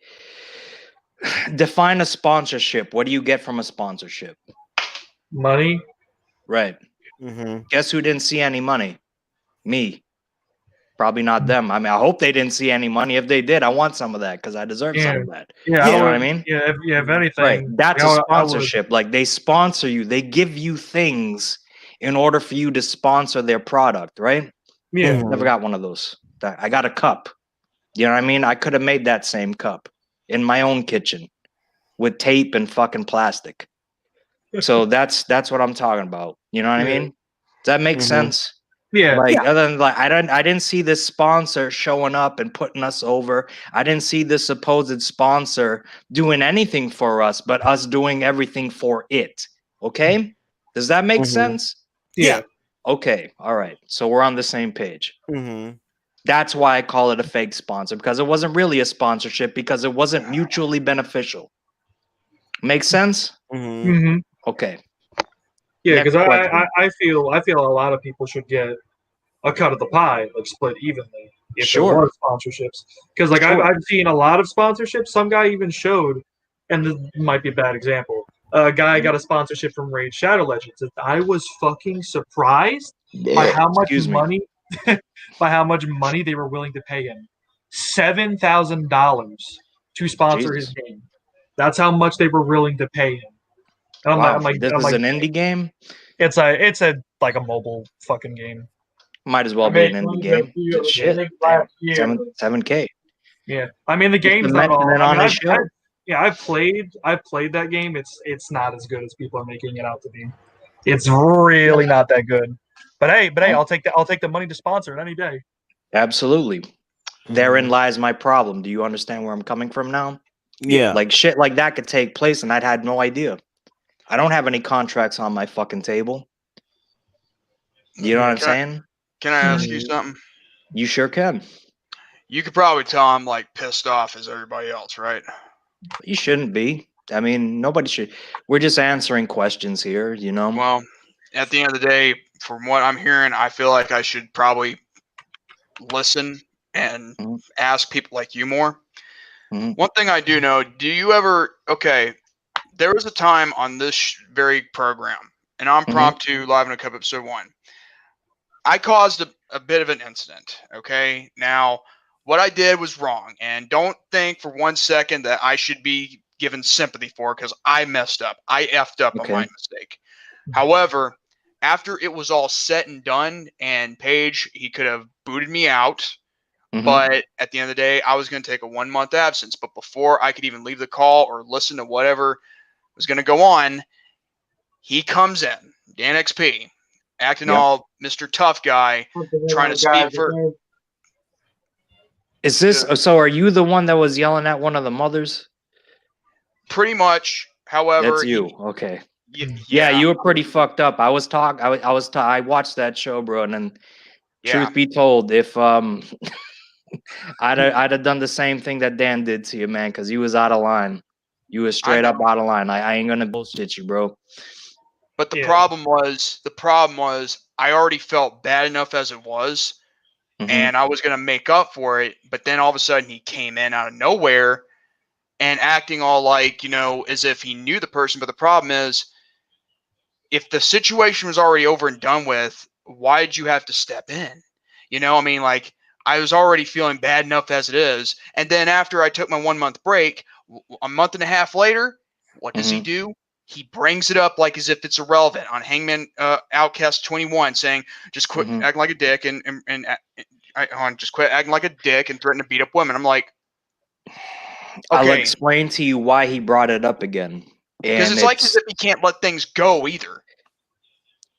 Define a sponsorship. What do you get from a sponsorship? Money. Right. Guess who didn't see any money? Me. Probably not them. I mean, I hope they didn't see any money. If they did, I want some of that because I deserve some of that. Yeah, you know what I mean? Yeah, if anything. Right. That's a sponsorship. They sponsor you. They give you things in order for you to sponsor their product, right? Yeah. Never got one of those. I got a cup. You know what I mean? I could have made that same cup in my own kitchen with tape and fucking plastic. So that's what I'm talking about. You know what I mean? Does that make sense? Yeah. Other than I didn't see this sponsor showing up and putting us over. I didn't see this supposed sponsor doing anything for us, but us doing everything for it. Okay? Does that make sense? Yeah. Okay. All right. So we're on the same page. That's why I call it a fake sponsor, because it wasn't really a sponsorship, because it wasn't mutually beneficial. Make sense? Okay. Yeah, because I feel a lot of people should get a cut of the pie, split evenly, if there were sponsorships. Because I've seen a lot of sponsorships. Some guy even showed, and this might be a bad example. A guy got a sponsorship from Raid Shadow Legends. And I was fucking surprised by how much money, they were willing to pay him. $7,000 to sponsor his game. That's how much they were willing to pay him. And this is an indie game? It's a mobile fucking game. Might as well be an indie game. Shit. Damn. 7K. Yeah. I mean, the game's not all. I've played that game. It's not as good as people are making it out to be. It's really not that good. But hey, I'll take the money to sponsor it any day. Absolutely. Therein lies my problem. Do you understand where I'm coming from now? Yeah. Shit like that could take place and I'd had no idea. I don't have any contracts on my fucking table. You know what I'm saying? Can I ask you something? You sure can. You could probably tell I'm like pissed off as everybody else, right? You shouldn't be. I mean, nobody should. We're just answering questions here, you know? Well, at the end of the day, from what I'm hearing, I feel like I should probably listen and ask people like you more. One thing I do know, do you ever, okay, there was a time on this very program, and Impromptu Live in a Cup episode 1, I caused a bit of an incident, okay? Now, what I did was wrong, and don't think for 1 second that I should be given sympathy for, because I messed up. I effed up on my mistake. However, after it was all said and done, and Paige, he could have booted me out, but at the end of the day, I was going to take a 1 month absence. But before I could even leave the call or listen to whatever was going to go on, he comes in, Dan XP, acting all Mr. Tough Guy, trying to speak for. Is this so? Are you the one that was yelling at one of the mothers? Pretty much. However, that's you. Okay. Yeah, you were pretty fucked up. I I watched that show, bro, and then truth be told, if I'd have done the same thing that Dan did to you, man, because you was out of line. You was straight up out of line. I ain't gonna bullshit you, bro. But the problem was I already felt bad enough as it was, and I was gonna make up for it. But then all of a sudden he came in out of nowhere and acting all like, as if he knew the person. But the problem is, if the situation was already over and done with, why did you have to step in? I mean, like, I was already feeling bad enough as it is. And then after I took my 1 month break, a month and a half later, what does he do? He brings it up like as if it's irrelevant on Hangman Outcast 21, saying, just quit acting like a dick and just quit acting like a dick and threaten to beat up women. I'm like, I'll explain to you why he brought it up again. Because it's like as if he can't let things go either.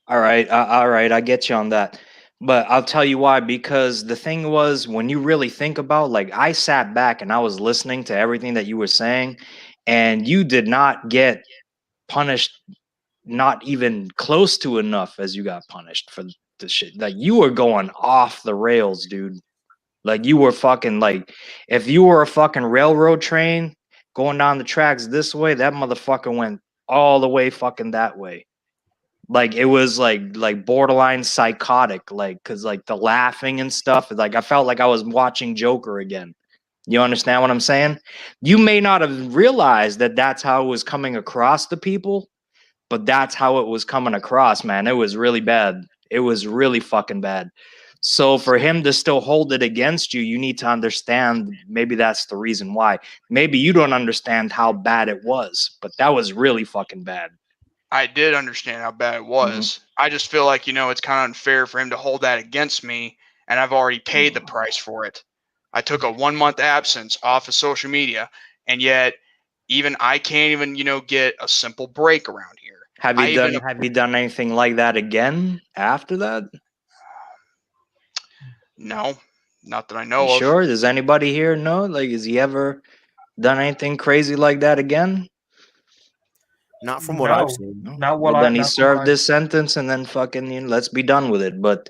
All right, I get you on that. But I'll tell you why, because the thing was, when you really think about, like, I sat back and I was listening to everything that you were saying, and you did not get punished, not even close to enough as you got punished for the shit. Like, you were going off the rails, dude. Like, you were fucking, like, if you were a fucking railroad train going down the tracks this way, that motherfucker went all the way fucking that way. Like, it was like borderline psychotic, like, because like the laughing and stuff, like I felt like I was watching Joker again. You understand what I'm saying? You may not have realized that that's how it was coming across to people, but that's how it was coming across, man. It was really bad. It was really fucking bad. So for him to still hold it against you, you need to understand maybe that's the reason why. Maybe you don't understand how bad it was, but that was really fucking bad. I did understand how bad it was. I just feel like, it's kind of unfair for him to hold that against me, and I've already paid the price for it. I took a 1 month absence off of social media, and yet even I can't even, get a simple break around here. Have you done anything like that again after that? No, not that I know of. Sure? Does anybody here know? Like, has he ever done anything crazy like that again? Not from what I've seen. Not what then he served this sentence and then fucking, let's be done with it. But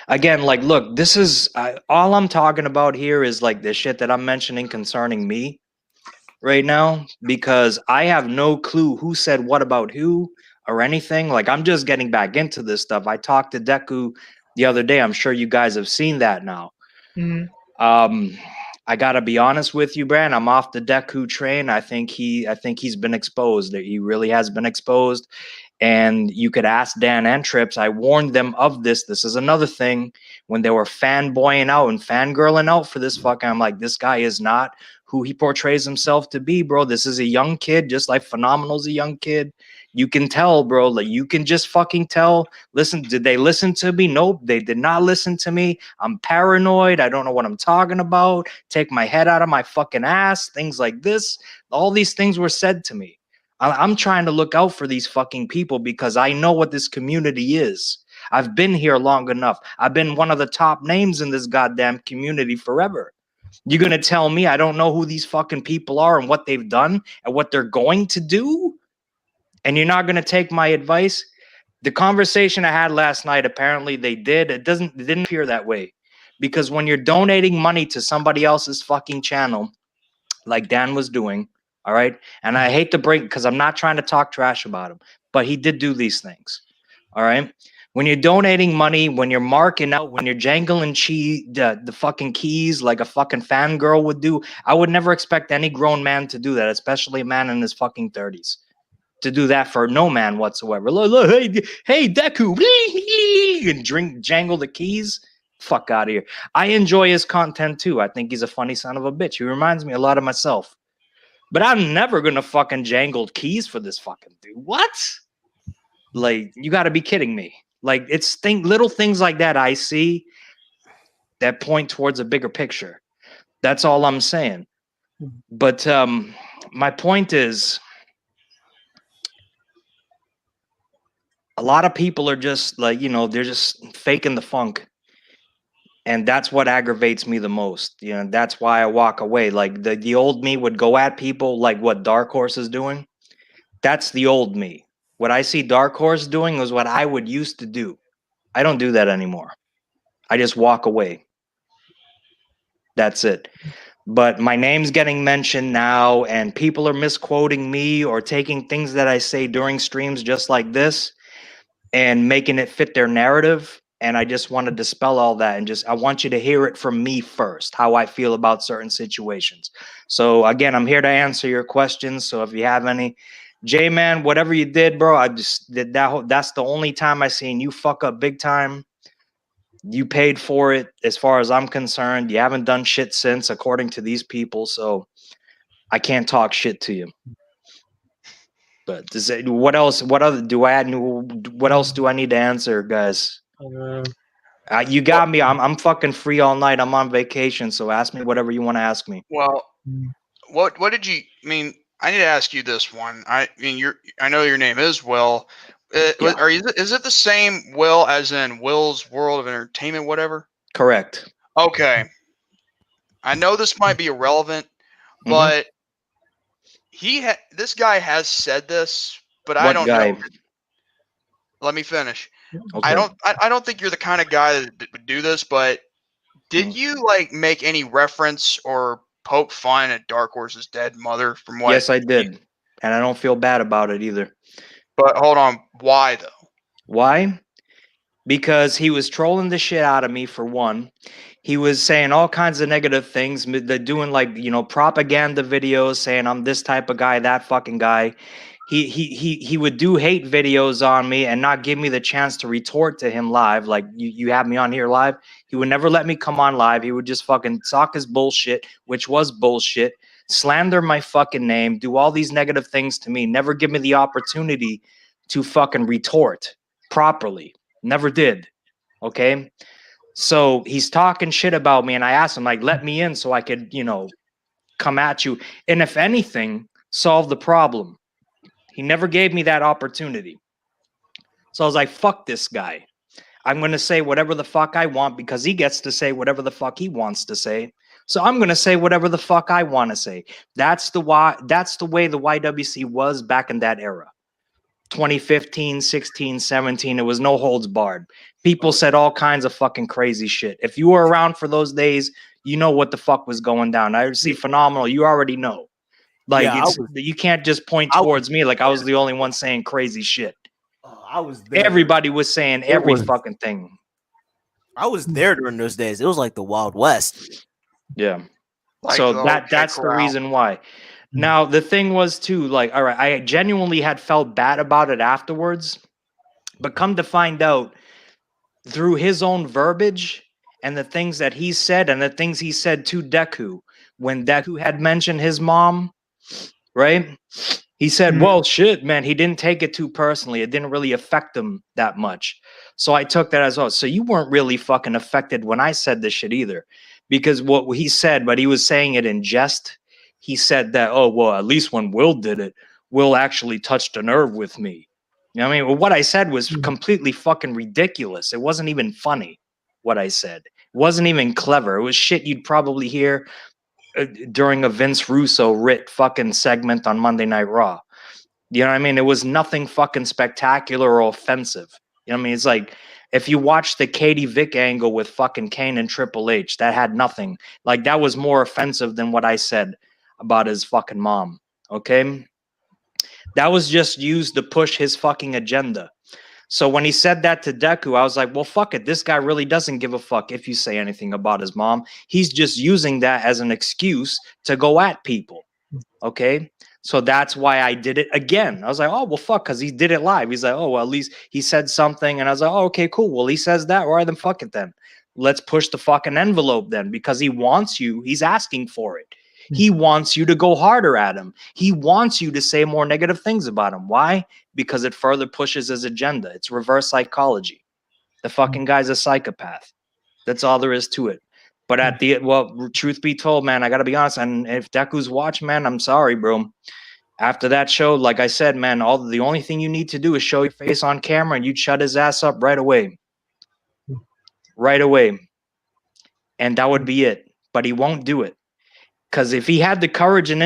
again, like, look, this is all I'm talking about here is like the shit that I'm mentioning concerning me right now, because I have no clue who said what about who or anything. Like, I'm just getting back into this stuff. I talked to Deku the other day. I'm sure you guys have seen that now. I gotta be honest with you, Brand. I'm off the Deku train. I think he's been exposed. He really has been exposed. And you could ask Dan and Trips. I warned them of this. This is another thing. When they were fanboying out and fangirling out for this fucking, I'm like, this guy is not who he portrays himself to be, bro. This is a young kid, just like Phenomenal's a young kid. You can tell, bro. Like, you can just fucking tell. Listen, did they listen to me? Nope, they did not listen to me. I'm paranoid. I don't know what I'm talking about. Take my head out of my fucking ass. Things like this. All these things were said to me. I'm trying to look out for these fucking people because I know what this community is. I've been here long enough. I've been one of the top names in this goddamn community forever. You're going to tell me I don't know who these fucking people are and what they've done and what they're going to do? And you're not going to take my advice? The conversation I had last night, apparently they did. It didn't appear that way. Because when you're donating money to somebody else's fucking channel, like Dan was doing, all right? And I hate to break, because I'm not trying to talk trash about him, but he did do these things, all right? When you're donating money, when you're marking out, when you're jangling the fucking keys like a fucking fangirl would do, I would never expect any grown man to do that, especially a man in his fucking 30s. To do that for no man whatsoever. Look, hey, Deku, and jangle the keys. Fuck out of here. I enjoy his content too. I think he's a funny son of a bitch. He reminds me a lot of myself. But I'm never gonna fucking jangle keys for this fucking dude. What? Like, you gotta be kidding me. Like, it's little things like that I see that point towards a bigger picture. That's all I'm saying. But my point is, a lot of people are just like, they're just faking the funk. And that's what aggravates me the most. That's why I walk away. Like the old me would go at people like what Dark Horse is doing. That's the old me. What I see Dark Horse doing was what I would used to do. I don't do that anymore. I just walk away. That's it. But my name's getting mentioned now, and people are misquoting me or taking things that I say during streams just like this and making it fit their narrative. And I just want to dispel all that, and I want you to hear it from me first, how I feel about certain situations. So again, I'm here to answer your questions. So if you have any, J-Man, whatever you did, bro, I just did that. That's the only time I seen you fuck up big time. You paid for it, as far as I'm concerned. You haven't done shit since, according to these people. So I can't talk shit to you. But what else? What else do I need to answer, guys? You got me. I'm fucking free all night. I'm on vacation, so ask me whatever you want to ask me. Well, what did you mean? I need to ask you this one. I know your name is Will. Yeah. Is it the same Will as in Will's World of Entertainment, whatever? Correct. Okay. I know this might be irrelevant, but this guy has said this, but I don't know. Let me finish. Okay. I don't think you're the kind of guy that would do this, but did you like make any reference or poke fun at Dark Horse's dead mother from what? Yes, I did. And I don't feel bad about it either. But hold on, why though? Why? Because he was trolling the shit out of me, for one. He was saying all kinds of negative things. They're doing like, propaganda videos saying I'm this type of guy, that fucking guy. He would do hate videos on me and not give me the chance to retort to him live. Like, you have me on here live. He would never let me come on live. He would just fucking talk his bullshit, which was bullshit, slander my fucking name, do all these negative things to me, never give me the opportunity to fucking retort properly. Never did. Okay. So he's talking shit about me, and I asked him, like, let me in so I could, come at you. And if anything, solve the problem. He never gave me that opportunity. So I was like, fuck this guy. I'm going to say whatever the fuck I want because he gets to say whatever the fuck he wants to say. So I'm going to say whatever the fuck I want to say. That's the way the YWC was back in that era. 2015, 16, 17, it was no holds barred. People said all kinds of fucking crazy shit. If you were around for those days, you know what the fuck was going down. I see Phenomenal, you already know. Like, you can't just point towards me like I was the only one saying crazy shit. I was there. Everybody was saying every fucking thing. I was there during those days. It was like the Wild West. Yeah. So that's the reason why. Now, the thing was, too, like, all right, I genuinely had felt bad about it afterwards. But come to find out, through his own verbiage and the things that he said and the things he said to Deku, when Deku had mentioned his mom, right? He said, well, shit, man, he didn't take it too personally. It didn't really affect him that much. So I took that as well. So you weren't really fucking affected when I said this shit either. Because what he said, but he was saying it in jest. He said that, oh, well, at least when Will did it, Will actually touched a nerve with me. You know what I mean? Well, what I said was completely fucking ridiculous. It wasn't even funny, what I said. It wasn't even clever. It was shit you'd probably hear during a Vince Russo writ fucking segment on Monday Night Raw. You know what I mean? It was nothing fucking spectacular or offensive. You know what I mean? It's like, If you watch the Katie Vick angle with fucking Kane and Triple H, that had nothing. Like, that was more offensive than what I said about his fucking mom. Okay? That was just used to push his fucking agenda. So when he said that to Deku, I was like, well, fuck it. This guy really doesn't give a fuck if you say anything about his mom. He's just using that as an excuse to go at people. Okay? So that's why I did it again. I was like, oh, well, fuck, because he did it live. He's like, oh, well, at least he said something. And I was like, oh, okay, cool. Well, he says that. All right, then fuck it then. Let's push the fucking envelope then, because he wants you. He's asking for it. He wants you to go harder at him. He wants you to say more negative things about him. Why? Because it further pushes his agenda. It's reverse psychology. The fucking guy's a psychopath. That's all there is to it. But at the, well, truth be told, man, I got to be honest. And if Deku's watching, man, I'm sorry, bro. After that show, like I said, man, the only thing you need to do is show your face on camera and you'd shut his ass up right away. Right away. And that would be it. But he won't do it. Because if he had the courage in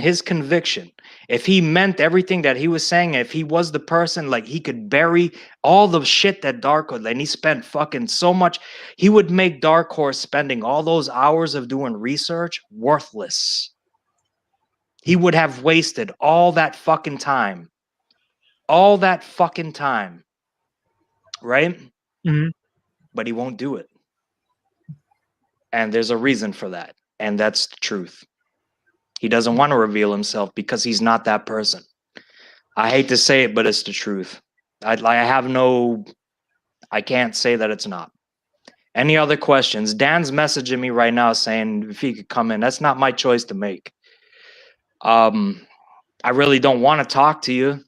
his conviction, if he meant everything that he was saying, if he was the person, like, he could bury all the shit that Dark Horse, and he spent fucking so much, he would make Dark Horse spending all those hours of doing research worthless. He would have wasted all that fucking time. All that fucking time. Right? Mhm. But he won't do it. And there's a reason for that. And that's the truth. He doesn't want to reveal himself because he's not that person. I hate to say it, but it's the truth. I can't say that it's not. Any other questions? Dan's messaging me right now saying if he could come in. That's not my choice to make. I really don't want to talk to you,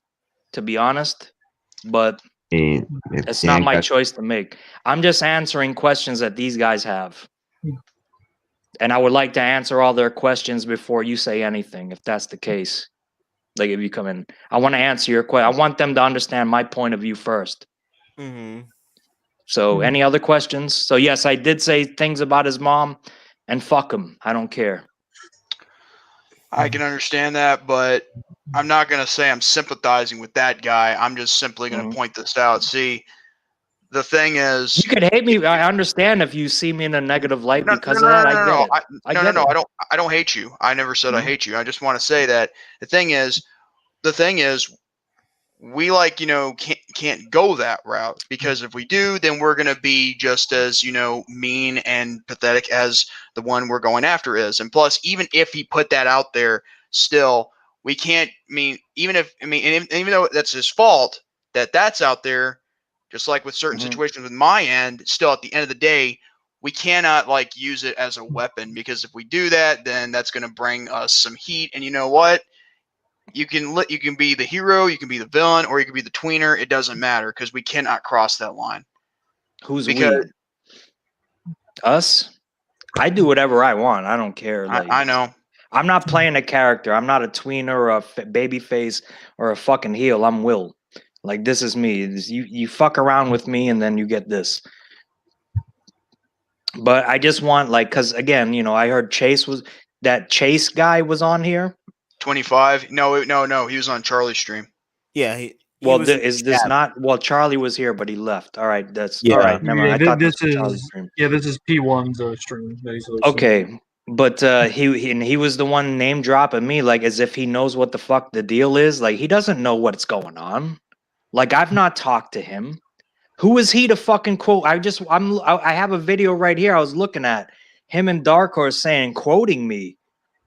to be honest, but it's not my choice to make. I'm just answering questions that these guys have. And I would like to answer all their questions before you say anything, if that's the case. Like, if you come in, I want to answer your question. I want them to understand my point of view first. Mm-hmm. So, any other questions? So, yes, I did say things about his mom, and fuck him. I don't care. I can understand that, but I'm not going to say I'm sympathizing with that guy. I'm just simply going to point this out. See, the thing is, you could hate me. I understand if you see me in a negative light because of that. I get it. I don't hate you. I never said I hate you. I just want to say that the thing is, we can't go that route, because if we do, then we're going to be just as, mean and pathetic as the one we're going after is. And plus, even if he put that out there, still, we can't, even though that's his fault that that's out there, just like with certain situations with my end, still at the end of the day, we cannot use it as a weapon, because if we do that, then that's going to bring us some heat. And you know what? You can be the hero, you can be the villain, or you can be the tweener. It doesn't matter, because we cannot cross that line. Who's we? Us? I do whatever I want. I don't care. I know. I'm not playing a character. I'm not a tweener or a baby face or a fucking heel. I'm Will. This is me. You fuck around with me, and then you get this. But I just want, because again, I heard Chase guy was on here. 25? No. He was on Charlie's stream. Yeah. Is this not? Well, Charlie was here, but he left. All right, that's all right. Never mind. I thought this was Charlie's stream. Yeah, this is P1's stream. Okay, but he was the one name dropping me, as if he knows what the fuck the deal is. He doesn't know what's going on. I've not talked to him. Who is he to fucking quote? I have a video right here. I was looking at him and Dark Horse quoting me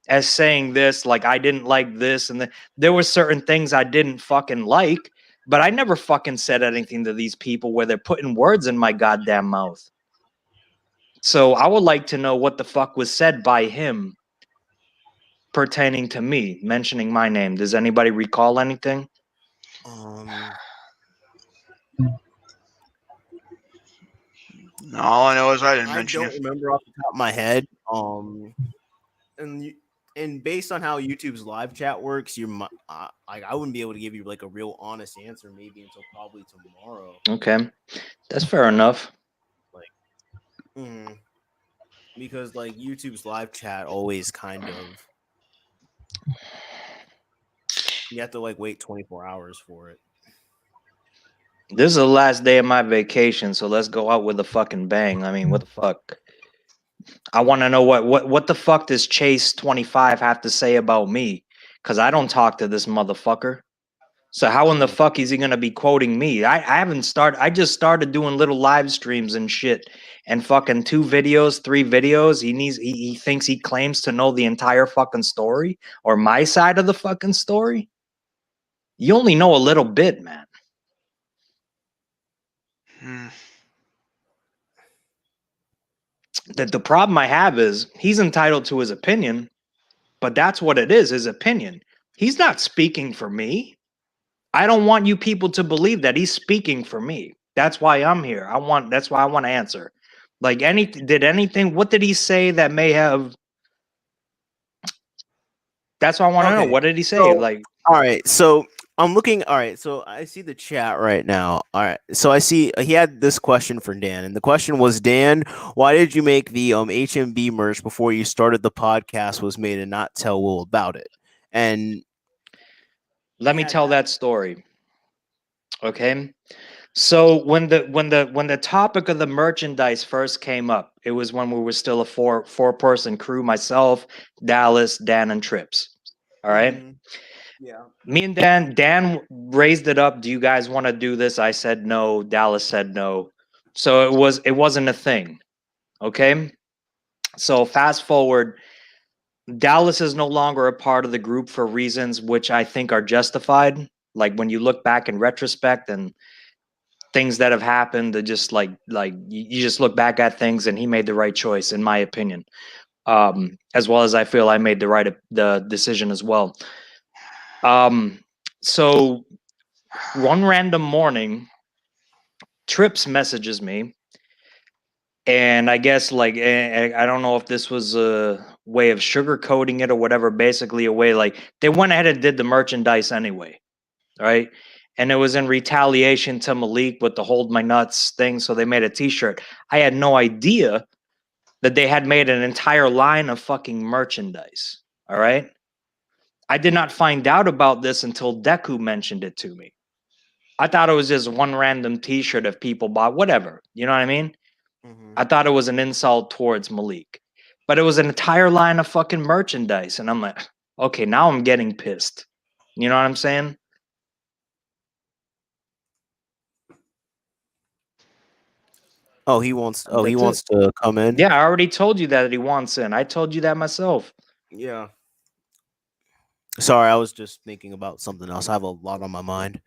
as saying this, I didn't like this, and there were certain things I didn't fucking like, but I never fucking said anything to these people where they're putting words in my goddamn mouth. So I would like to know what the fuck was said by him pertaining to me, mentioning my name. Does anybody recall anything? No, all I know is I didn't mention it. I don't remember off the top of my head. And based on how YouTube's live chat works, I wouldn't be able to give you a real honest answer maybe until probably tomorrow. Okay, that's fair enough. Because YouTube's live chat always kind of, you have to wait 24 hours for it. This is the last day of my vacation, so let's go out with a fucking bang. I mean, what the fuck? I want to know what the fuck does Chase 25 have to say about me? Because I don't talk to this motherfucker. So how in the fuck is he gonna be quoting me? I haven't started. I just started doing little live streams and shit, and fucking 2 videos, 3 videos. He thinks he claims to know the entire fucking story or my side of the fucking story. You only know a little bit, man. The problem I have is he's entitled to his opinion, but that's what it is, his opinion. He's not speaking for me. I don't want you people to believe that he's speaking for me. That's why I'm here. That's why I want to answer. Like what did he say that may have? That's why I want to know. What did he say? So, like, all right, so I'm looking. All right, so I see the chat right now. All right, so I see he had this question for Dan, and the question was, Dan, why did you make the HMB merch before you started the podcast was made and not tell Will about it? And let me tell that story. Okay. So when the topic of the merchandise first came up, it was when we were still a four-person crew, myself, Dallas, Dan, and Trips. All right. Yeah. Me and Dan raised it up. Do you guys want to do this? I said no. Dallas said no. So it wasn't a thing. Okay. So fast forward, Dallas is no longer a part of the group for reasons which I think are justified. Like when you look back in retrospect and things that have happened, that just like you just look back at things, and he made the right choice, in my opinion. As well as I feel I made the decision as well. So one random morning, Trips messages me, and I guess like I don't know if this was a way of sugarcoating it or whatever. Basically, a way like they went ahead and did the merchandise anyway, right? And it was in retaliation to Malik with the "Hold My Nuts" thing. So they made a T-shirt. I had no idea that they had made an entire line of fucking merchandise. All right. I did not find out about this until Deku mentioned it to me. I thought it was just one random T-shirt if people bought whatever. You know what I mean? Mm-hmm. I thought it was an insult towards Malik, but it was an entire line of fucking merchandise. And I'm like, okay, now I'm getting pissed. You know what I'm saying? Oh, he wants to come in. Yeah, I already told you that he wants in. I told you that myself. Yeah. Sorry, I was just thinking about something else. I have a lot on my mind.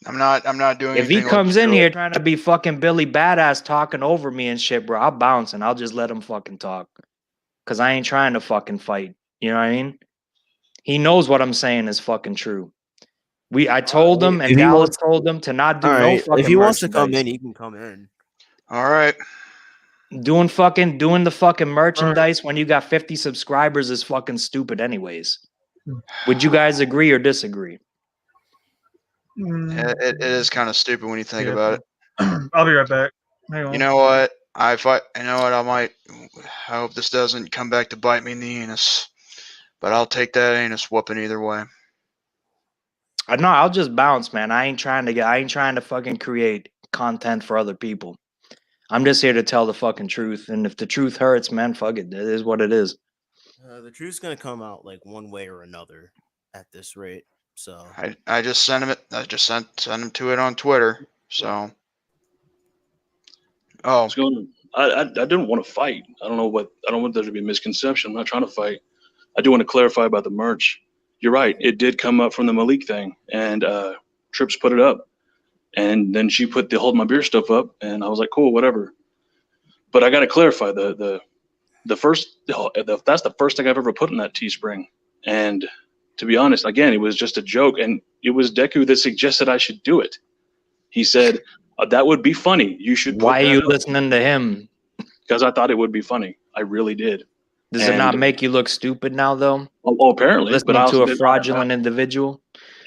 I'm not doing. If he comes in here trying to be fucking Billy Badass talking over me and shit, bro, I'll bounce and I'll just let him fucking talk. Cause I ain't trying to fucking fight. You know what I mean? He knows what I'm saying is fucking true. I told him, and Dallas told him to not do no fucking. If he wants to come in, he can come in. All right. Doing the fucking merchandise when you got 50 subscribers is fucking stupid anyways. Would you guys agree or disagree? It is kind of stupid when you think about it. I'll be right back. Hang on. You know what? I hope this doesn't come back to bite me in the anus. But I'll take that anus whooping either way. No, I'll just bounce, man. I ain't trying to fucking create content for other people. I'm just here to tell the fucking truth. And if the truth hurts, man, fuck it. It is what it is. The truth's gonna come out like one way or another at this rate. So I just sent him it. I just sent him to it on Twitter. So I didn't want to fight. I don't want there to be a misconception. I'm not trying to fight. I do want to clarify about the merch. You're right. It did come up from the Malik thing, and Trips put it up, and then she put the Hold My Beer stuff up, and I was like, cool, whatever. But I got to clarify that's the first thing I've ever put in that Teespring. And to be honest, again, it was just a joke, and it was Deku that suggested I should do it. He said that would be funny. You should. Why are you listening to him? Because I thought it would be funny. I really did. Does it not make you look stupid now, though? Oh, apparently. Listening to a fraudulent individual?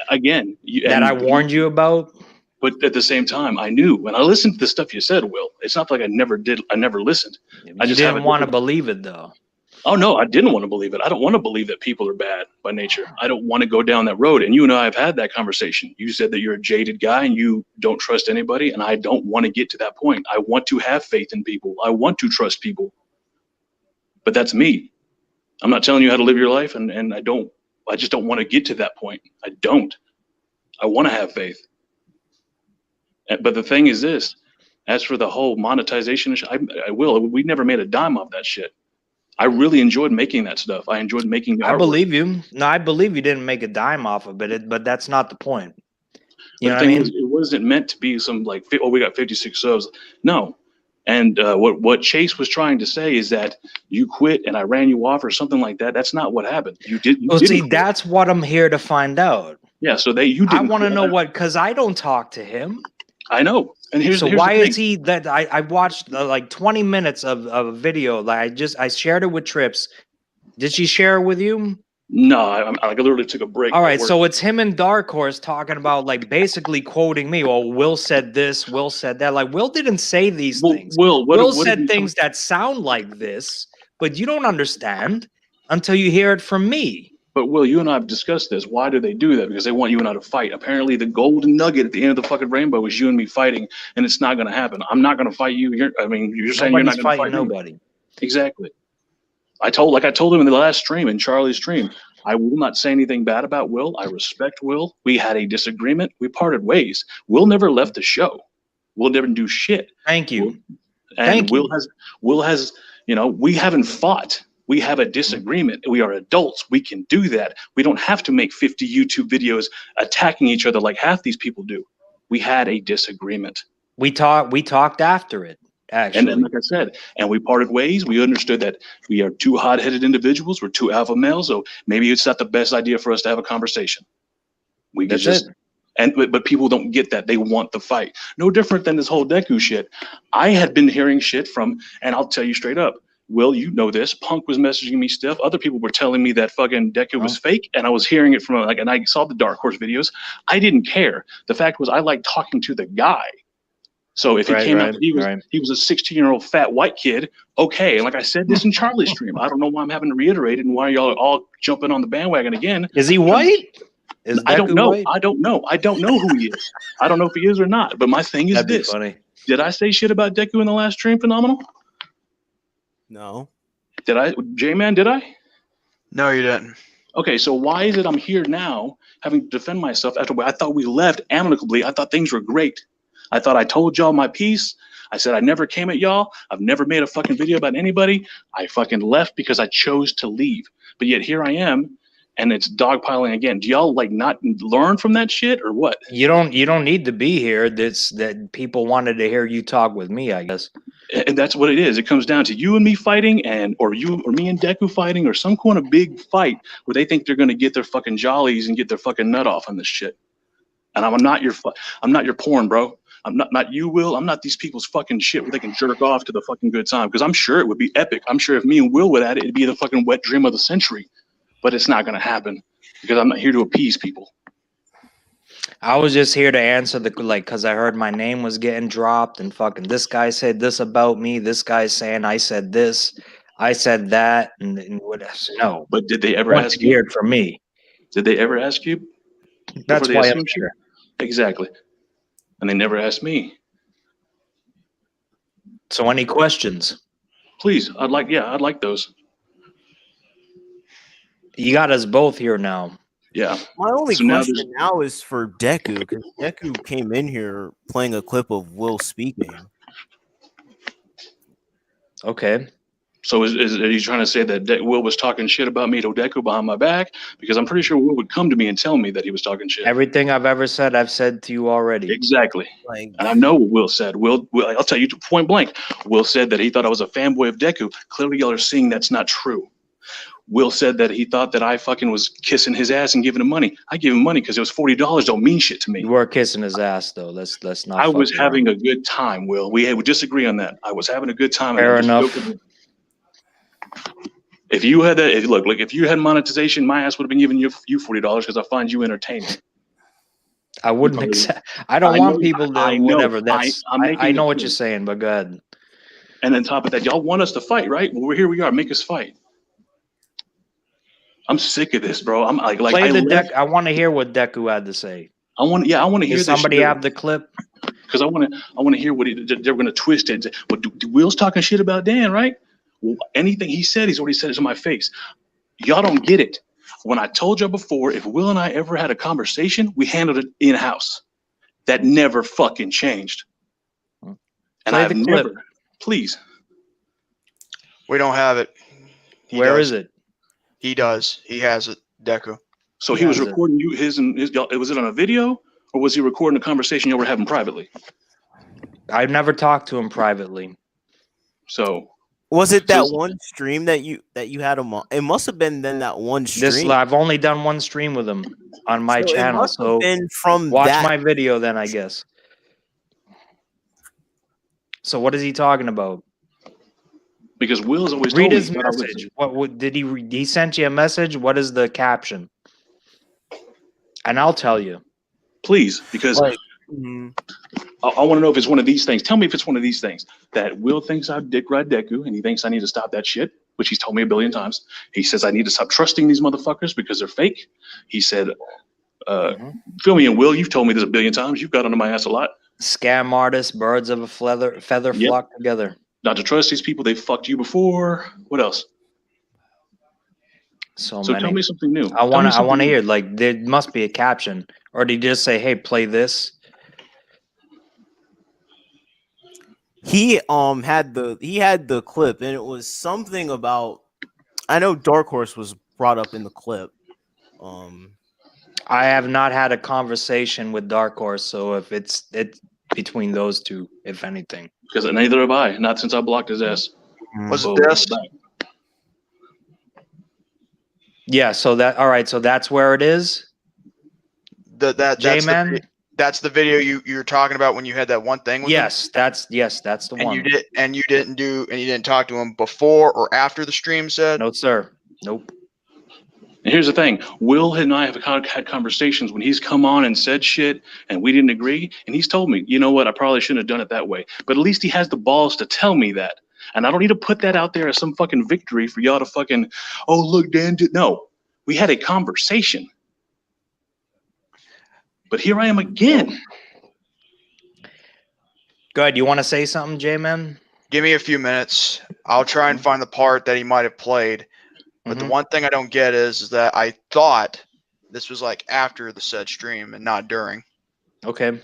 Again. That I warned you about? But at the same time, I knew. When I listened to the stuff you said, Will, it's not like I never listened. I just didn't want to believe it, though. Oh no, I didn't want to believe it. I don't want to believe that people are bad by nature. I don't want to go down that road. And you and I have had that conversation. You said that you're a jaded guy and you don't trust anybody, and I don't want to get to that point. I want to have faith in people. I want to trust people. But that's me. I'm not telling you how to live your life, and I just don't want to get to that point. I don't. I want to have faith. But the thing is this, as for the whole monetization, I will. We never made a dime off that shit. I really enjoyed making that stuff. I enjoyed making. I believe you. No, I believe you didn't make a dime off of it, but that's not the point. You know what I mean? It wasn't meant to be some like, oh, we got 56 subs. No. And what Chase was trying to say is that you quit and I ran you off or something like that. That's not what happened. You did. Well, see, that's what I'm here to find out. Yeah. So you didn't. I want to know what, because I don't talk to him. I know. And here's why the is he that I watched like 20 minutes of a video. Like I shared it with Trips. Did she share it with you? No, I literally took a break. All right, so it's him and Dark Horse talking about like basically quoting me. Well, Will said this, Will said that. Like Will didn't say these things. Will said things that sound like this, but you don't understand until you hear it from me. But Will, you and I have discussed this. Why do they do that? Because they want you and I to fight. Apparently, the golden nugget at the end of the fucking rainbow is you and me fighting, and it's not going to happen. I'm not going to fight you. You're saying you're not going to fight nobody. Me. Exactly. I told him in the last stream, in Charlie's stream, I will not say anything bad about Will. I respect Will. We had a disagreement. We parted ways. Will never left the show. Will never do shit. Thank you. Will has, we haven't fought. We have a disagreement. We are adults. We can do that. We don't have to make 50 YouTube videos attacking each other like half these people do. We had a disagreement. We talked after it, actually. And then, like I said, and we parted ways. We understood that we are two hot-headed individuals. We're two alpha males. So maybe it's not the best idea for us to have a conversation. But people don't get that. They want the fight. No different than this whole Deku shit. I had been hearing shit from, and I'll tell you straight up, Will, you know this. Punk was messaging me stuff. Other people were telling me that fucking Deku was fake, and I was hearing it from and I saw the Dark Horse videos. I didn't care. The fact was, I liked talking to the guy. So if he came out, he was a 16-year-old fat white kid. Okay, and like I said this in Charlie's stream, I don't know why I'm having to reiterate it and why y'all are all jumping on the bandwagon again. Is he white? I don't know. White? I don't know. I don't know who he is. I don't know if he is or not. But my thing is this: did I say shit about Deku in the last stream? Phenomenal. No. Did I, J-Man, did I? No, you didn't. Okay, so why is it I'm here now having to defend myself after I thought we left amicably? I thought things were great. I thought I told y'all my piece. I said I never came at y'all. I've never made a fucking video about anybody. I fucking left because I chose to leave. But yet here I am, and it's dogpiling again. Do y'all not learn from that shit or what? You don't need to be here. That people wanted to hear you talk with me, I guess. And that's what it is. It comes down to you and me fighting, or me and Deku fighting, or some kind of big fight where they think they're gonna get their fucking jollies and get their fucking nut off on this shit. And I'm not your porn, bro. I'm not you, Will. I'm not these people's fucking shit where they can jerk off to the fucking good time. Because I'm sure it would be epic. I'm sure if me and Will were at it, it'd be the fucking wet dream of the century. But it's not gonna happen because I'm not here to appease people. I was just here to answer because I heard my name was getting dropped and fucking this guy said this about me. This guy's saying I said this, I said that, and what else? No. But did they ever ask you? Weird for me. Did they ever ask you? That's why I'm here. Exactly. And they never asked me. So any questions? Please, I'd like those. You got us both here now. Yeah. My only question now is for Deku, because Deku came in here playing a clip of Will speaking. Okay. So are you trying to say that Will was talking shit about me to Deku behind my back? Because I'm pretty sure Will would come to me and tell me that he was talking shit. Everything I've ever said, I've said to you already. Exactly. And I know what Will said. Will, I'll tell you point blank. Will said that he thought I was a fanboy of Deku. Clearly, y'all are seeing that's not true. Will said that he thought that I fucking was kissing his ass and giving him money. I gave him money because it was $40. Don't mean shit to me. You were kissing his ass though. Let's not. I was having a good time, Will. We would disagree on that. I was having a good time. Fair enough. If you had that, if you had monetization, my ass would have been giving you $40 because I find you entertaining. I wouldn't accept. I don't want people to whatever. That's I know what you're saying, but go ahead. And on top of that, y'all want us to fight, right? Well, here we are. Make us fight. I'm sick of this, bro. I'm like play the deck. I want to hear what Deku had to say. I want to hear. Does somebody have the clip? Because I want to hear what they're going to twist it. But Will's talking shit about Dan, right? Well, anything he said, he's already said it to my face. Y'all don't get it. When I told y'all before, if Will and I ever had a conversation, we handled it in house. That never fucking changed. And I've never. Please. We don't have it. Where is it? He does. He has it. Deku. So he was recording his. Was it on a video, or was he recording a conversation y'all were having privately? I've never talked to him privately. So was it that one stream that you had him on? It must have been then that one stream. I've only done one stream with him on my channel. So watch my video then, I guess. So what is he talking about? Because Will's always read his message. What did he sent you a message? What is the caption? And I'll tell you. Please, because I want to know if it's one of these things. Tell me if it's one of these things that Will thinks I dick ride Deku and he thinks I need to stop that shit, which he's told me a billion times. He says I need to stop trusting these motherfuckers because they're fake. He said, fill me in, Will. You've told me this a billion times. You've got under my ass a lot. Scam artists, birds of a feather flock together. Not to trust these people. They fucked you before. What else? So tell me something new. I want to hear. Like there must be a caption, or did he just say, "Hey, play this"? He had the clip, and it was something about. I know Dark Horse was brought up in the clip. I have not had a conversation with Dark Horse, so if it's between those two, if anything. Because neither have I. Not since I blocked his ass. Was it this? Yeah. So all right. So that's where it is. That's the video you're talking about when you had that one thing with him? That's the one. You didn't talk to him before or after the stream said? No, sir. Nope. And here's the thing. Will and I have had conversations when he's come on and said shit and we didn't agree. And he's told me, you know what, I probably shouldn't have done it that way. But at least he has the balls to tell me that. And I don't need to put that out there as some fucking victory for y'all to fucking, oh, look, Dan did. No, we had a conversation. But here I am again. Go ahead. You want to say something, J-Man? Give me a few minutes. I'll try and find the part that he might have played. But the one thing I don't get is that I thought this was like after the said stream and not during. Okay.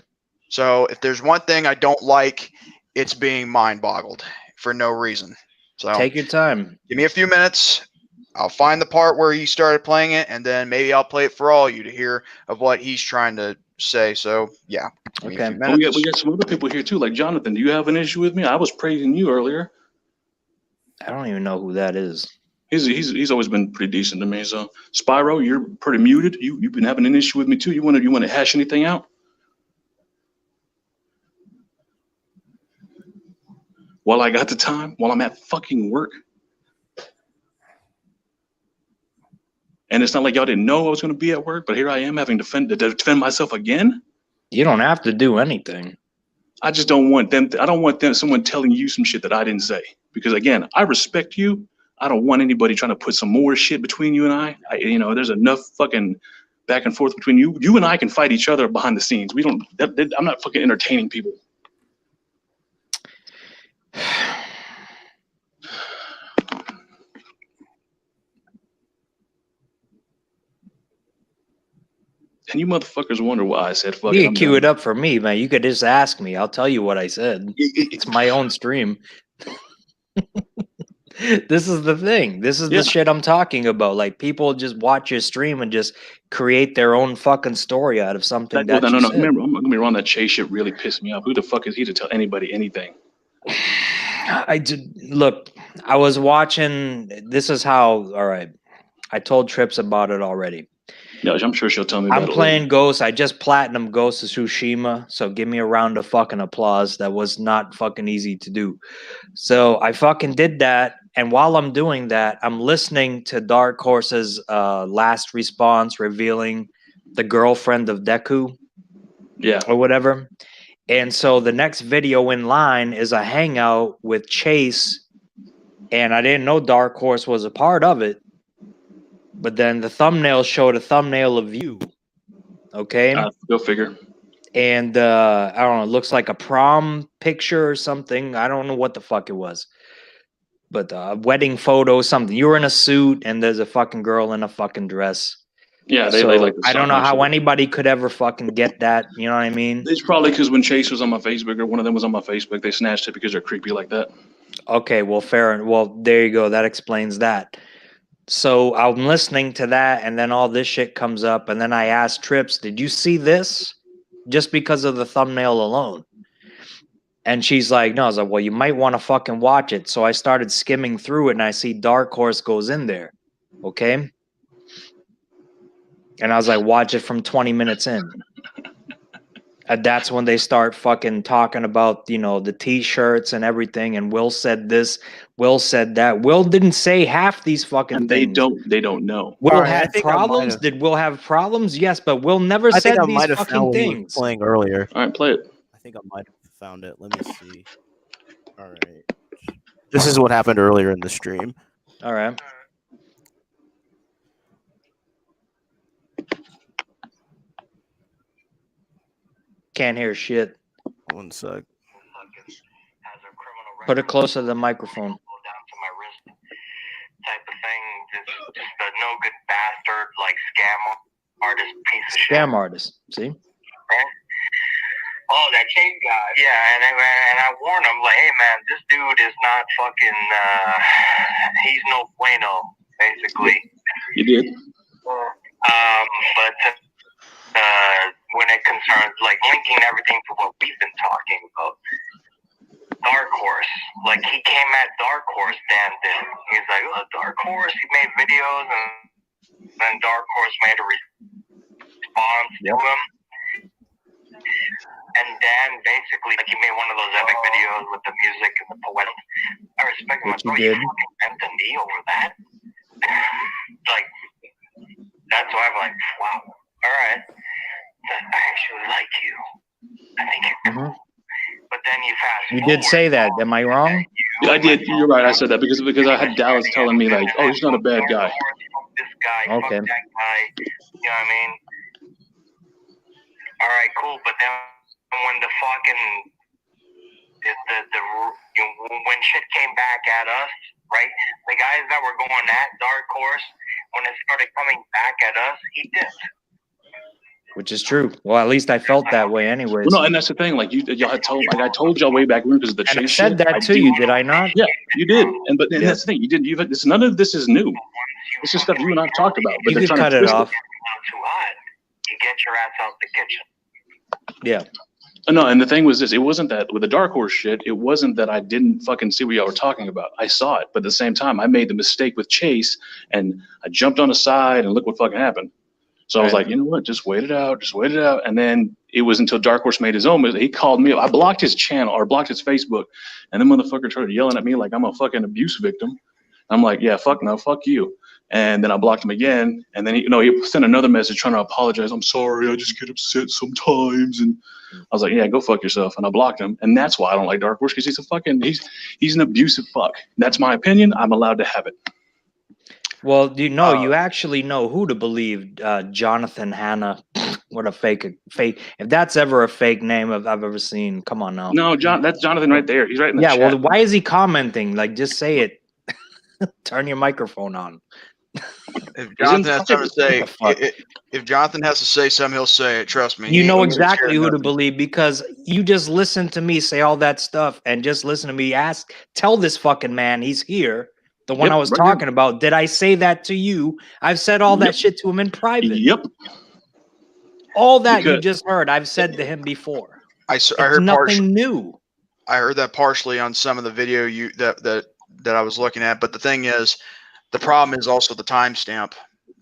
So if there's one thing I don't like, it's being mind boggled for no reason. So take your time. Give me a few minutes. I'll find the part where he started playing it, and then maybe I'll play it for all you to hear of what he's trying to say. So yeah. Okay. We got some other people here too, like Jonathan. Do you have an issue with me? I was praising you earlier. I don't even know who that is. He's always been pretty decent to me. So Spyro, you're pretty muted. You've been having an issue with me too. You want to hash anything out? While I got the time, while I'm at fucking work. And it's not like y'all didn't know I was going to be at work, but here I am having to defend myself again. You don't have to do anything. I just don't want them. I don't want someone telling you some shit that I didn't say. Because again, I respect you. I don't want anybody trying to put some more shit between you and I. There's enough fucking back and forth between you. You and I can fight each other behind the scenes. I'm not fucking entertaining people. And you motherfuckers wonder why I said fuck. You can cue it up for me, man. You could just ask me. I'll tell you what I said. It's my own stream. This is the thing. This is the shit I'm talking about. Like people just watch your stream and just create their own fucking story out of something. No. Remember, I'm gonna be wrong. That Chase shit really pissed me off. Who the fuck is he to tell anybody anything? Look. I was watching. This is how. All right. I told Trips about it already. Yeah, I'm sure she'll tell me about it. I'm playing Ghost. I just platinum Ghost of Tsushima. So give me a round of fucking applause. That was not fucking easy to do. So I fucking did that. And while I'm doing that, I'm listening to Dark Horse's last response revealing the girlfriend of Deku. Yeah. Or whatever. And so the next video in line is a hangout with Chase. And I didn't know Dark Horse was a part of it. But then the thumbnail showed a thumbnail of you. Okay. Go figure. And I don't know, it looks like a prom picture or something. I don't know what the fuck it was. But a wedding photo, something. You were in a suit and there's a fucking girl in a fucking dress. Yeah, So they like the I don't song, know how actually. anybody could ever fucking get that. You know what I mean? It's probably because when Chase was on my Facebook or one of them was on my Facebook, they snatched it because they're creepy like that. Okay, well, fair. Well, there you go. That explains that. So I'm listening to that, and then all this shit comes up, and then I asked Trips, "Did you see this?" Just because of the thumbnail alone. And she's like, "No." I was like, "Well, you might want to fucking watch it." So I started skimming through it, and I see Dark Horse goes in there. Okay. And I was like, "Watch it from 20 minutes in." And that's when they start fucking talking about, you know, the t-shirts and everything. And Will said this, Will said that. Will didn't say half these fucking And things. they don't know. Will Alright, I had think I might problems. have- Did Will have problems? Yes, but Will never I think said I these might have fucking found what he was things. playing earlier. All right, play it. I think I might have found it. Let me see. All right. This is what happened earlier in the stream. All right. Can't hear shit. One sec. Put it closer to the microphone. Down to my wrist type of thing. Just a no good bastard, like scam artist piece of shit. Scam artist. See? Right? Oh, that chain guy. Yeah, and I warn him, like, hey man, this dude is not fucking. He's no bueno, basically. You did. But when it concerns like linking everything to what we've been talking about, Dark Horse, like he came at Dark Horse, Dan did. He's like, oh, Dark Horse. He made videos, and then Dark Horse made a response to him. And Dan basically, like, he made one of those epic videos with the music and the poetic. I respect him. Which Like, he did. you fucking bent the knee over that? Like, that's why I'm like, wow, all right. I actually like you. I think you're cool. But then you fast You did say that. Am I wrong? I did. You're right. I said that because I had Dallas telling me like, oh, he's not a bad guy. This guy, Okay. fuck that guy. You know what I mean? All right, cool. But then when the fucking when shit came back at us, right? The guys that were going at Dark Horse, when it started coming back at us, he dipped. Which is true. Well, at least I felt that way anyways. Well, no, and that's the thing. Like y'all had told, like I told y'all way back when because of the And I chase said shit, that I to you, did I not? Yeah, you did. And but Yeah. that's the thing. You didn't. This none of this is new. This is stuff you and I've talked about. But You they're could trying cut to it twist off. Too hot. You get your ass out the kitchen. Yeah. No, and the thing was this: it wasn't that with the Dark Horse shit. It wasn't that I didn't fucking see what y'all were talking about. I saw it, but at the same time, I made the mistake with Chase, and I jumped on the side, and look what fucking happened. So I was Right. like, you know what? Just wait it out. Just wait it out. And then it was until Dark Horse made his own. He called me up. I blocked his channel or blocked his Facebook, and the motherfucker started yelling at me like I'm a fucking abuse victim. I'm like, yeah, fuck no, fuck you. And then I blocked him again. And then he sent another message trying to apologize. I'm sorry, I just get upset sometimes. And I was like, yeah, go fuck yourself. And I blocked him. And that's why I don't like Dark Horse, because he's an abusive fuck. That's my opinion. I'm allowed to have it. Well, you actually know who to believe. Jonathan Hanna. What a fake. If that's ever a fake name I've ever seen, come on now. No, that's Jonathan right there. He's right in the Yeah, chat. well, why is he commenting? Like, just say it. Turn your microphone on. If Jonathan has something to say, What the fuck? if Jonathan has to say something, he'll say it. Trust me. You He know ain't scared exactly of who to nothing. believe because you just listen to me say all that stuff and just listen to me tell this fucking man he's here. The one Yep, I was right talking about. Did I say that to you? I've said all that shit to him in private. Yep. All that you Because- just heard, I've said to him before. I It's heard nothing new. I heard that partially on some of the video that I was looking at, but the thing is, the problem is also the timestamp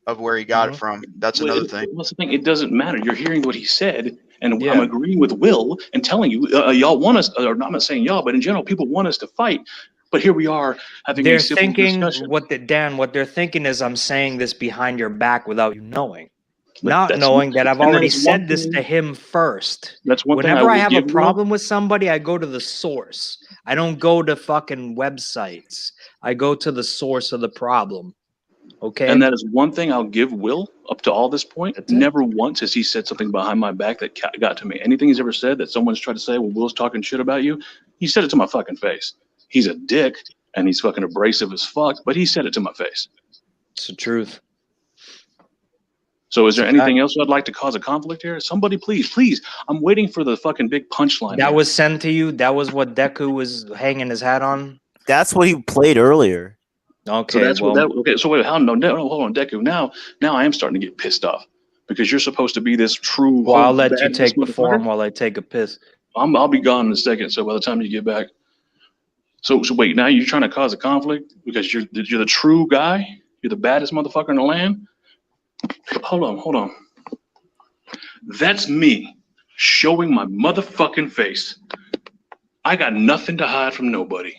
of where he got it from. That's another thing. What's the thing? It doesn't matter. You're hearing what he said, and Yeah. I'm agreeing with Will and telling you, y'all want us, or I'm not saying y'all, but in general, people want us to fight. But here we are having They're a civil thinking discussion. what they're thinking is I'm saying this behind your back without you knowing. But Not that's- knowing that I've and already that's one said this thing- to him first. That's one Whenever thing I will have a give Will. problem with somebody, I go to the source. I don't go to fucking websites. I go to the source of the problem. Okay. And that is one thing I'll give Will up to all this point. Never once has he said something behind my back that got to me. Anything he's ever said that someone's tried to say, well, Will's talking shit about you, he said it to my fucking face. He's a dick and he's fucking abrasive as fuck, but he said it to my face. It's the truth. So is there anything else I'd like to cause a conflict here? Somebody please. I'm waiting for the fucking big punchline. That was sent to you? That was what Deku was hanging his hat on? That's what he played earlier. Okay, so that's okay. So wait, hold on, Deku. Now I am starting to get pissed off because you're supposed to be this true. Well, I'll let you take the form while I take a piss. I'll be gone in a second. So by the time you get back, so wait. Now you're trying to cause a conflict because you're the true guy. You're the baddest motherfucker in the land. Hold on. That's me showing my motherfucking face. I got nothing to hide from nobody.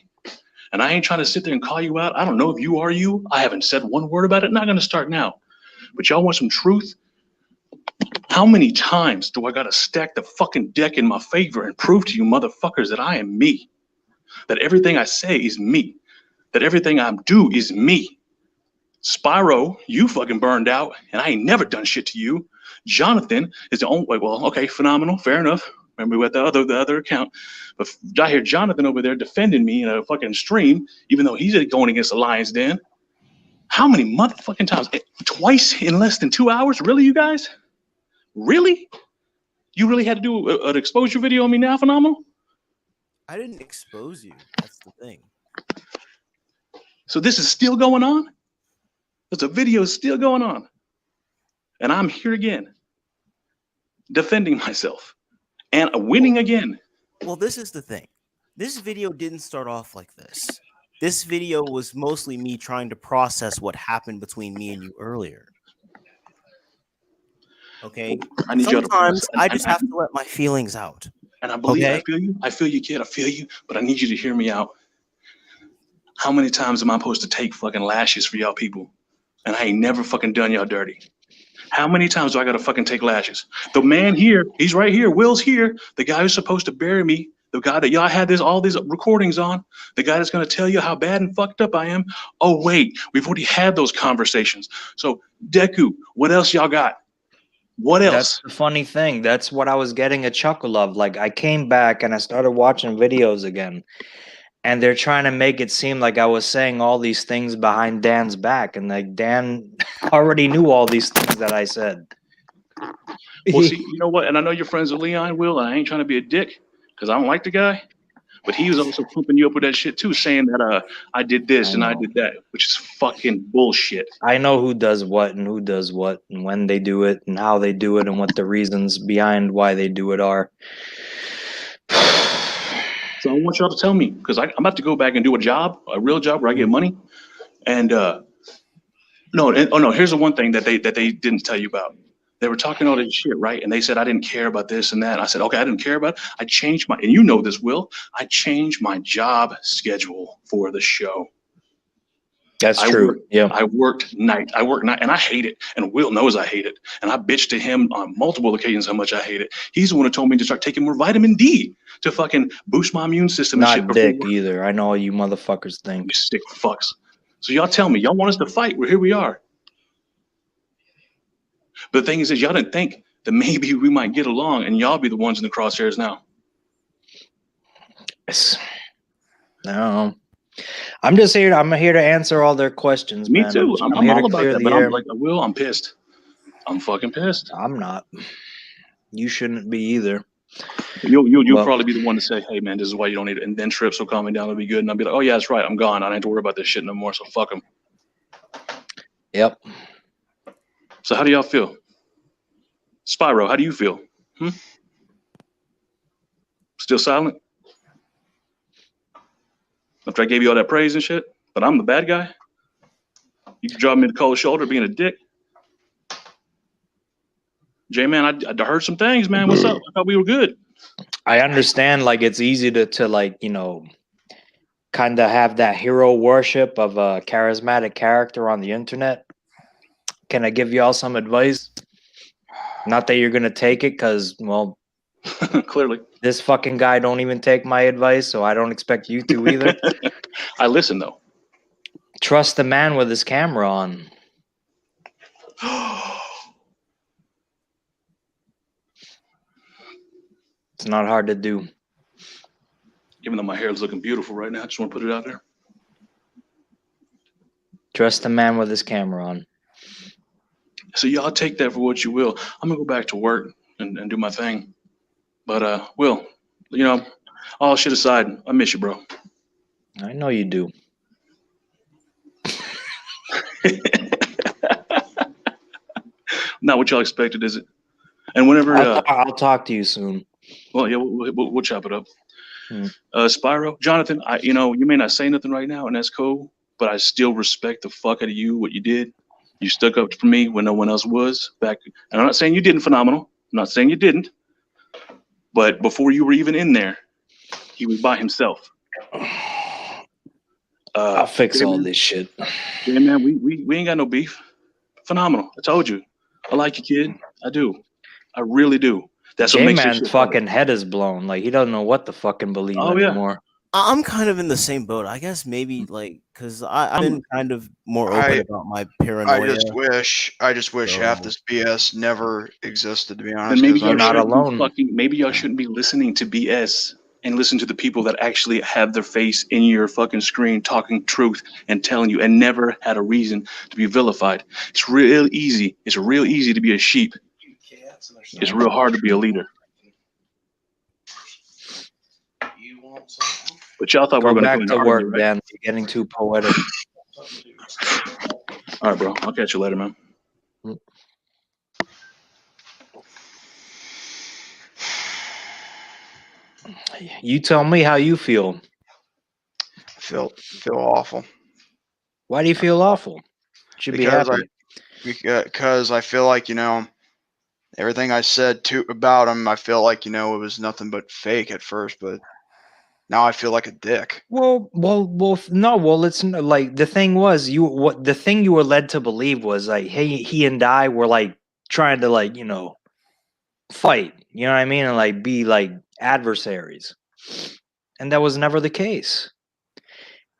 And I ain't trying to sit there and call you out. I don't know if you are you. I haven't said one word about it. Not going to start now. But y'all want some truth? How many times do I got to stack the fucking deck in my favor and prove to you motherfuckers that I am me? That everything I say is me. That everything I do is me. Spyro, you fucking burned out, and I ain't never done shit to you. Jonathan is the only way. Well, okay, phenomenal, fair enough. Remember we had the other account, but I hear Jonathan over there defending me in a fucking stream, even though he's going against the Lions Den. How many motherfucking times? Twice in less than 2 hours? Really, you guys? Really? You really had to do an exposure video on me now, Phenomenal? I didn't expose you. That's the thing. So this is still going on? There's a video still going on. And I'm here again, defending myself and winning again. Well, this is the thing. This video didn't start off like this. This video was mostly me trying to process what happened between me and you earlier. Okay? I need Sometimes I just have to let my feelings out. And I believe okay? I feel you. I feel you, kid. I feel you. But I need you to hear me out. How many times am I supposed to take fucking lashes for y'all people? And I ain't never fucking done y'all dirty. How many times do I gotta fucking take lashes? The man here, he's right here. Will's here. The guy who's supposed to bury me. The guy that y'all had all these recordings on. The guy that's gonna tell you how bad and fucked up I am. Oh wait, we've already had those conversations. So Deku, what else y'all got? What else? That's the funny thing. That's what I was getting a chuckle of. Like I came back and I started watching videos again. And they're trying to make it seem like I was saying all these things behind Dan's back. And like Dan already knew all these things that I said. Well, see, you know what? And I know you're friends with Leon, Will, and I ain't trying to be a dick because I don't like the guy. But he was also pumping you up with that shit too, saying that I did this and I did that, which is fucking bullshit. I know who does what and who does what and when they do it and how they do it and what the reasons behind why they do it are. So I want y'all to tell me, because I'm about to go back and do a real job where I get money. And here's the one thing that they didn't tell you about. They were talking all this shit, right? And they said I didn't care about this and that. And I said, okay, I didn't care about it. I changed and you know this, Will, I changed my job schedule for the show. That's true. Yeah. I worked night, and I hate it. And Will knows I hate it. And I bitched to him on multiple occasions how much I hate it. He's the one who told me to start taking more vitamin D to fucking boost my immune system. Not and shit dick either. I know all you motherfuckers think. You sick fucks. So y'all tell me, y'all want us to fight? Well, here we are. But the thing is y'all didn't think that maybe we might get along, and y'all be the ones in the crosshairs now. No. I'm just here. I'm here to answer all their questions. Me man. too. I'm here all to about clear that. the But air. I'm like, Will, I'm pissed. I'm fucking pissed. I'm not. You shouldn't be either. You'll probably be the one to say, hey man, this is why you don't need it. And then Trips will calm me down. It'll be good. And I'll be like, oh yeah, that's right. I'm gone. I don't have to worry about this shit no more. So fuck them. Yep. So how do y'all feel? Spyro, how do you feel? Still silent? After I gave you all that praise and shit, but I'm the bad guy? You can drop me the cold shoulder being a dick? J-Man, I heard some things, man. What's up? I thought we were good. I understand, like, it's easy to like, you know, kind of have that hero worship of a charismatic character on the internet. Can I give y'all some advice? Not that you're going to take it because, well, clearly. This fucking guy don't even take my advice, so I don't expect you to either. I listen, though. Trust the man with his camera on. It's not hard to do. Even though my hair is looking beautiful right now, I just want to put it out there. Trust the man with his camera on. So y'all take that for what you will. I'm gonna go back to work and do my thing. But Will, you know, all shit aside, I miss you, bro. I know you do. Not what y'all expected, is it? And whenever I'll talk to you soon. well, yeah, we'll chop it up. Spyro, Jonathan, you may not say nothing right now, and that's cool, but I still respect the fuck out of you, what you did. You stuck up for me when no one else was back. And I'm not saying you didn't phenomenal. I'm not saying you didn't. But before you were even in there, he was by himself. I'll fix all this shit. Yeah, man, we ain't got no beef. Phenomenal. I told you. I like you, kid. I do. I really do. That's what makes this J-Man's shit fucking head is blown. Like, he doesn't know what to fucking believe anymore. I'm kind of in the same boat. I guess maybe like because I've been kind of more open about my paranoia. I just wish half this BS never existed. To be honest, Then maybe you're not alone. Maybe y'all shouldn't be listening to BS and listen to the people that actually have their face in your fucking screen, talking truth and telling you, and never had a reason to be vilified. It's real easy. It's real easy to be a sheep. It's real hard to be a leader. But y'all thought we were Go going back to to work, Dan. You're getting too poetic. All right, bro. I'll catch you later, man. You tell me how you feel. Feel awful. Why do you feel awful? Should be happy. Because I feel like, everything I said about him, I feel like, it was nothing but fake at first, but now I feel like a dick. No. Well, it's like the thing was the thing you were led to believe was like, hey, he and I were like trying to like, fight, you know what I mean? And like be like adversaries. And that was never the case.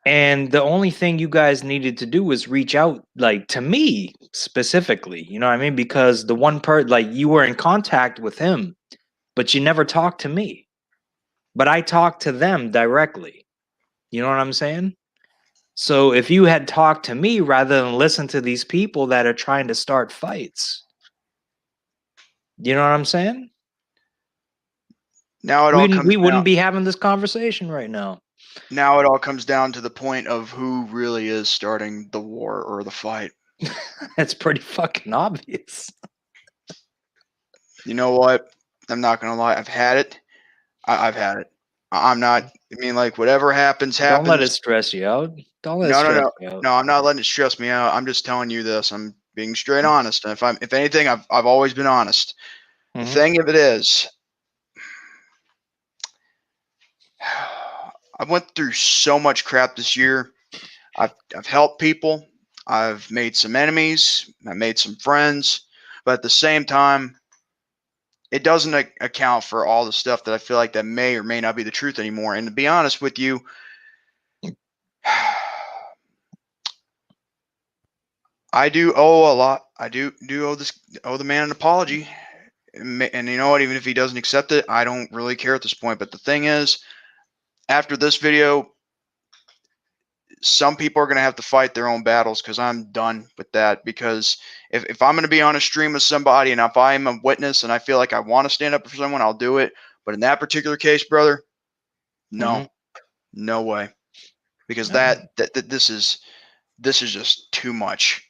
And the only thing you guys needed to do was reach out, like to me specifically, you know what I mean? Because the one part, like you were in contact with him, but you never talked to me. But I talked to them directly. You know what I'm saying? So if you had talked to me rather than listen to these people that are trying to start fights, you know what I'm saying? Now we wouldn't be having this conversation right now. Now it all comes down to the point of who really is starting the war or the fight. It's pretty fucking obvious. You know what? I'm not gonna lie. I've had it. I've had it. I'm not. I mean, like whatever happens. Don't let it stress you out. Don't let it stress you out. No, I'm not letting it stress me out. I'm just telling you this. I'm being straight honest. And if anything, I've always been honest. The thing of it is, I went through so much crap this year. I've helped people. I've made some enemies. I made some friends. But at the same time, it doesn't account for all the stuff that I feel like that may or may not be the truth anymore. And to be honest with you, I do owe a lot. I do owe the man an apology. And you know what? Even if he doesn't accept it, I don't really care at this point. But the thing is, after this video, some people are going to have to fight their own battles because I'm done with that. Because if I'm going to be on a stream with somebody and if I'm a witness and I feel like I want to stand up for someone, I'll do it. But in that particular case, brother, no, no way. Because this is just too much.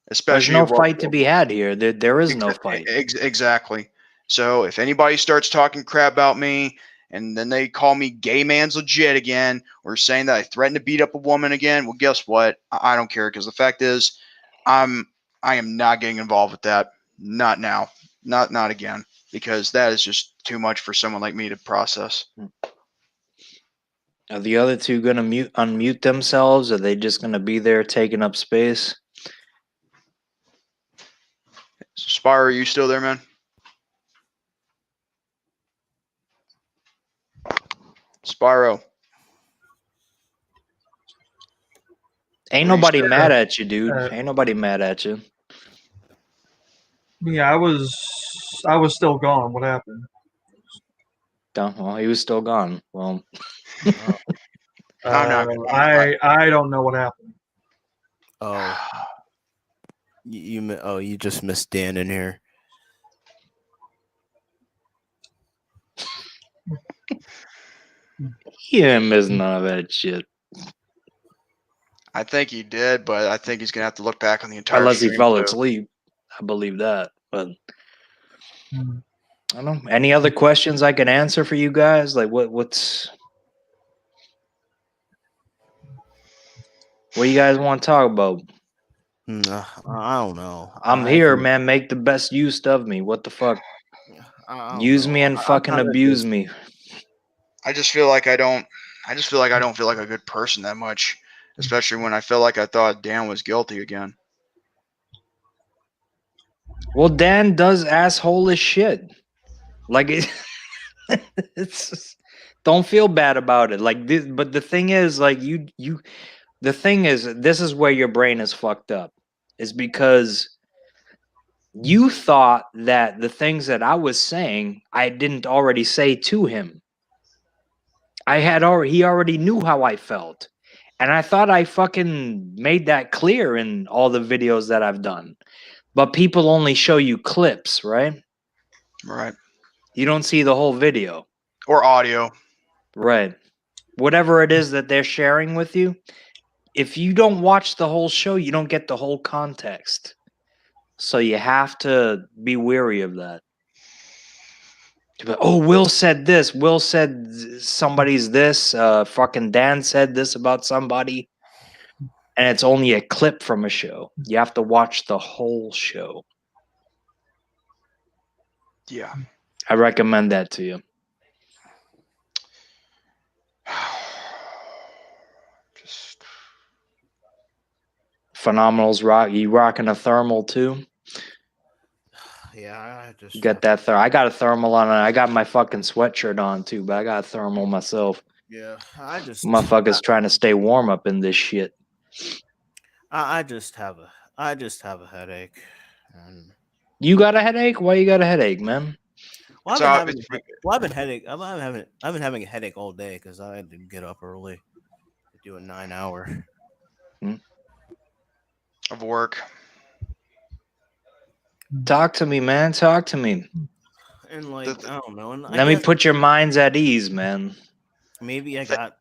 Especially there's no fight to be had here. There is no fight. Exactly. So if anybody starts talking crap about me and then they call me gay man's legit again or saying that I threatened to beat up a woman again, well, guess what? I don't care because the fact is I am not getting involved with that. Not now. Not again. Because that is just too much for someone like me to process. Are the other two going to unmute themselves? Or are they just going to be there taking up space? Spire, are you still there, man? Spyro. Ain't What are you nobody saying? mad at you, dude. Ain't nobody mad at you. Yeah, I was still gone. What happened? Well, he was still gone. Well, I'm not. I don't know what happened. Oh, you just missed Dan in here. he didn't miss none of that shit. I think he did, but I think he's gonna have to look back on the entire. Unless he stream fell too. asleep. I believe that. But I don't know. Any other questions I can answer for you guys? Like what you guys want to talk about? I don't know. I'm here, man. Make the best use of me. What the fuck? Use me and fucking abuse me. I just feel like I don't feel like a good person that much, especially when I feel like I thought Dan was guilty again. Well, Dan does asshole as shit. Like it's just, don't feel bad about it. Like this, but the thing is, like the thing is, this is where your brain is fucked up. Is because you thought that the things that I was saying I didn't already say to him. He already knew how I felt. And I thought I fucking made that clear in all the videos that I've done. But people only show you clips, right? Right. You don't see the whole video. Or audio. Right. Whatever it is that they're sharing with you, if you don't watch the whole show, you don't get the whole context. So you have to be wary of that. Oh, Will said this. Will said somebody's this. Fucking Dan said this about somebody. And it's only a clip from a show. You have to watch the whole show. Yeah. I recommend that to you. Just Phenomenal's rock. You rocking a thermal too? Yeah, I just You got that I got a thermal on. I got my fucking sweatshirt on too, but I got a thermal myself. Yeah, I just Motherfuckers trying to stay warm up in this shit. I just have a headache. And You got a headache? Why you got a headache, man? I've been having a headache all day because I had to get up early to do a 9-hour of work. Talk to me, man. Talk to me. And like I don't know. And Let me put your minds at ease, man. Maybe I got.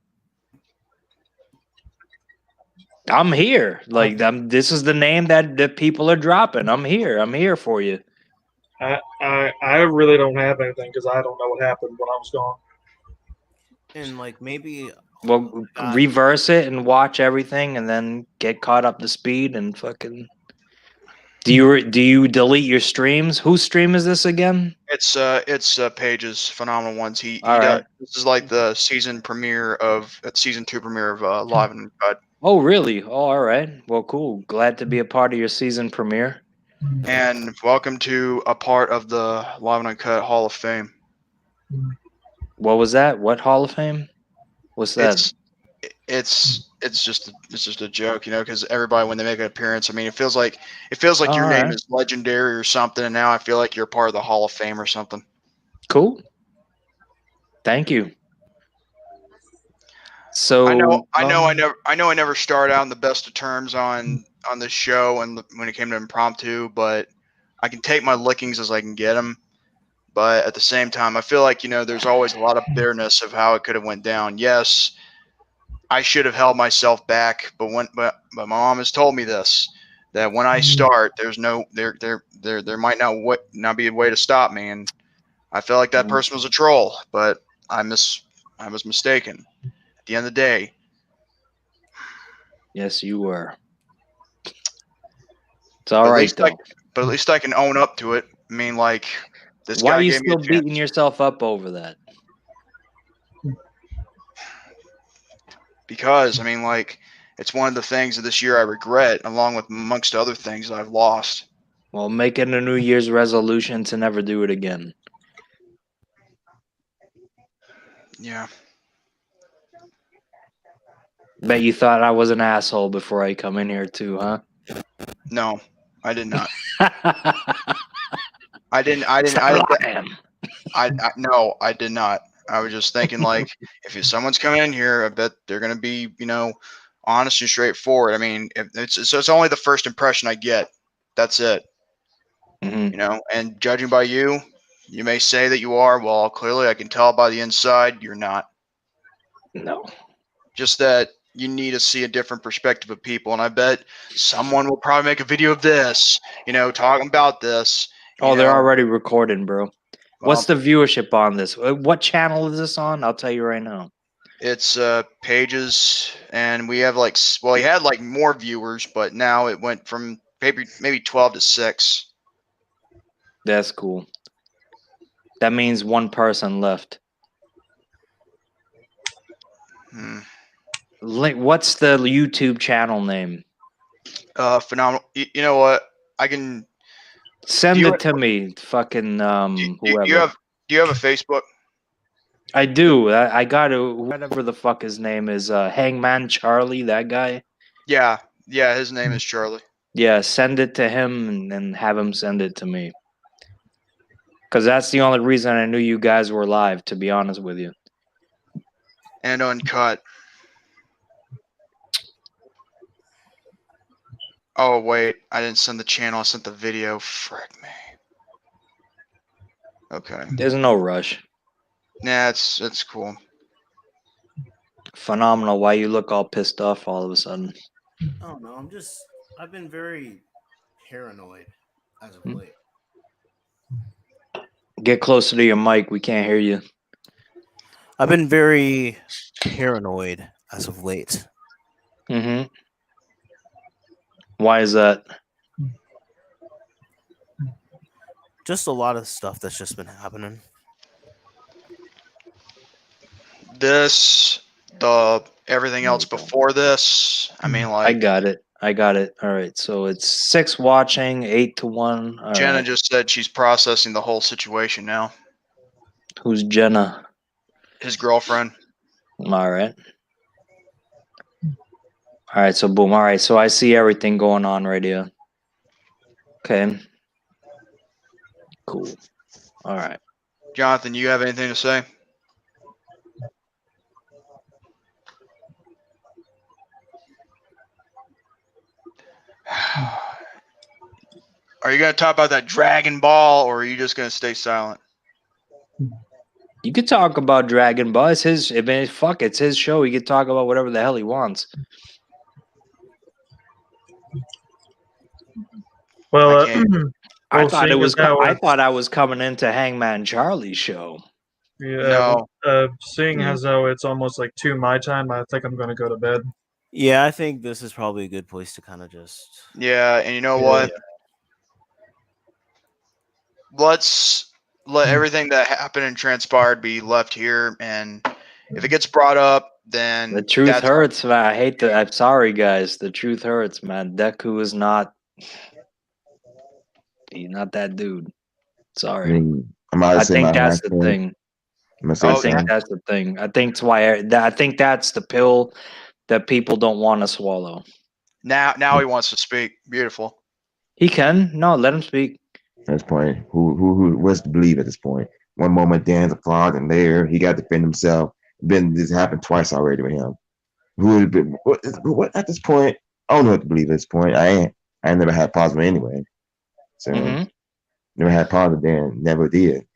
I'm here. Like this is the name that people are dropping. I'm here. I'm here for you. I really don't have anything because I don't know what happened when I was gone. And like maybe well, reverse it and watch everything, and then get caught up to speed and fucking. Do you delete your streams? Whose stream is this again? It's Paige's Phenomenal Ones. He All does. right. This is like the season 2 premiere of Live and Uncut. Oh, really? Oh, all right. Well, cool. Glad to be a part of your season premiere. And welcome to a part of the Live and Uncut Hall of Fame. What was that? What Hall of Fame? What's that? It's just a joke, you know, because everybody when they make an appearance, I mean, it feels like your name is legendary or something, and now I feel like you're part of the Hall of Fame or something. Cool. Thank you. So I know I never started out in the best of terms on this show and when it came to Impromptu, but I can take my lickings as I can get them. But at the same time, I feel like, you know, there's always a lot of bitterness of how it could have went down. Yes, I should have held myself back, but my mom has told me this, that when I start, there's no there might not be a way to stop me, and I felt like that person was a troll, but I was mistaken. At the end of the day. Yes, you were. It's all right, though. But at least I can own up to it. I mean, like, this guy Why are you gave me a still beating yourself up over that? Because, I mean, like, it's one of the things of this year I regret, along with amongst other things that I've lost. Well, make it a New Year's resolution to never do it again. Yeah. Bet you thought I was an asshole before I come in here too, huh? No, I did not. No, I did not. I was just thinking, like, if someone's coming in here, I bet they're gonna be, honest and straightforward. I mean, it's only the first impression I get. That's it. Mhm. And judging by you, you may say that you are. Well, clearly, I can tell by the inside you're not. No. Just that you need to see a different perspective of people, and I bet someone will probably make a video of this, talking about this. Oh, they're already recording, bro. What's Well, the viewership on this? What channel is this on? I'll tell you right now. It's pages, and we have he had more viewers, but now it went from maybe 12 to 6. That's cool. That means one person left. What's the YouTube channel name? Phenomenal. You know what? I can send it to me. Fucking whoever. Do you have a Facebook? I do. I got to whatever the fuck his name is. Hangman Charlie, that guy. Yeah, his name is Charlie. Yeah, send it to him and have him send it to me. Because that's the only reason I knew you guys were live, to be honest with you. And Uncut. Oh, wait. I didn't send the channel. I sent the video. Frick me. Okay. There's no rush. Nah, it's cool. Phenomenal. Why you look all pissed off all of a sudden? I don't know. I've been very paranoid as of late. Get closer to your mic. We can't hear you. I've been very paranoid as of late. Mm-hmm. Why is that? Just a lot of stuff that's just been happening. Everything else before this. I mean, I got it. All right. So it's 6 watching, 8 to 1. All Jenna right. just said she's processing the whole situation now. Who's Jenna? His girlfriend. All right. All right. So boom. All right. So I see everything going on right here. Okay. Cool. All right. Jonathan, you have anything to say? Are you going to talk about that Dragon Ball, or are you just going to stay silent? You could talk about Dragon Ball. It's his. I mean, fuck, it's his show. He could talk about whatever the hell he wants. Well, I thought it was. I thought I was coming into Hangman Charlie's show. Yeah. No. Seeing as though it's almost like 2 my time, I think I'm going to go to bed. Yeah, I think this is probably a good place to kind of just. Yeah, and you know what? Let's let everything that happened and transpired be left here, and if it gets brought up, then the truth hurts, man. I hate that. I'm sorry, guys. The truth hurts, man. Deku is not. He's not that dude. Sorry. I think that's the thing. I think that's the thing. I think that's why. I think that's the pill that people don't want to swallow. Now he wants to speak. Beautiful. He can. No, let him speak. At this point, what's to believe at this point? One moment Dan's a fraud, and there he got to defend himself. This happened twice already with him. What at this point? I don't know what to believe at this point. I never had positive anyway. So never had positive. Dan never did.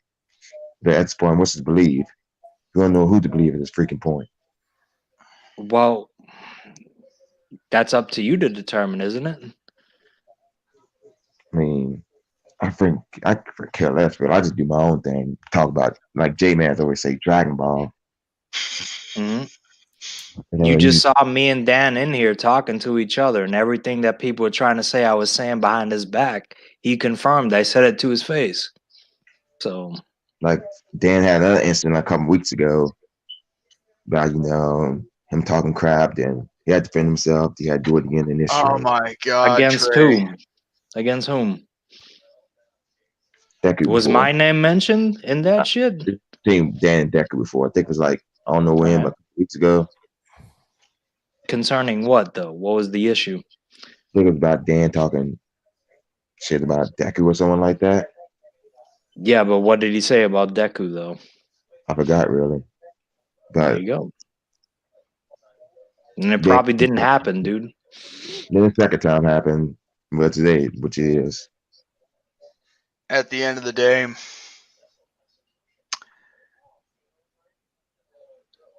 But at this point, what's to believe? You don't know who to believe at this freaking point. Well, that's up to you to determine, isn't it? I mean, I care less, but I just do my own thing. Talk about, like J-Man's always say, Dragon Ball. You just saw me and Dan in here talking to each other, and everything that people were trying to say I was saying behind his back, he confirmed. I said it to his face. So, like Dan had another incident a couple weeks ago about him talking crap. Then he had to defend himself. He had to do it again in this show. Oh my god! Against whom? Against whom? Deku was before. my name mentioned in that shit? Seen Dan and Deku before. I think it was like I don't know when, but weeks ago. Concerning what though? What was the issue? I think it was about Dan talking shit about Deku or someone like that. Yeah, but what did he say about Deku though? I forgot really. There But you go. And it then, probably didn't happen, dude. then the second time happened, which is At the end of the day.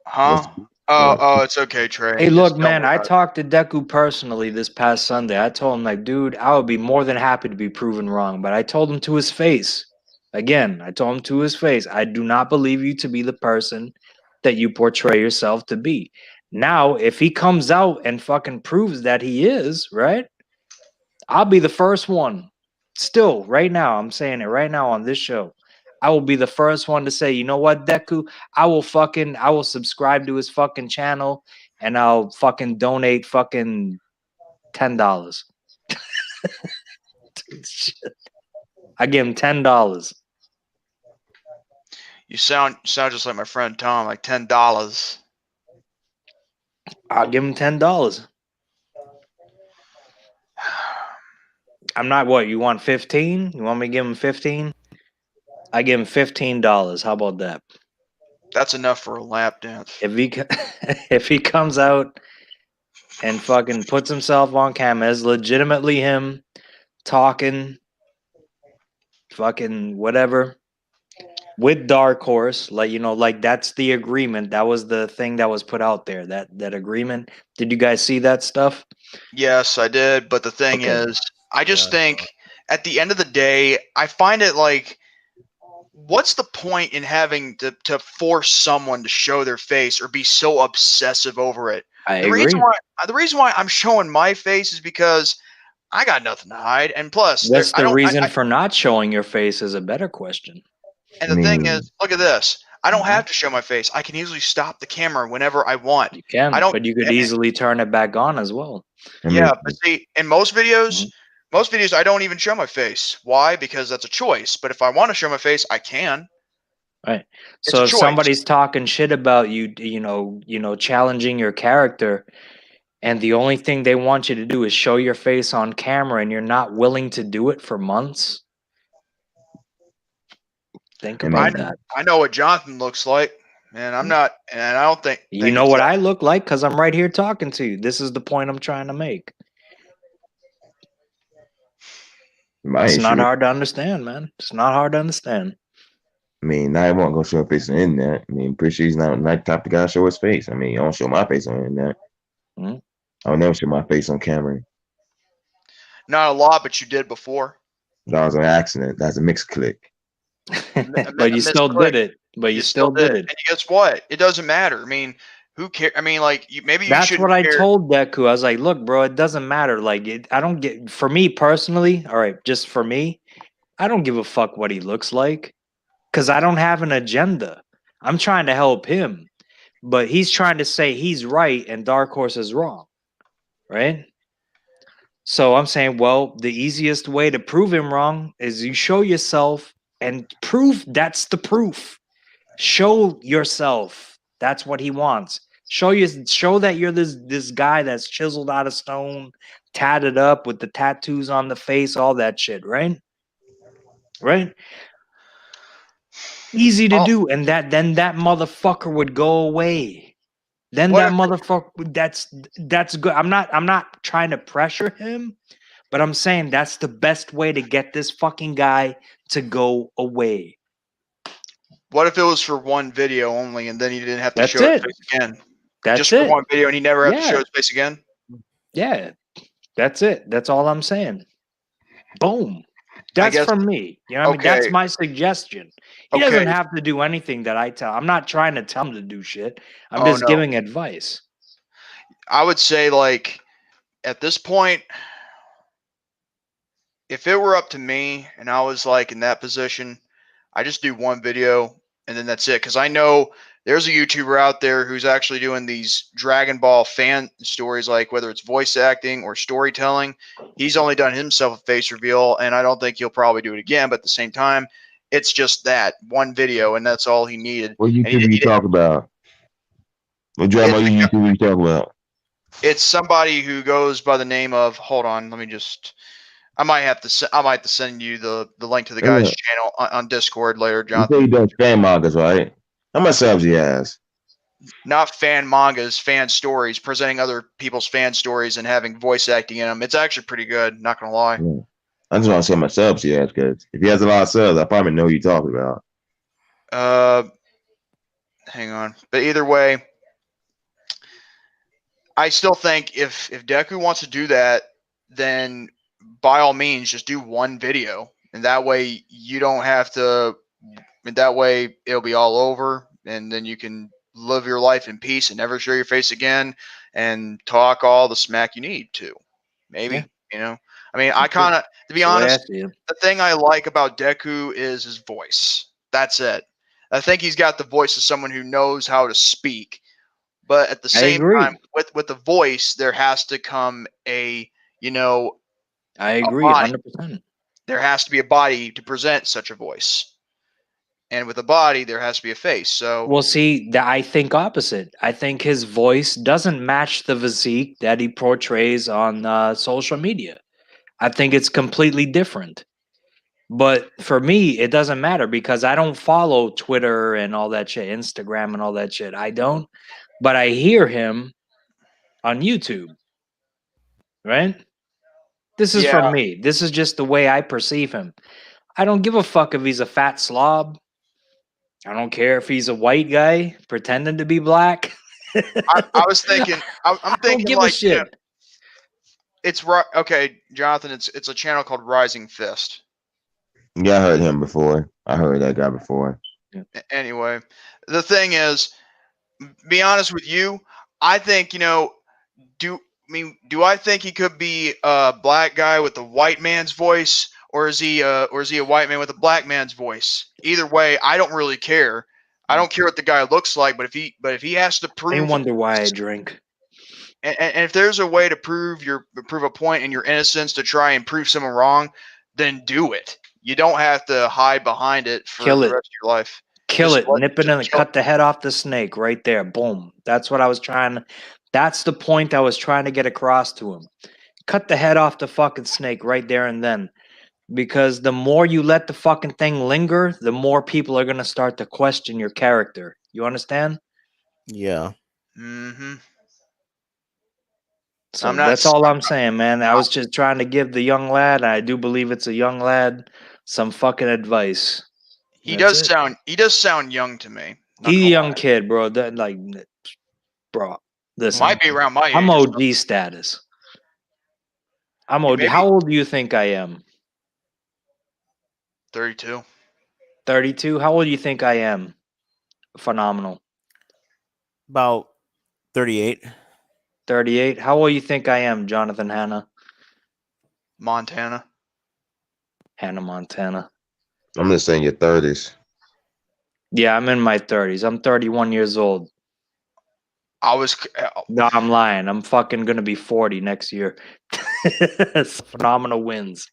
Huh? Oh, it's okay, Trey. Hey, Just look, don't man, worry I about it. talked to Deku personally this past Sunday. I told him, like, dude, I would be more than happy to be proven wrong. But I told him to his face. Again, I told him to his face, I do not believe you to be the person that you portray yourself to be. Now, if he comes out and fucking proves that he is, right? I'll be the first one. Still, right now, I'm saying it right now on this show. I will be the first one to say, you know what, Deku? I will subscribe to his fucking channel and I'll fucking donate fucking $10. I give him $10. You sound just like my friend Tom, like $10. I'll give him $10. I'm not what you want 15? You want me to give him 15? I give him $15. How about that? That's enough for a lap dance. If he comes out and fucking puts himself on camera as legitimately him talking fucking whatever with Dark Horse, like, you know, like that's the agreement. That was the thing that was put out there. That agreement. Did you guys see that stuff? Yes, I did. But the thing is, I just think at the end of the day, I find it like, what's the point in having to force someone to show their face or be so obsessive over it? I The agree. reason why I'm showing my face is because I got nothing to hide, and plus, What's the reason for not showing your face is a better question. And the thing is, look at this. I don't have to show my face. I can easily stop the camera whenever I want. You can, but you could easily turn it back on as well. Yeah, but see, in most videos, I don't even show my face. Why? Because that's a choice. But if I want to show my face, I can. Right. So if somebody's talking shit about you, you know, challenging your character, and the only thing they want you to do is show your face on camera, and you're not willing to do it for months, think about that. I know what Jonathan looks like, and I'm not, and I don't think You know what I look like because I'm right here talking to you. This is the point I'm trying to make. It's not hard to understand, man. It's not hard to understand. I mean, now I won't go show a face on the internet. I mean, pretty sure he's not the type of guy to show his face. I mean, I don't show my face on the internet. I would never show my face on camera. Not a lot, but you did before. That was an accident. That's a mixed click. But you still did it. But you still did it. And guess what? It doesn't matter. I mean, who cares? I mean, like, That's what I told Deku. I was like, look, bro, it doesn't matter. Like, I don't get, for me personally, all right, just for me, I don't give a fuck what he looks like because I don't have an agenda. I'm trying to help him, but he's trying to say he's right and Dark Horse is wrong, right? So I'm saying, well, the easiest way to prove him wrong is you show yourself and prove that's the proof. Show yourself. That's what he wants. Show that you're this guy that's chiseled out of stone, tatted up with the tattoos on the face, all that shit, right? Right? Easy to do, and then that motherfucker would go away. Then that motherfucker, that's good. I'm not trying to pressure him, but I'm saying that's the best way to get this fucking guy to go away. What if it was for one video only, and then he didn't have to That's show his it. face again? That's just it. for one video, and he never had to show his face again? Yeah, that's it. That's all I'm saying. Boom. That's from me. You know what I mean? That's my suggestion. He doesn't have to do anything that I tell. I'm not trying to tell him to do shit. I'm just giving advice. I would say, like, at this point, if it were up to me and I was, like, in that position, I just do one video and then that's it. Because I know there's a YouTuber out there who's actually doing these Dragon Ball fan stories, like whether it's voice acting or storytelling. He's only done himself a face reveal, and I don't think he'll probably do it again. But at the same time, it's just that one video, and that's all he needed. What YouTube you talk about? What drama YouTube you talk about? It's somebody who goes by the name of. Hold on, let me just. I might have to send you the link to the guy's channel on Discord later, You say Jonathan. he does fan mangas, right? How much subs he has? Not fan mangas, fan stories, presenting other people's fan stories and having voice acting in them. It's actually pretty good. Not gonna lie. Yeah. I just want to see how much subs he has, because if he has a lot of subs, I probably know who you're talking about. Hang on. But either way, I still think if Deku wants to do that, then by all means just do one video, and that way you don't have to. And that way it'll be all over, and then you can live your life in peace and never show your face again, and talk all the smack you need to. Maybe I mean, I kind of, to be honest, the thing I like about Deku is his voice. That's it. I think he's got the voice of someone who knows how to speak. But at the same time, with the voice, there has to come a, I agree, 100%. There has to be a body to present such a voice. And with a body, there has to be a face. So, well, see, I think opposite. I think his voice doesn't match the physique that he portrays on social media. I think it's completely different. But for me, it doesn't matter because I don't follow Twitter and all that shit, Instagram and all that shit. I don't. But I hear him on YouTube. Right? This is for me. This is just the way I perceive him. I don't give a fuck if he's a fat slob. I don't care if he's a white guy pretending to be black. I was thinking, I'm thinking, don't give a shit. It's right. Okay, Jonathan, it's a channel called Rising Fist. Yeah, I heard him before. I heard that guy before. Anyway, the thing is, be honest with you, I think, do I think he could be a black guy with a white man's voice, or is he a white man with a black man's voice? Either way, I don't really care. I don't care what the guy looks like, but if he has to prove, I wonder why I drink. And if there's a way to prove a point in your innocence to try and prove someone wrong, then do it. You don't have to hide behind it for the rest of your life. Kill it, nip it and cut the head off the snake right there. Boom. That's what I was trying. That's the point I was trying to get across to him. Cut the head off the fucking snake right there and then. Because the more you let the fucking thing linger, the more people are going to start to question your character. You understand? Yeah. Mm-hmm. So that's all I'm saying, man. I was just trying to give the young lad, I do believe it's a young lad, some fucking advice. He does sound young to me. He's a young kid, bro. Bro, listen. Might be around my age. I'm OG status. I'm OG. How old do you think I am? 32. 32? How old do you think I am? Phenomenal. About 38. 38? How old do you think I am, Jonathan Hanna? Montana. Hannah Montana. I'm just saying your 30s. Yeah, I'm in my 30s. I'm 31 years old. No, I'm lying. I'm fucking going to be 40 next year. Phenomenal wins.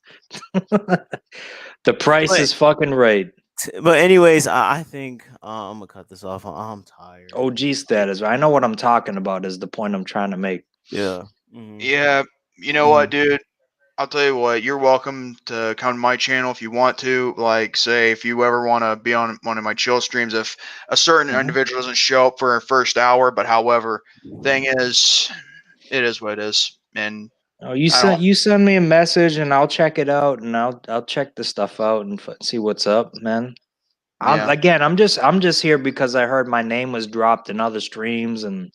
The price is fucking right. But anyways, I think I'm going to cut this off. I'm tired. OG status. I know what I'm talking about is the point I'm trying to make. Yeah. Mm-hmm. Yeah. You know what, dude? I'll tell you what, you're welcome to come to my channel if you want to. Like, say, if you ever want to be on one of my chill streams, if a certain individual doesn't show up for a first hour, but however, thing is, it is what it is. And you send me a message and I'll check it out and I'll check the stuff out and see what's up, man. Again, I'm just here because I heard my name was dropped in other streams and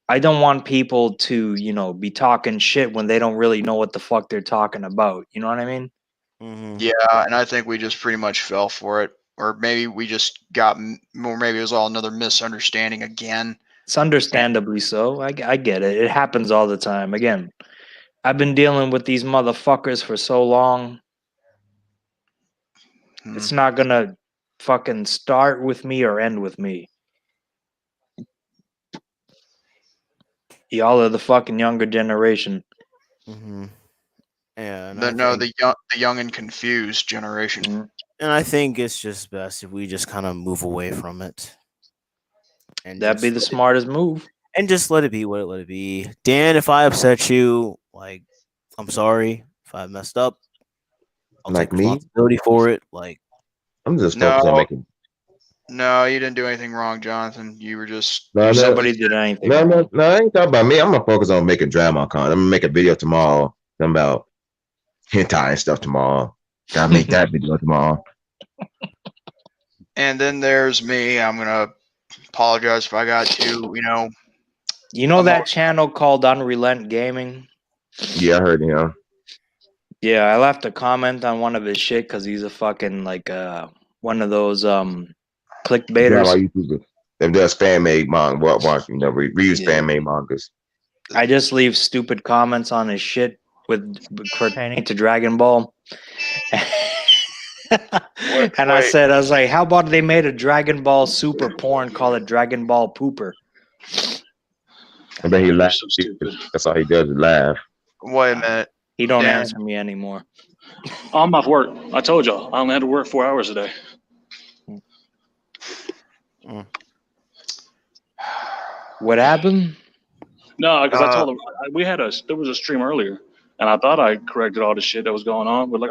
I don't want people to, be talking shit when they don't really know what the fuck they're talking about. You know what I mean? Mm-hmm. Yeah, and I think we just pretty much fell for it. Or maybe we just got, or maybe it was all another misunderstanding again. It's understandably so. I get it. It happens all the time. Again, I've been dealing with these motherfuckers for so long. It's not going to fucking start with me or end with me. Y'all are the fucking younger generation. Mm-hmm. Yeah. The young and confused generation. Mm-hmm. And I think it's just best if we just kind of move away from it. And that'd be the smartest move. And just let it be what it let it be. Dan, if I upset you, like, I'm sorry if I messed up. I'll Like take me? responsibility for it. Like, I'm just focused on making. No, you didn't do anything wrong, Jonathan. You were just No, Nobody did anything. No, wrong. I ain't talking about me. I'm gonna focus on making drama content. I'm gonna make a video tomorrow. Talking about hentai and stuff tomorrow. Gotta make that video tomorrow. And then there's me. I'm gonna apologize if I got too, You know that channel called Unresolved Gaming? Yeah, I heard him. Yeah, I left a comment on one of his shit because he's a fucking like one of those clickbaiters. Yeah, YouTube. If there's fan made manga, reuse fan made mangas. I just leave stupid comments on his shit with pertaining to Dragon Ball. And I was like, how about they made a Dragon Ball super porn, call it Dragon Ball Pooper? I bet he laughs. That's all he does is laugh. Wait a minute. He don't answer me anymore. I'm off work. I told y'all. I only had to work 4 hours a day. What happened? No, because I told him there was a stream earlier, and I thought I corrected all the shit that was going on. But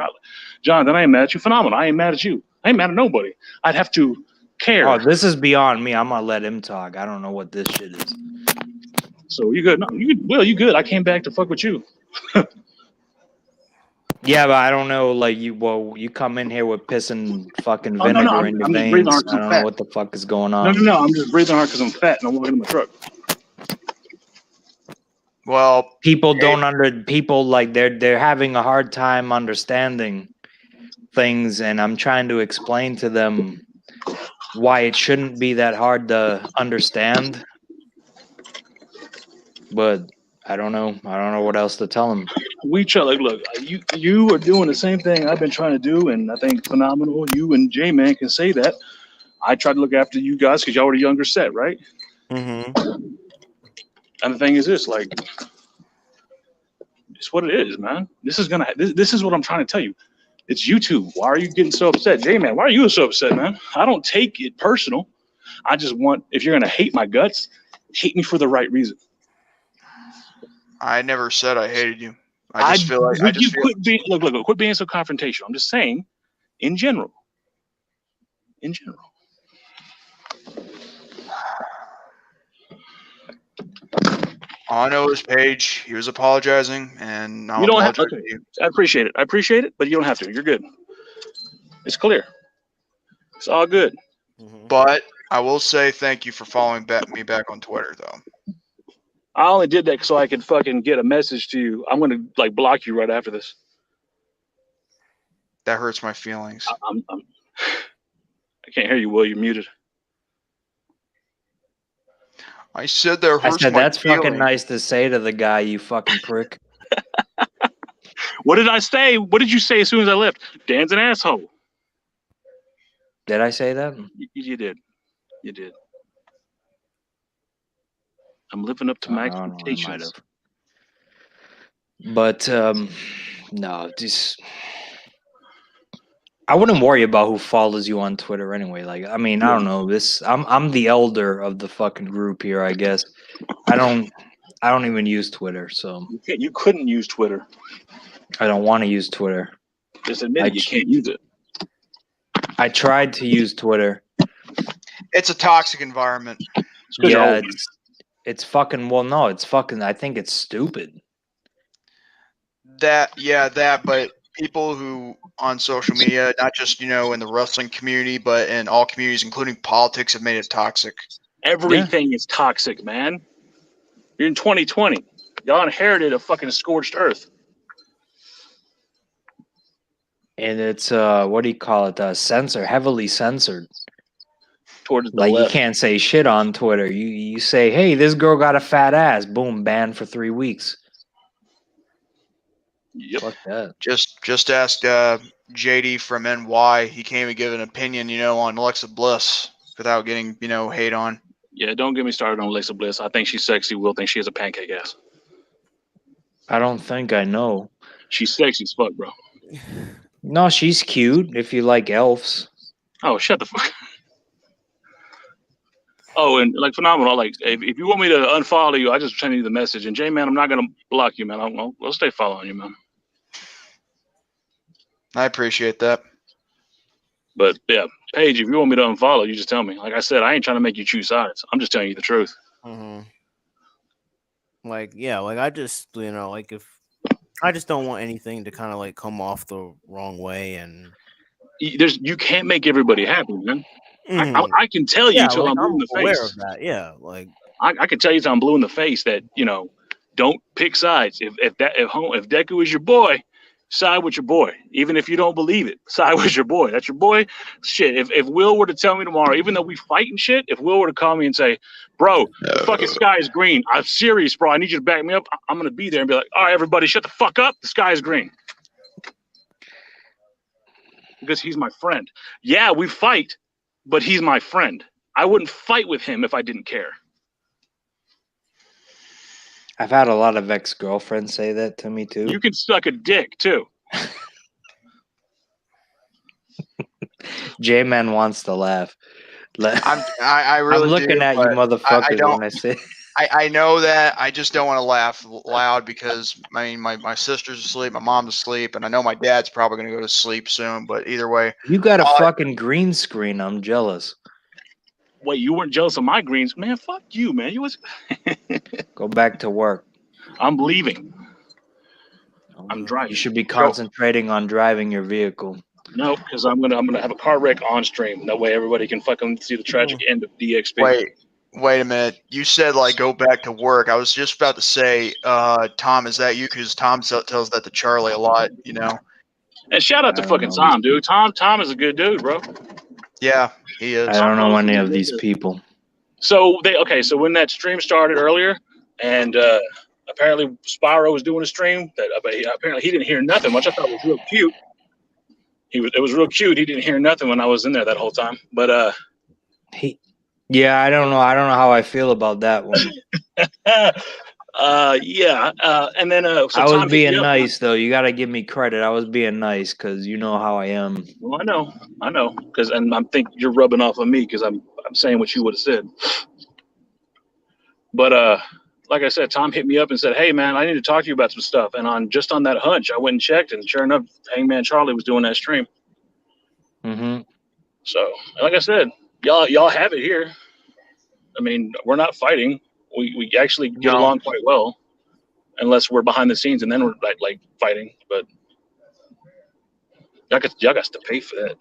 John, then I ain't mad at you. Phenomenal. I ain't mad at you. I ain't mad at nobody. I'd have to care. Oh, this is beyond me. I'm gonna let him talk. I don't know what this shit is. So you good? No, you good. I came back to fuck with you. Yeah, but I don't know. Like you come in here with pissing fucking vinegar in your veins. I don't know what the fuck is going on. No. I'm just breathing hard because I'm fat and I'm walking in my truck. Well, people they're having a hard time understanding things, and I'm trying to explain to them why it shouldn't be that hard to understand. But I don't know. I don't know what else to tell them. We try, look, you are doing the same thing I've been trying to do, and I think phenomenal. You and J-Man can say that. I tried to look after you guys because y'all were the younger set, right? mm-hmm. And the thing is this, like, it's what it is, man. This is what I'm trying to tell you. It's YouTube. Why are you getting so upset? J-Man, why are you so upset, man? I don't take it personal. I just want, if you're going to hate my guts, hate me for the right reason. I never said I hated you. I just feel like quit being so confrontational. I'm just saying, in general. All I know is Paige. He was apologizing, and you don't have to. Okay. I appreciate it, but you don't have to. You're good. It's clear. It's all good. Mm-hmm. But I will say thank you for following me back on Twitter, though. I only did that so I could fucking get a message to you. I'm gonna block you right after this. That hurts my feelings. I can't hear you, Will. You're muted. I said that hurts my that's feelings. fucking nice to say to the guy, you fucking prick. What did I say? What did you say as soon as I left? Dan's an asshole. Did I say that? You did. You did. I'm living up to my expectations. But no, just I wouldn't worry about who follows you on Twitter anyway. Like, I mean, I don't know. I'm the elder of the fucking group here, I guess. I don't even use Twitter, so you couldn't use Twitter. I don't want to use Twitter. Just admit it, you can't use it. I tried to use Twitter. It's a toxic environment. Yeah, it's fucking. Well, no, it's fucking. I think it's stupid. But people who on social media, not just in the wrestling community, but in all communities, including politics, have made it toxic. Everything is toxic, man. You're in 2020. Y'all inherited a fucking scorched earth. And it's what do you call it? Heavily censored. Towards the left. You can't say shit on Twitter. You say, hey, this girl got a fat ass. Boom, banned for 3 weeks. Yep. Fuck that. Just ask JD from NY. He came and give an opinion, on Alexa Bliss without getting, hate on. Yeah, don't get me started on Alexa Bliss. I think she's sexy. Will think she has a pancake ass. I don't think I know. She's sexy as fuck, bro. No, she's cute if you like elves. Oh, shut the fuck. Oh, and like phenomenal. Like if you want me to unfollow you, I just send you the message. And J man, I'm not gonna block you, man. I'll stay following you, man. I appreciate that. But yeah, Paige, if you want me to unfollow, you just tell me. Like I said, I ain't trying to make you choose sides. I'm just telling you the truth. Mm-hmm. Like, yeah, like I just, like if I just don't want anything to kind of like come off the wrong way, and you can't make everybody happy, man. I can tell you till I'm blue in the face. Aware of that, yeah. Like I can tell you till I'm blue in the face that don't pick sides. If Deku is your boy, side with your boy. Even if you don't believe it, side with your boy. That's your boy. Shit. If Will were to tell me tomorrow, even though we fight and shit, if Will were to call me and say, "Bro, the fucking sky is green. I'm serious, bro. I need you to back me up." I'm gonna be there and be like, "All right, everybody, shut the fuck up. The sky is green." Because he's my friend. Yeah, we fight, but he's my friend. I wouldn't fight with him if I didn't care. I've had a lot of ex-girlfriends say that to me too. You can suck a dick too. J-Man wants to laugh. I really I'm looking do, at you motherfuckers when I say I know that. I just don't want to laugh loud because my sister's asleep, my mom's asleep, and I know my dad's probably gonna go to sleep soon. But either way, you got a fucking green screen. I'm jealous. Wait, you weren't jealous of my greens, man? Fuck you, man. You was. Go back to work. I'm leaving. I'm driving. You should be concentrating on driving your vehicle. No, because I'm gonna have a car wreck on stream. That way everybody can fucking see the tragic end of DXP. Wait a minute. You said like go back to work. I was just about to say, Tom, is that you? Because Tom tells that to Charlie a lot, And shout out to fucking Tom, dude. Tom is a good dude, bro. Yeah, he is. I don't know any of these people. So so when that stream started earlier, and apparently Spyro was doing a stream that apparently he didn't hear nothing, which I thought was real cute. It was real cute. He didn't hear nothing when I was in there that whole time. But I don't know. I don't know how I feel about that one. And then so I was being nice though. You gotta give me credit. I was being nice because you know how I am. Well, I know. And I'm thinking you're rubbing off on me because I'm saying what you would have said. But like I said, Tom hit me up and said, "Hey man, I need to talk to you about some stuff." And on that hunch, I went and checked, and sure enough, Hangman Charlie was doing that stream. Mm-hmm. So, like I said, y'all have it here. I mean, we're not fighting. We actually get along quite well, unless we're behind the scenes and then we're like fighting. But y'all got to pay for that.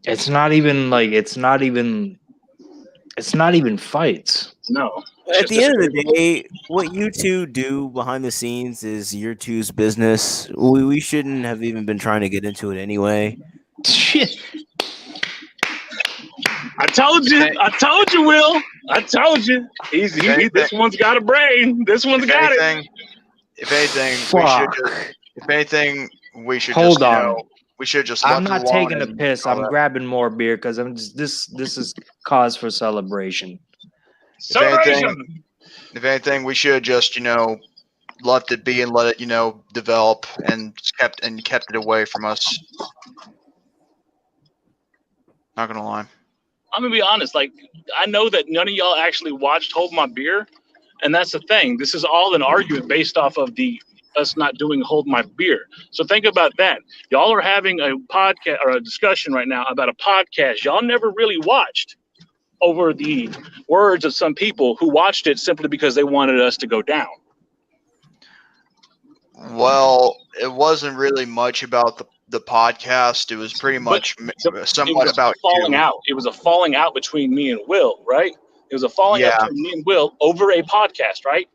It's not even fights. No. At the end of the day, what you two do behind the scenes is your two's business. We shouldn't have even been trying to get into it anyway. Shit. I told you, Will. I told you. This one's got a brain. This one's got it. If anything, we should hold on. We should just. I'm not taking a piss. I'm grabbing more beer because I'm just this is cause for celebration. If anything, we should just left it be and let it develop and kept it away from us. Not gonna lie. I'm gonna be honest. Like, I know that none of y'all actually watched Hold My Beer, and that's the thing. This is all an argument based off of us not doing Hold My Beer. So think about that. Y'all are having a podcast or a discussion right now about a podcast y'all never really watched over the words of some people who watched it simply because they wanted us to go down. Well, it wasn't really much about the podcast. It was pretty much somewhat about falling out. It was a falling out between me and Will, right? It was a falling out between me and Will over a podcast, right?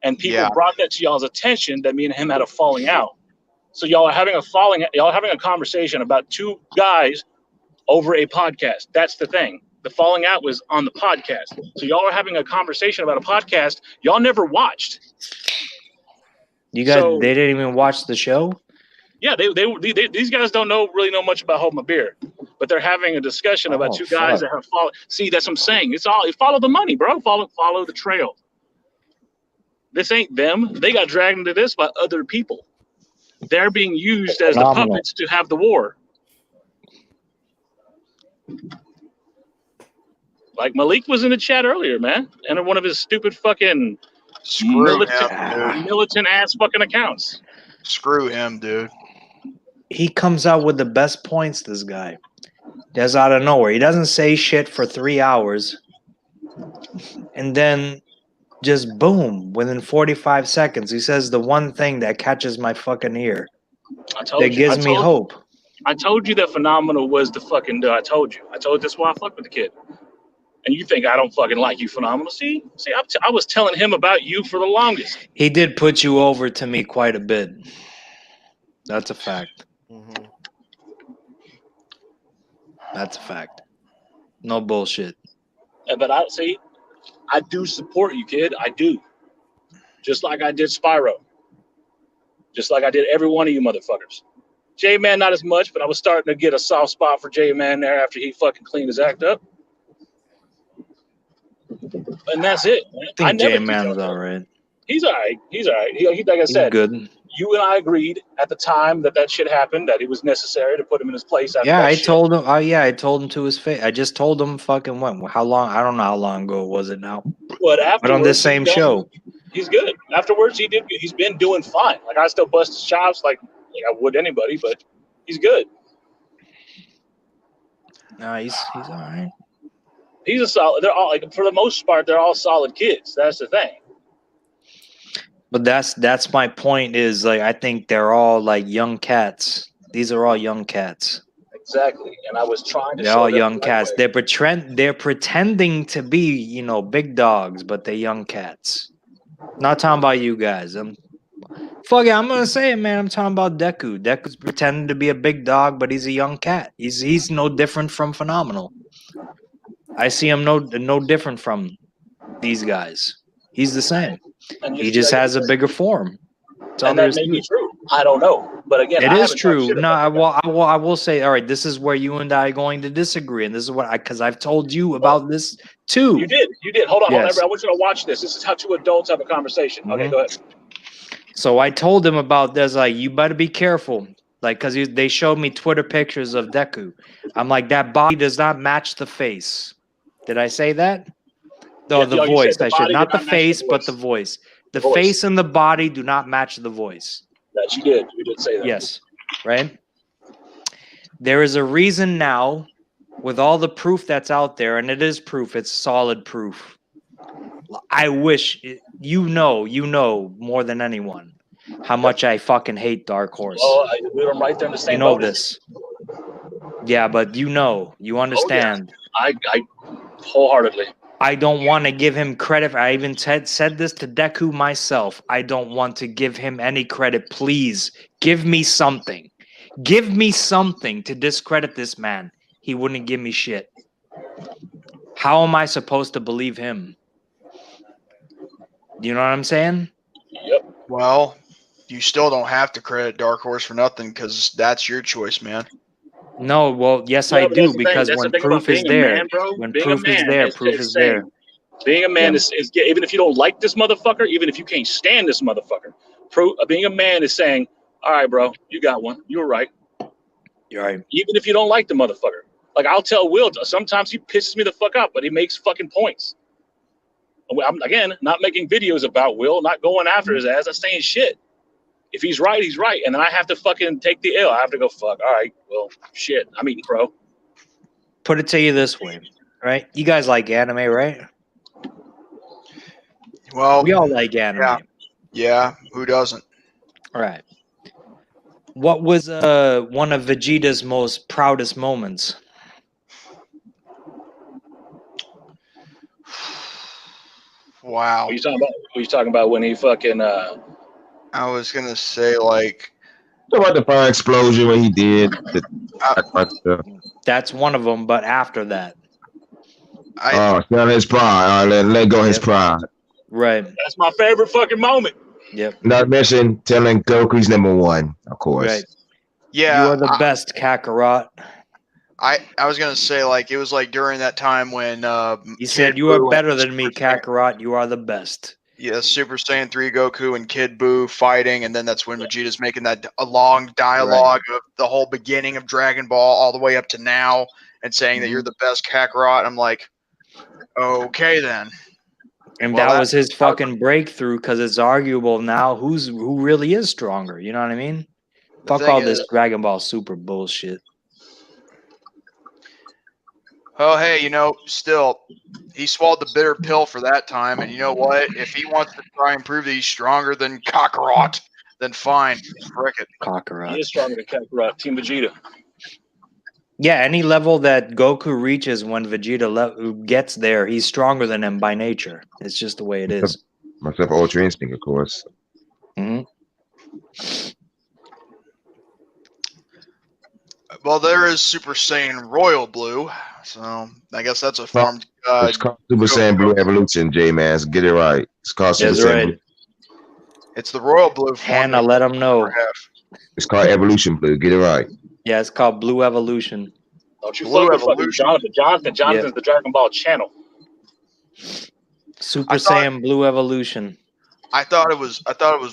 And people brought that to y'all's attention that me and him had a falling out. So y'all are having a conversation about two guys over a podcast. That's the thing. The falling out was on the podcast. So y'all are having a conversation about a podcast y'all never watched. You guys, they didn't even watch the show? Yeah, these guys don't really know much about Hold My Beer, but they're having a discussion about two guys that have followed. See, that's what I'm saying. Follow the money, bro. Follow the trail. This ain't them. They got dragged into this by other people. They're being used as the puppets to have the war. Like Malik was in the chat earlier, man, and one of his stupid fucking militant ass fucking accounts. Screw him, dude. He comes out with the best points, this guy. Just out of nowhere. He doesn't say shit for 3 hours. And then just boom, within 45 seconds, he says the one thing that catches my fucking ear. That gives me hope. I told you that Phenomenal was the fucking I told you. That's why I fuck with the kid. And you think I don't fucking like you, Phenomenal. See, I was telling him about you for the longest. He did put you over to me quite a bit. That's a fact. Mm-hmm. That's a fact. No bullshit. But I do support you, kid. I do. Just like I did Spyro. Just like I did every one of you motherfuckers. J-Man, not as much, but I was starting to get a soft spot for J-Man there after he fucking cleaned his act up. And that's it. Man. I think J-Man's all right. He's all right. He like I said, good. You and I agreed at the time that shit happened, that it was necessary to put him in his place. I told him. I told him to his face. I just told him fucking when. How long? I don't know how long ago was it now. But on this same show, he's good. Afterwards, he's been doing fine. Like I still bust his chops like I would anybody, but he's good. No, he's all right. He's a solid. They're all like for the most part, they're all solid kids. That's the thing. But that's my point. Is like I think they're all like young cats. These are all young cats. Exactly, and I was trying to. They're all young cats. They're pretending to be big dogs, but they're young cats. Not talking about you guys. Fuck it, I'm gonna say it, man. I'm talking about Deku. Deku's pretending to be a big dog, but he's a young cat. He's no different from Phenomenal. I see him no different from these guys. He's the same. He just has a bigger form. And that may be true. I don't know, but again, it is true. No, I will say. All right, this is where you and I are going to disagree, and this is what because I've told you about this too. You did. Hold on, I want you to watch this. This is how two adults have a conversation. Mm-hmm. Okay, go ahead. So I told him about this. Like, you better be careful. Like, because they showed me Twitter pictures of Deku. I'm like, that body does not match the face. Did I say that? No, the voice. I should not the face, but the voice. The face and the body do not match the voice. That you did. You did say that. Yes. Right? There is a reason now, with all the proof that's out there, and it is proof, it's solid proof. I wish you know more than anyone how much I fucking hate Dark Horse. Oh, we were right there in the same. You know this. Yeah, but you understand. Oh, yeah. I wholeheartedly. I don't want to give him credit. I even said this to Deku myself. I don't want to give him any credit. Please give me something. Give me something to discredit this man. He wouldn't give me shit. How am I supposed to believe him? You know what I'm saying? Yep. Well, you still don't have to credit Dark Horse for nothing because that's your choice, man. No, well, yes, I do, because when proof is there, proof is there. Being a man is even if you don't like this motherfucker, even if you can't stand this motherfucker, being a man is saying, all right, bro, you got one. You were right. You're right. Even if you don't like the motherfucker. Like, I'll tell Will, sometimes he pisses me the fuck out, but he makes fucking points. I'm, again, not making videos about Will, not going after his ass. I'm saying shit. If he's right, he's right. And then I have to fucking take the L. I have to go, fuck. All right, well, shit. I'm eating crow. Put it to you this way, right? You guys like anime, right? Well, we all like anime. Yeah. Who doesn't? All right. What was one of Vegeta's most proudest moments? Wow. What are you talking about when he fucking I was gonna say like about the fire explosion when he did that's one of them, but after that. Still his pride. All right, let go his pride. Right. That's my favorite fucking moment. Yep. Not mention telling Goku's #1, of course. Right. Yeah. You are the best, Kakarot. I was gonna say like it was like during that time when he said you are better than me, Kakarot. You are the best. Yeah, Super Saiyan 3 Goku and Kid Buu fighting, and then that's when Vegeta's making a long dialogue of the whole beginning of Dragon Ball all the way up to now, and saying that you're the best Kakarot. I'm like, Okay, then. And Well, that was his fucking breakthrough because it's arguable now who really is stronger. You know what I mean? The Fuck thing all this is- Dragon Ball Super bullshit. Oh, hey, still, he swallowed the bitter pill for that time, and you know what? If he wants to try and prove that he's stronger than Kakarot, then fine. Frick it. Kakarot. He is stronger than Kakarot. Team Vegeta. Yeah, any level that Goku reaches when Vegeta gets there, he's stronger than him by nature. It's just the way it is. Myself, Ultra Instinct, of course. Mm-hmm. Well, there is Super Saiyan Royal Blue, so I guess that's a farmed. It's called Super Saiyan Blue Evolution, J-Man. Get it right. It's called Super That's Saiyan right. Blue. It's the Royal Blue form. Hannah, let him know. It's called Evolution Blue. Get it right. Yeah, it's called Blue Evolution. Don't you Blue fuck with fucking Evolution. Jonathan. Jonathan's the Dragon Ball channel. Super Saiyan Blue Evolution. I thought it was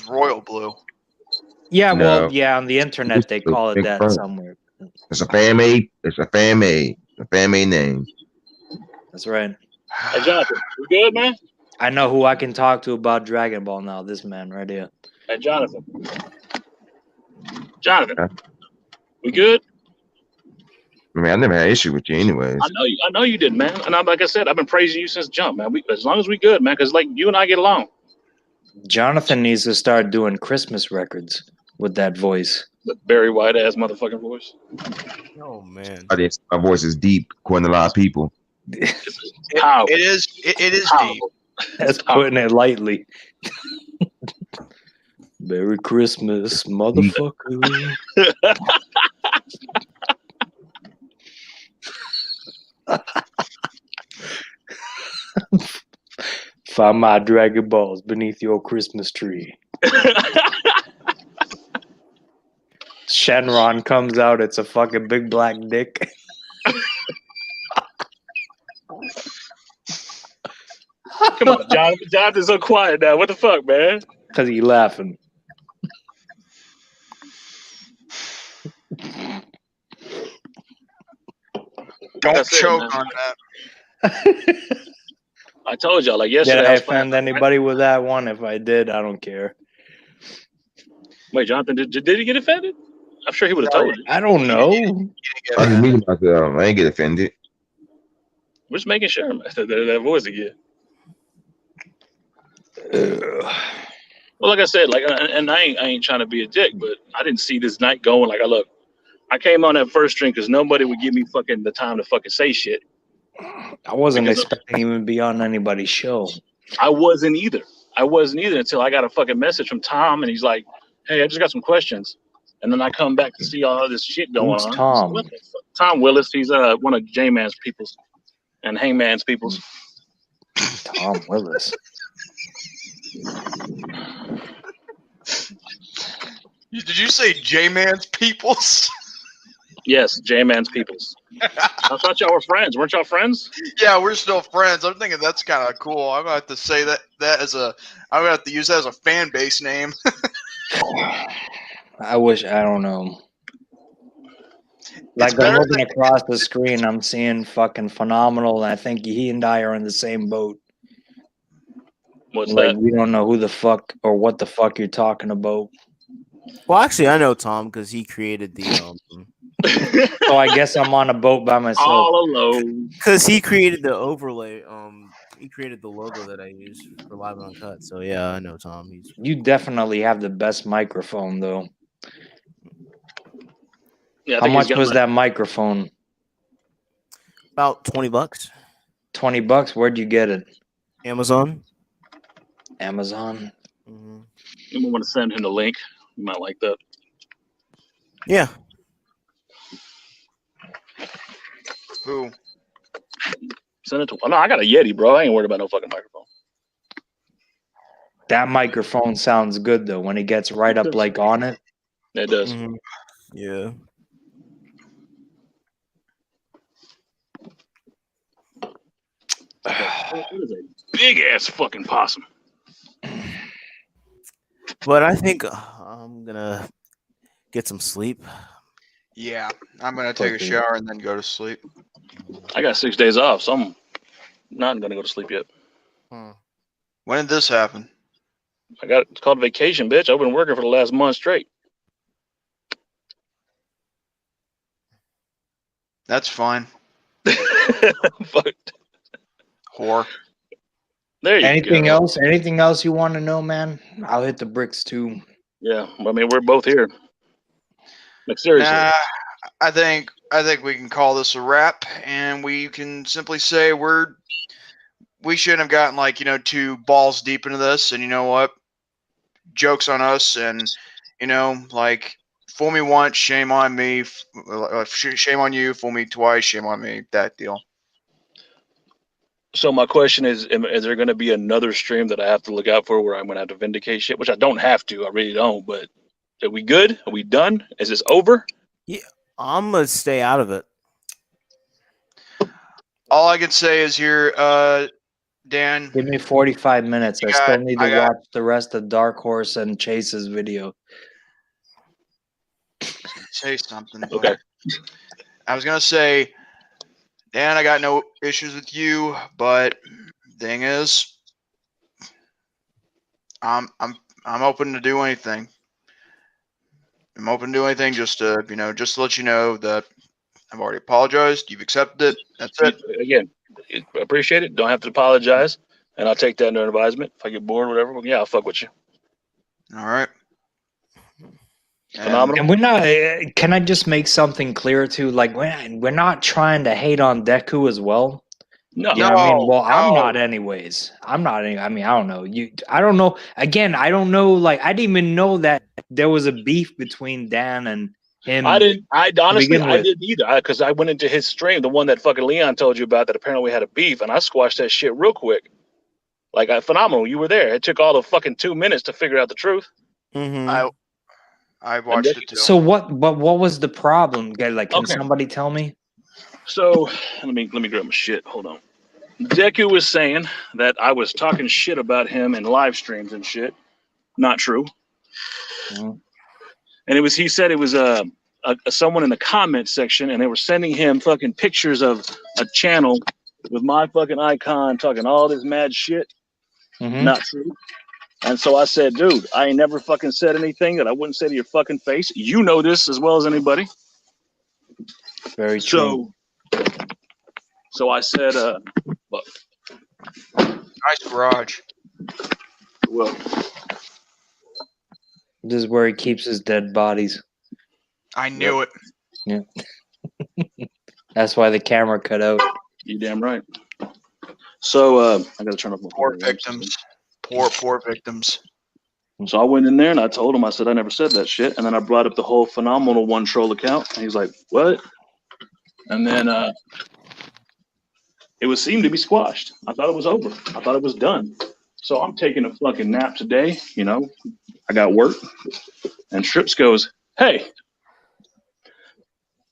Royal Blue. Yeah, No. well, yeah, on the internet they call it Big that front. somewhere. It's a fan made. It's a fan made. A fan made name. That's right. Hey, Jonathan, you good, man? I know who I can talk to about Dragon Ball now. This man right here. Hey, Jonathan. Jonathan, Huh? we good? I mean, I never had an issue with you, anyways. I know you did, man. And like I said, I've been praising you since jump, man. As long as we good, man, because like you and I get along. Jonathan needs to start doing Christmas records with that voice. The very white ass motherfucking voice. Oh man. My voice is deep, according to a lot of people. How? It is deep. That's putting it lightly. Merry Christmas, motherfucker. Find my Dragon Balls beneath your Christmas tree. Shenron comes out, it's a fucking big black dick. Come on, Jonathan. Jonathan's so quiet now. What the fuck, man? Because he laughing. Don't That's it, choke man. on that. I told y'all, like Did yesterday. I was playing- offend anybody with that one? If I did, I don't care. Wait, Jonathan, did he get offended? I'm sure he would have told you. I don't know. I didn't mean myself. I ain't get offended. We're just making sure, man. That voice again. Well, like I said, like, and I ain't trying to be a dick, but I didn't see this night going. Like, I came on that first string because nobody would give me fucking the time to fucking say shit. I wasn't Because expecting him to be on anybody's show. I wasn't either. until I got a fucking message from Tom, and he's like, "Hey, I just got some questions." And then I come back to see all this shit going Who's on. Tom? What the fuck? Tom Willis. He's one of J-Man's peoples and Hangman's peoples. Tom Willis. Did you say J-Man's peoples? Yes, J-Man's peoples. I thought y'all were friends. Weren't y'all friends? Yeah, we're still friends. I'm thinking that's kind of cool. I'm gonna have to say that I'm gonna have to use that as a fan base name. I don't know. Like I'm better looking across the screen, I'm seeing fucking Phenomenal, and I think he and I are in the same boat. What's Like that? we don't know who the fuck or what the fuck you're talking about. Well, actually, I know Tom because he created the So I guess I'm on a boat by myself. All alone. because he created the overlay. He created the logo that I use for Live and Uncut. So yeah, I know Tom. He's You definitely have the best microphone, though. Yeah, I How think he's much got was like- that microphone? about $20. $20. Where'd you get it? Amazon. Amazon. Mm-hmm. You might want to send him the link. You might like that. Yeah. Who? Send it to. Oh, no, I got a Yeti, bro. I ain't worried about no fucking microphone. That microphone sounds good though when it gets right up like on it. It does. Mm-hmm. Yeah. It is a big ass fucking possum. But I think I'm gonna get some sleep. Yeah, I'm gonna take a shower and then go to sleep. I got 6 days off, so Not gonna go to sleep yet. When did this happen? It's called vacation, bitch. I've been working for the last month straight. That's fine. Fucked. Whore. There you Anything go. else? Anything else you want to know, man? I'll hit the bricks too. Yeah, I mean we're both here. Like seriously. Nah, I think we can call this a wrap, and we can simply say we shouldn't have gotten like, too balls deep into this, and you know what? Joke's on us, and like, fool me once, shame on me. Shame on you. Fool me twice, shame on me. That deal. So my question is there going to be another stream that I have to look out for where I'm going to have to vindicate shit? Which I don't have to. I really don't. But are we good? Are we done? Is this over? Yeah, I'm gonna stay out of it. All I can say is here, Dan. Give me 45 minutes. I still need to watch the rest of Dark Horse and Chase's video. Say something. Okay. I was gonna say, Dan, I got no issues with you, but thing is, I'm open to do anything. I'm open to do anything just to let you know that I've already apologized. You've accepted it. That's it. Again, appreciate it. Don't have to apologize, and I'll take that under advisement. If I get bored, or whatever, well, yeah, I'll fuck with you. All right. Phenomenal. And we're not. Can I just make something clear too? Like we're not trying to hate on Deku as well. No. You know what I mean? Well, I'm not anyways. I'm not. I mean, I don't know. I don't know. Again, I don't know. Like, I didn't even know that there was a beef between Dan and him. I honestly didn't either. Because I went into his stream, the one that fucking Leon told you about, that apparently we had a beef, and I squashed that shit real quick. Like, phenomenal. You were there. It took all the fucking 2 minutes to figure out the truth. Mm-hmm. I watched it too. So what? But what was the problem? Like, can somebody tell me? So let me grab my shit. Hold on. Deku was saying that I was talking shit about him in live streams and shit. Not true. And he said it was someone in the comment section, and they were sending him fucking pictures of a channel with my fucking icon talking all this mad shit. Not true. And so I said, dude, I ain't never fucking said anything that I wouldn't say to your fucking face. You know this as well as anybody. Very true. So I said, look. Nice garage. Well, this is where he keeps his dead bodies. I knew it. Yeah. That's why the camera cut out. You damn right. So I got to turn up my poor victims. Poor victims. So I went in there and I told him, I said, I never said that shit. And then I brought up the whole Phenomenal One troll account. And he's like, what? And then it would seem to be squashed. I thought it was over. I thought it was done. So I'm taking a fucking nap today. I got work. And Strips goes, hey,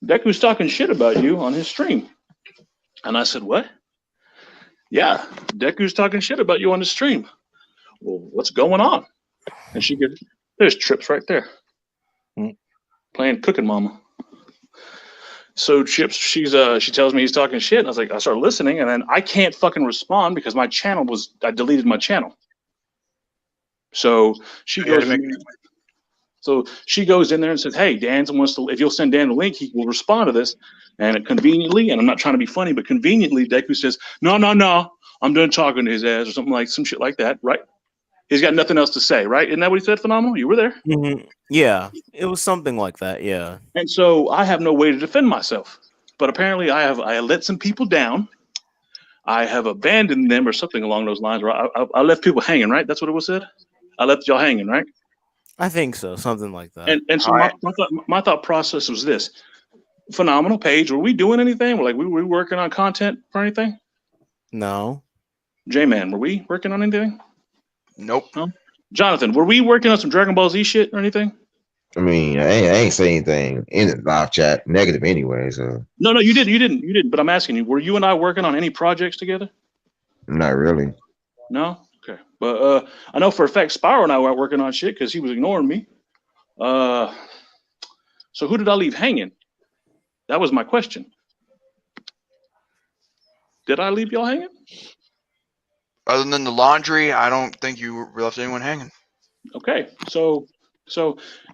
Deku's talking shit about you on his stream. And I said, what? Yeah, Deku's talking shit about you on the stream. Well, what's going on? And she goes, there's Trips right there. Playing Cooking Mama. So Chips, she tells me he's talking shit. And I start listening, and then I can't fucking respond because I deleted my channel. So she goes in there and says, hey, Dan wants to, if you'll send Dan the link, he will respond to this. And conveniently, and I'm not trying to be funny, but conveniently, Deku says, no, I'm done talking to his ass, or some shit like that, right? He's got nothing else to say, right? Isn't that what he said, Phenomenal? You were there. Yeah, it was something like that. Yeah. And so I have no way to defend myself, but apparently I let some people down. I have abandoned them, or something along those lines. Or I left people hanging, right? That's what it was said. I left y'all hanging, right? I think so, something like that. And so my thought process was this: Phenomenal Paige, were we doing anything? Were we working on content for anything? No. J-Man, were we working on anything? Nope. No? Jonathan, were we working on some Dragon Ball Z shit or anything? I mean, I ain't saying anything in the live chat negative anyway. So No, you didn't. But I'm asking you, were you and I working on any projects together? not really. No. Okay. But I know for a fact Spyro and I weren't working on shit because he was ignoring me. So who did I leave hanging? That was my question. Did I leave y'all hanging? Other than the laundry, I don't think you left anyone hanging. Okay, so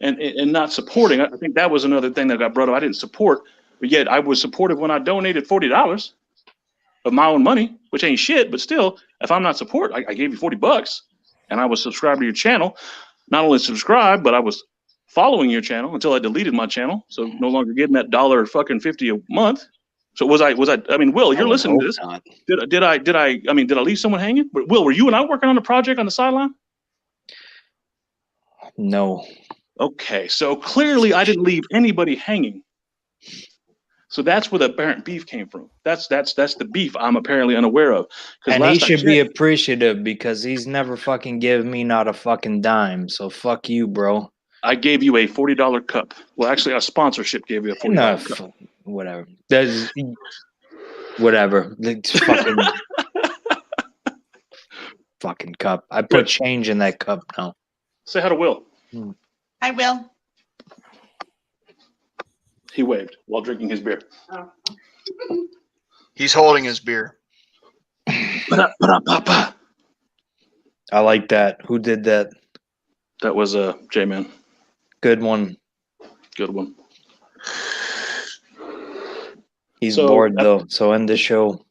and not supporting. I think that was another thing that got brought up. I didn't support, but yet I was supportive when I donated $40 of my own money, which ain't shit. But still, if I'm not support, I gave you $40, and I was subscribed to your channel. Not only subscribed, but I was following your channel until I deleted my channel, so no longer getting that $1.50 a month. So was I? I mean, Will, you're listening to this. Did I leave someone hanging? But Will, were you and I working on a project on the sideline? No. Okay, so clearly I didn't leave anybody hanging. So that's where the apparent beef came from. That's the beef I'm apparently unaware of. And he should be appreciative because he's never fucking given me not a fucking dime. So fuck you, bro. I gave you a $40 cup. Well, actually, our sponsorship gave you a $40 cup. Whatever. There's whatever. It's fucking fucking cup. I put change in that cup now. Say hi to Will. I will. He waved while drinking his beer. Oh. He's holding his beer. I like that. Who did that? That was J-Man. Good one. Good one. He's bored though, so end the show.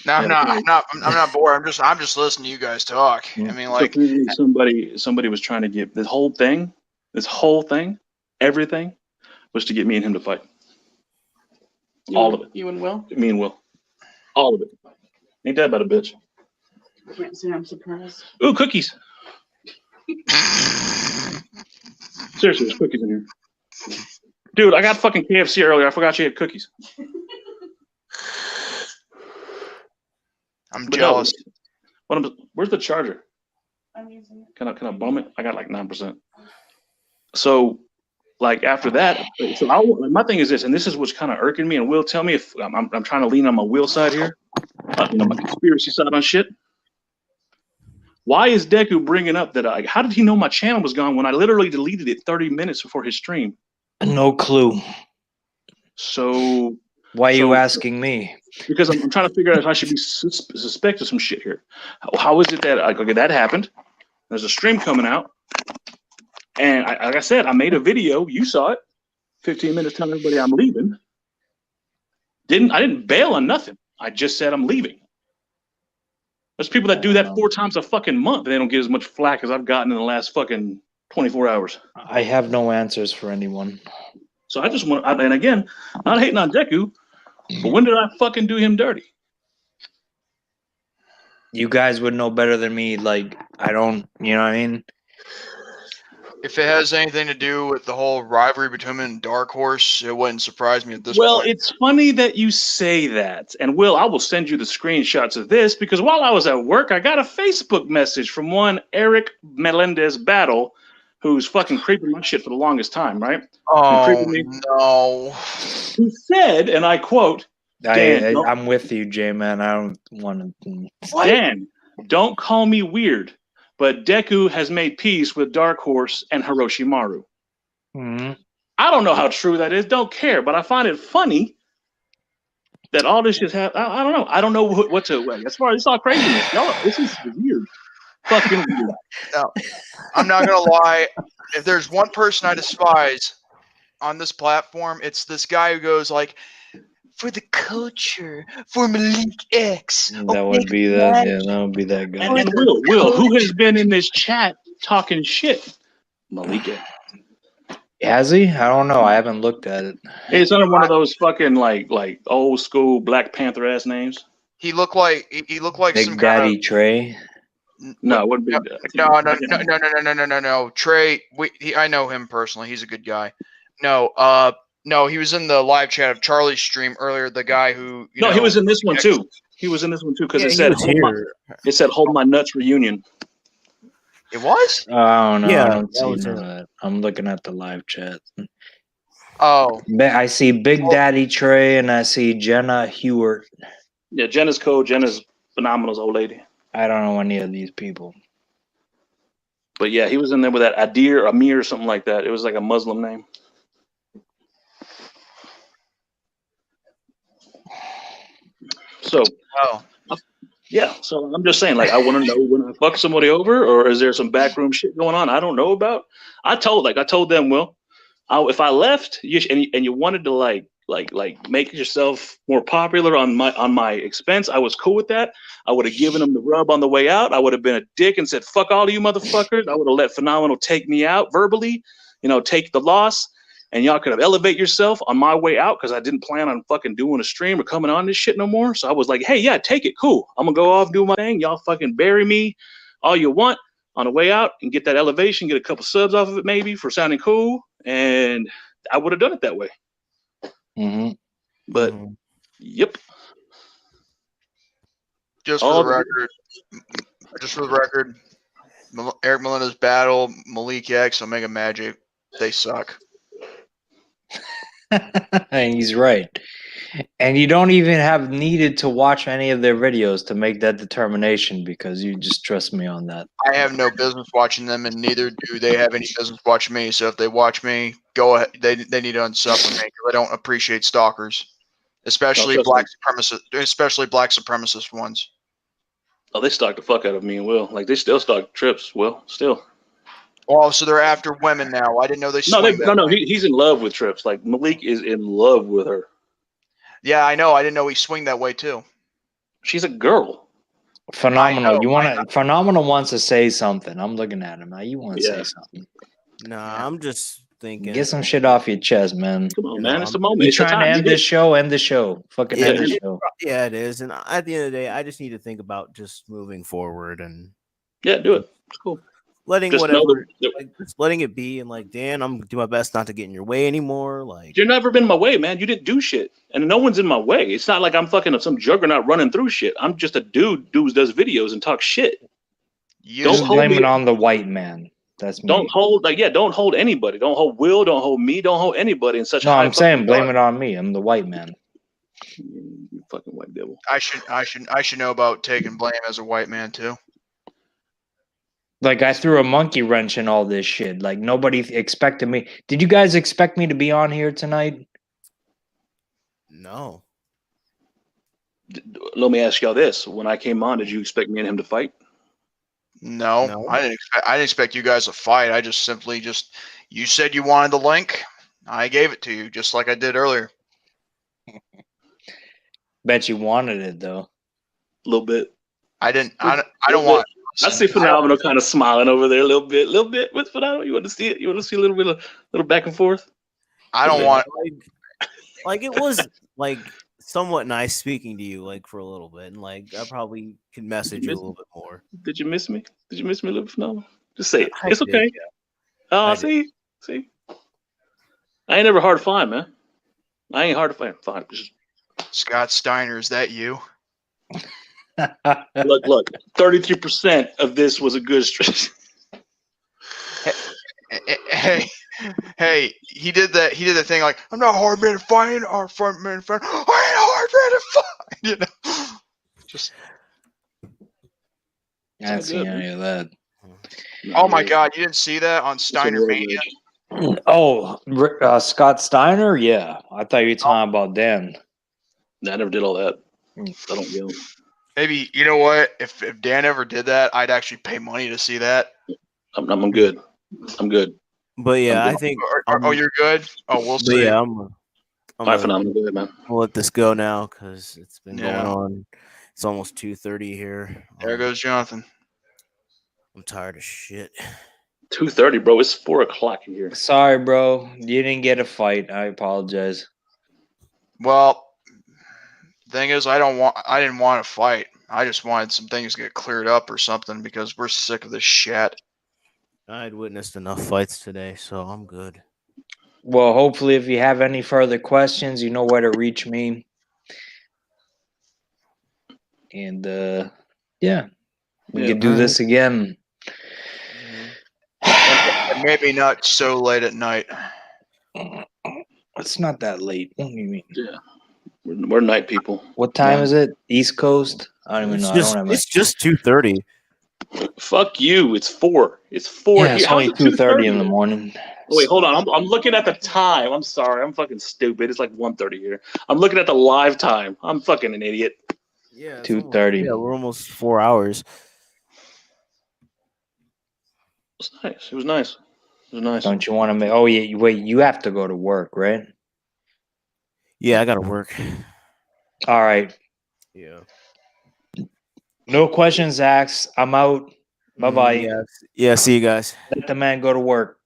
No, I'm not bored. I'm just listening to you guys talk. I mean, like somebody was trying to get this whole thing, everything was to get me and him to fight. All of it. You and Will? Me and Will. All of it. Ain't that about a bitch? I can't say I'm surprised. Ooh, cookies. Seriously, there's cookies in here. Dude, I got fucking KFC earlier. I forgot you had cookies. I'm jealous. Where's the charger? I'm using it. Can I bum it? I got like 9%. So, like after that, my thing is this, and this is what's kind of irking me. And Will, tell me if I'm trying to lean on my Will side here, my conspiracy side on shit. Why is Deku bringing up that? How did he know my channel was gone when I literally deleted it 30 minutes before his stream? No clue. So why are you asking me? Because I'm trying to figure out if I should be suspect of some shit here. How is it that that happened? There's a stream coming out, and like I said, I made a video. You saw it. 15 minutes telling everybody I'm leaving. I didn't bail on nothing. I just said I'm leaving. There's people that do that 4 times a fucking month, and they don't get as much flack as I've gotten in the last fucking 24 hours. I have no answers for anyone. So I just want, and again, not hating on Deku, but when did I fucking do him dirty? You guys would know better than me. Like, I don't, you know what I mean? If it has anything to do with the whole rivalry between him and Dark Horse, it wouldn't surprise me at this point. Well, it's funny that you say that. And Will, I will send you the screenshots of this because while I was at work, I got a Facebook message from one Eric Melendez Battle who's fucking creeping my shit for the longest time, right? Oh, no. Who said, and I quote, I'm with you, J-Man. I don't want to. Dan, don't call me weird, but Deku has made peace with Dark Horse and Hiroshima. Mm-hmm. I don't know how true that is. Don't care, but I find it funny that all this just happened. I don't know. I don't know what to. As far as it's all craziness, y'all, this is weird. Fucking weird. No, I'm not gonna lie. If there's one person I despise on this platform, it's this guy who goes like, "For the culture, for Malik X." That would be that. Yeah, that would be that guy. And Will, who has been in this chat talking shit? Malik X. Has he? I don't know. I haven't looked at it. It's under one of those fucking like old school Black Panther ass names. He looked like Big some Daddy kind of, Trey. No, it wouldn't be. No. Trey, I know him personally. He's a good guy. No, he was in the live chat of Charlie's stream earlier. The guy who he was in this one too. He was in this one too because it said "Hold My Nuts Reunion." It was? Oh no, Yeah, I don't see that. I'm looking at the live chat. Oh, I see Big Daddy Trey and I see Jenna Hewart. Yeah, Jenna's cool. Jenna's phenomenal, old lady. I don't know any of these people. But yeah, he was in there with that Amir or something like that. It was like a Muslim name. So Yeah, so I'm just saying, like, I want to know when I fuck somebody over, or is there some backroom shit going on I don't know about? I told them, well, if I left, and you wanted to like make yourself more popular on my expense, I was cool with that. I would have given them the rub on the way out. I would have been a dick and said, "Fuck all of you motherfuckers." I would have let Phenomenal take me out verbally, take the loss, and y'all could have elevate yourself on my way out because I didn't plan on fucking doing a stream or coming on this shit no more. So I was like, hey, yeah, take it, cool. I'm gonna go off, do my thing. Y'all fucking bury me all you want on the way out and get that elevation, get a couple subs off of it maybe for sounding cool, and I would have done it that way. Mm-hmm. But yep. Just for the record, Eric Melinda's battle, Malik X, Omega Magic, they suck. And he's right. And you don't even have needed to watch any of their videos to make that determination because you just trust me on that. I have no business watching them, and neither do they have any business watching me. So if they watch me, go ahead. They need to unsub from me because I don't appreciate stalkers, especially black supremacist ones. Oh, they stalked the fuck out of me and Will. Like they still stalk Trips. Will still. Oh, so they're after women now. I didn't know they. No. He's in love with Trips. Like Malik is in love with her. Yeah, I know. I didn't know he swing that way too. She's a girl. Phenomenal. Phenomenal wants to say something. I'm looking at him now. You want to say something? Nah, I'm just thinking. Get some shit off your chest, man. Come on, man. It's the moment. You're trying to end this show. End the show. Fucking end the show. Yeah, it is. And at the end of the day, I just need to think about just moving forward and. Yeah, do it. It's cool. Letting just whatever, just letting it be, and like, Dan, I'm gonna do my best not to get in your way anymore. Like, you've never been in my way, man. You didn't do shit, and no one's in my way. It's not like I'm fucking some juggernaut running through shit. I'm just a dude who does videos and talk shit. Don't blame it on the white man. That's me. Don't hold anybody. Don't hold Will. Don't hold me. Don't hold anybody in such. No, I'm saying blame it on me. I'm the white man. You fucking white devil. I should know about taking blame as a white man too. Like I threw a monkey wrench in all this shit. Like nobody expected me. Did you guys expect me to be on here tonight? No. Let me ask y'all this: when I came on, did you expect me and him to fight? No. I didn't expect you guys to fight. I just simply you said you wanted the link. I gave it to you just like I did earlier. Bet you wanted it though. A little bit. I didn't. I don't want. I see Phenomenal kind of smiling over there a little bit with Phenomenal. You want to see it? You want to see a little back and forth? I don't want. Like it was like somewhat nice speaking to you like for a little bit, and like I probably could message you a little bit more. Did you miss me? Did you miss me a little bit, Phenomenal? Just say it. It's okay. Oh, see. I ain't never hard to find, man. I ain't hard to find. Scott Steiner, is that you? Look. 33% of this was a good stretch. Hey, he did that thing like, I'm not a hard man to find, our front man to find. I ain't a hard man to find, you know. Just. I didn't see any of that. Oh my God, you didn't see that on Steiner Mania? Oh, Scott Steiner? Yeah, I thought you were talking about Dan. I never did all that. I don't yell. Maybe, you know what? If Dan ever did that, I'd actually pay money to see that. I'm good. I'm good. But yeah, I think. You're good. Oh, we'll see. Yeah, I'm phenomenal, good, man. We'll let this go now because it's been going on. It's almost 2:30 here. There goes Jonathan. I'm tired of shit. 2:30, bro. It's 4:00 here. Sorry, bro. You didn't get a fight. I apologize. Well, the thing is, I didn't want to fight. I just wanted some things to get cleared up or something because we're sick of this shit. I had witnessed enough fights today, so I'm good. Well, hopefully, if you have any further questions, you know where to reach me. And we can do this again. Maybe not so late at night. It's not that late. What do you mean? Yeah, we're night people. What time is it? East Coast? I don't even know. It's just 2:30. Fuck you! It's 4. It's 4. Yeah, it's only 2:30 in the morning. Oh, wait, hold on. I'm looking at the time. I'm sorry. I'm fucking stupid. It's like 1:30 here. I'm looking at the live time. I'm fucking an idiot. Yeah, it's 2:30. Yeah, we're almost 4 hours. It was nice. It was nice. It was nice. Don't you want to make? Oh yeah, wait. You have to go to work, right? Yeah, I gotta work. All right. Yeah. No questions asked. I'm out. Bye bye. Yeah. Yeah. See you guys. Let the man go to work.